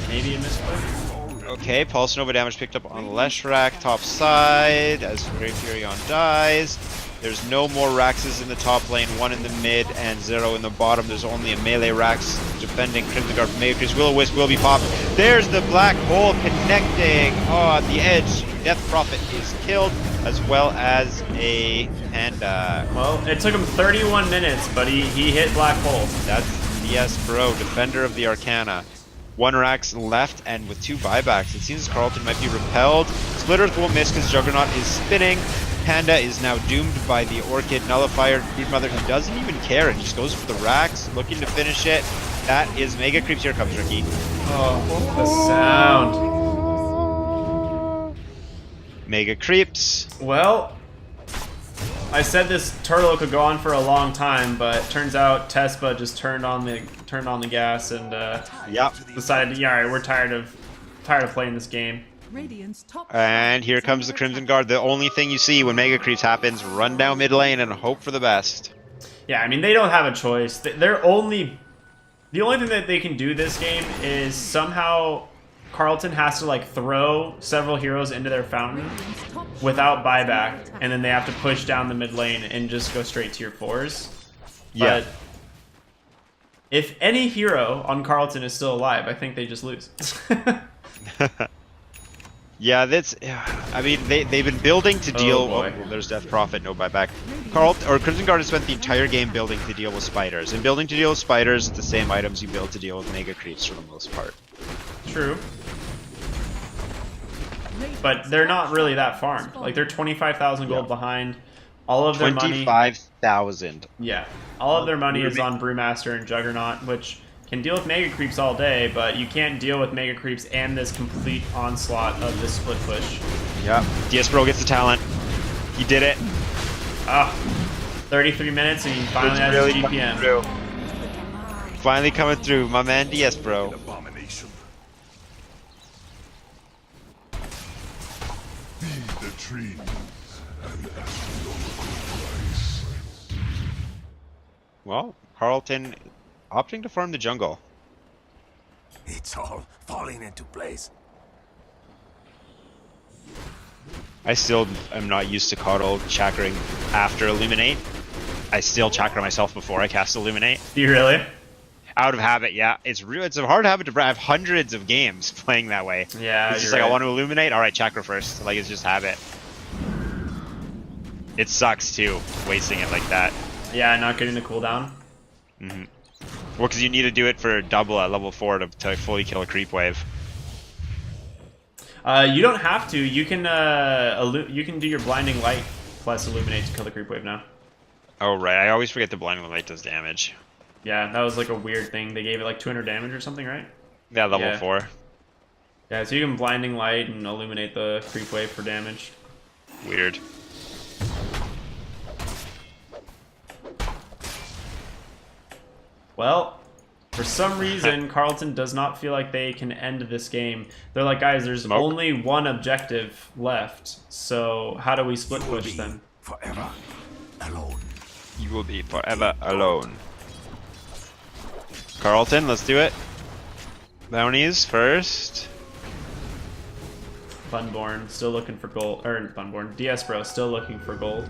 maybe a misplay. Okay, Pulse Nova damage picked up on Leshrac, top side, as Grey Furion dies. There's no more Raxes in the top lane, one in the mid, and 0 in the bottom. There's only a melee Rax defending Crimson Guard from Matrix. Will-O-Wisp will be popped. There's the black hole connecting. Oh, at the edge, Death Prophet is killed, as well as a Panda. Well, it took him 31 minutes, but he hit Black Hole. That's DS Bro, Defender of the Arcana. One Rax left, and with 2 buybacks, it seems Carlton might be repelled. Split Earth won't miss because Juggernaut is spinning. Panda is now doomed by the Orchid Nullifier. Broodmother, who doesn't even care and just goes for the Rax, looking to finish it. That is Mega Creeps. Here comes Ricky. Oh, the sound. Mega Creeps. Well, I said this turtle could go on for a long time, but turns out Tespa just turned on the gas and Yep. decided, yeah, all right, we're tired of playing this game. Radiant's top And here comes the Crimson Guard. The only thing you see when Mega Creeps happens, run down mid lane and hope for the best. Yeah, I mean they don't have a choice. The only thing that they can do this game is somehow Carlton has to like throw several heroes into their fountain without buyback, and then they have to push down the mid lane and just go straight tier 4s. Yeah. But if any hero on Carlton is still alive, I think they just lose. Yeah, that's. I mean, they've been building to deal. Oh, boy. well, there's Death Prophet, no buyback. Crimson Guard has spent the entire game building to deal with spiders, and building to deal with spiders is the same items you build to deal with mega creeps for the most part. True. But they're not really that farmed. Like, they're 25,000 gold behind. All of their money... 25,000. Yeah. All of their money is on Brewmaster and Juggernaut, which can deal with Mega Creeps all day, but you can't deal with Mega Creeps and this complete onslaught of this split push. Yeah. Diaspro gets the talent. He did it. 33 minutes and he finally has Really his coming GPM. through. Finally coming through, my man Diaspro. Abomination. Feed the trees and astronomical price. Well, Carlton opting to farm the jungle. It's all falling into place. I still am not used to Coddle chakring after Illuminate. I still chakra myself before I cast Illuminate. Do you really? Out of habit, yeah. It's a hard habit to break. I have hundreds of games playing that way. Yeah, It's just you're like, I right. want to Illuminate, alright, chakra first. Like, it's just habit. It sucks, too, wasting it like that. Yeah, not getting the cooldown. Well, because you need to do it for double at level 4 to fully kill a creep wave. You don't have to. You can you can do your blinding light plus illuminate to kill the creep wave now. Oh, right. I always forget the blinding light does damage. Yeah, that was like a weird thing. They gave it like 200 damage or something, right? Yeah, level Yeah. 4. Yeah, so you can blinding light and illuminate the creep wave for damage. Weird. Well, for some reason, Carlton does not feel like they can end this game. They're like, guys, there's Smoke. only one objective left, so how do we split You will push be then? forever alone. You will be forever alone. Carlton, let's do it. Bounties first. Funborn still looking for gold, or Funborn, Diaspro still looking for gold.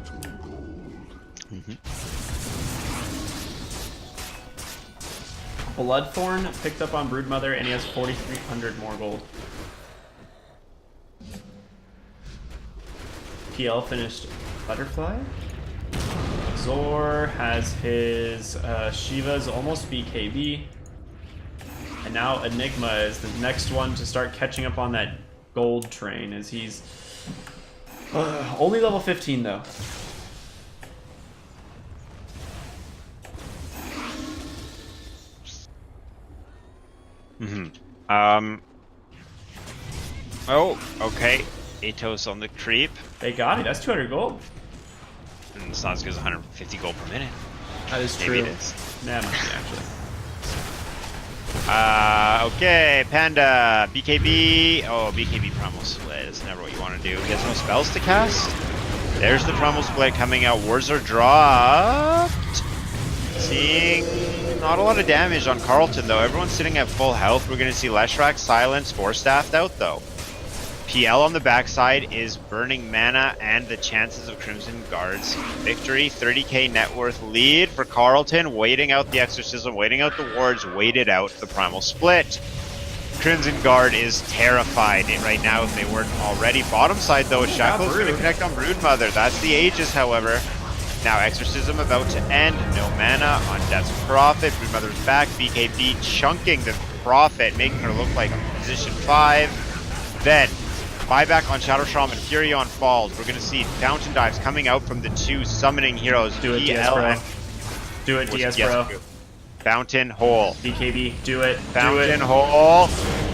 Bloodthorn picked up on Broodmother and he has 4,300 more gold. PL finished Butterfly. Zor has his Shiva's almost BKB. And now Enigma is the next one to start catching up on that gold train as he's only level 15 though. Oh, okay. Atos on the creep. They got it. That's 200 gold. And it's not as good as 150 gold per minute. That is Maybe true. it is. Nah, it might be actually. Okay, Panda, BKB. Oh, BKB Primal Split is never what you want to do. He has no spells to cast. There's the Primal Split coming out. Wards are dropped. Seeing not a lot of damage on Carlton, though. Everyone's sitting at full health. We're going to see Leshrac, Silence, Forestaffed out, though. PL on the backside is burning mana and the chances of Crimson Guard's victory. 30k net worth lead for Carlton, waiting out the Exorcism, waiting out the wards, waited out the Primal Split. Crimson Guard is terrified right now if they weren't already. Bottom side though, Shackle's going to connect on Broodmother. That's the Aegis, however. Now Exorcism about to end. No mana on Death's Prophet. Broodmother's back. BKB chunking the Prophet, making her look like position 5. Then buyback on Shadow Shaman, Fury on Falls. We're going to see Fountain Dives coming out from the two summoning heroes. Do it, PL Diaspro. and Do it, Diaspro. Fountain Hole. BKB, do it. Fountain Hole.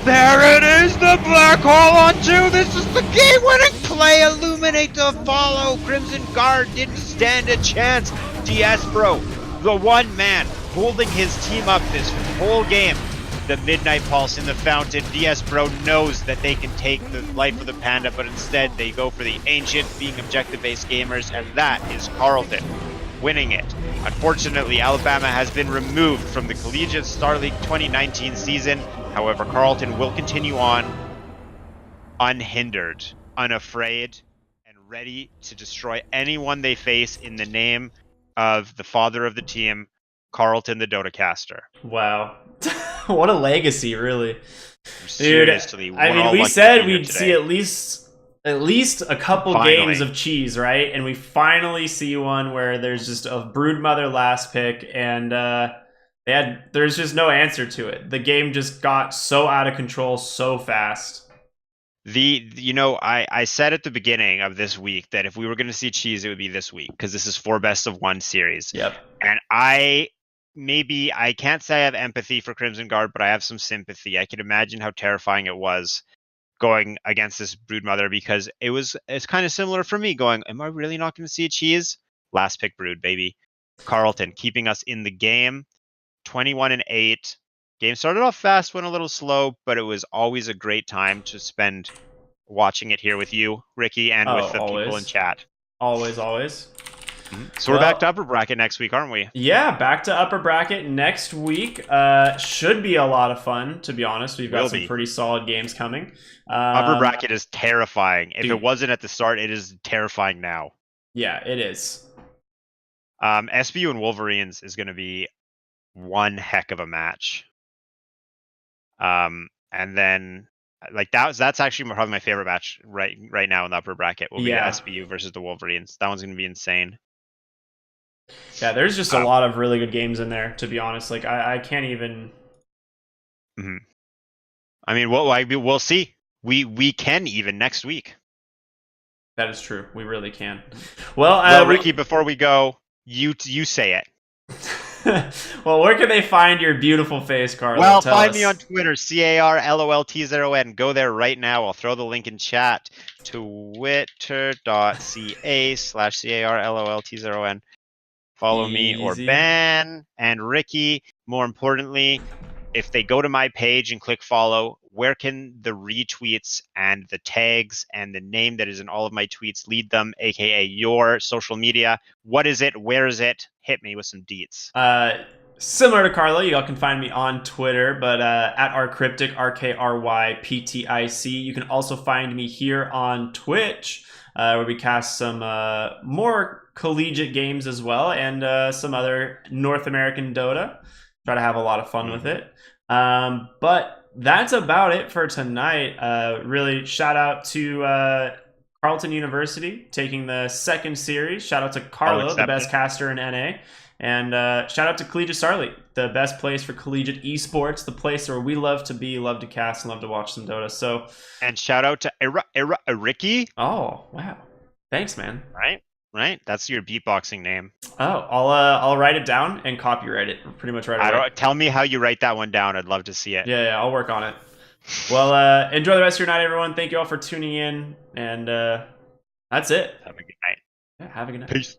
There it is, the Black Hole on 2. This is the game-winning play. Illuminate to follow. Crimson Guard didn't stand a chance. Diaspro, the one man holding his team up this whole game. The Midnight Pulse in the Fountain. Diaspro knows that they can take the life of the Panda, but instead they go for the Ancient, being objective-based gamers, and that is Carlton winning it. Unfortunately, Alabama has been removed from the Collegiate Star League 2019 season. However, Carlton will continue on unhindered, unafraid, and ready to destroy anyone they face in the name of the father of the team, Carlton the Dota caster. Wow. What a legacy, really. Dude, Seriously, I we're mean, all we lucky to said be here we'd today. see at least a couple Finally. games of cheese, right? And we finally see one where there's just a broodmother last pick, and there's just no answer to it. The game just got so out of control so fast. I said at the beginning of this week that if we were going to see cheese, it would be this week because this is 4 best of 1 series. Yep. And I can't say I have empathy for Crimson Guard, but I have some sympathy. I can imagine how terrifying it was going against this broodmother because it's kind of similar for me going, am I really not going to see a cheese? Last pick brood, baby. Carlton keeping us in the game, 21-8. Game started off fast, went a little slow, but it was always a great time to spend watching it here with you, Ricky, and with the people in chat. Always. So we're back to upper bracket next week, aren't we? Yeah, back to upper bracket next week. Should be a lot of fun, to be honest. We've got some pretty solid games coming. Upper bracket is terrifying. If dude. it wasn't at the start, it is terrifying now. Yeah, it is. SBU and Wolverines is going to be one heck of a match. And then like that's actually probably my favorite match right now in the upper bracket will be the SBU versus the Wolverines. That one's going to be insane. Yeah, there's just a lot of really good games in there, to be honest. Like I can't even. Mm-hmm. I mean, we'll see. We can even next week. That is true. We really can. Well, Ricky, before we go, you say it. Well, where can they find your beautiful face, Carlo? Well, find me on Twitter, CARLOLT01. Go there right now. I'll throw the link in chat. Twitter.ca/CARLOLT01. Follow me or Ben and Ricky. More importantly, if they go to my page and click follow, where can the retweets and the tags and the name that is in all of my tweets lead them, aka your social media? What is it? Where is it? Hit me with some deets. Similar to Carlo, you all can find me on Twitter, but at rcryptic, RKRYPTIC. You can also find me here on Twitch, where we cast some more collegiate games as well, and some other North American Dota. Try to have a lot of fun with it. But that's about it for tonight. Really, shout out to Carleton University taking the second series. Shout out to Carlo, the best caster in NA. And shout out to Collegiate Starly, the best place for collegiate esports, the place where we love to be, love to cast, and love to watch some Dota. So, and shout out to Ricky. Oh, wow. Thanks, man. Right? That's your beatboxing name. Oh, I'll write it down and copyright it pretty much right away. Tell me how you write that one down. I'd love to see it. Yeah, I'll work on it. Well, enjoy the rest of your night, everyone. Thank you all for tuning in, and that's it. Have a good night. Yeah, have a good night. Peace.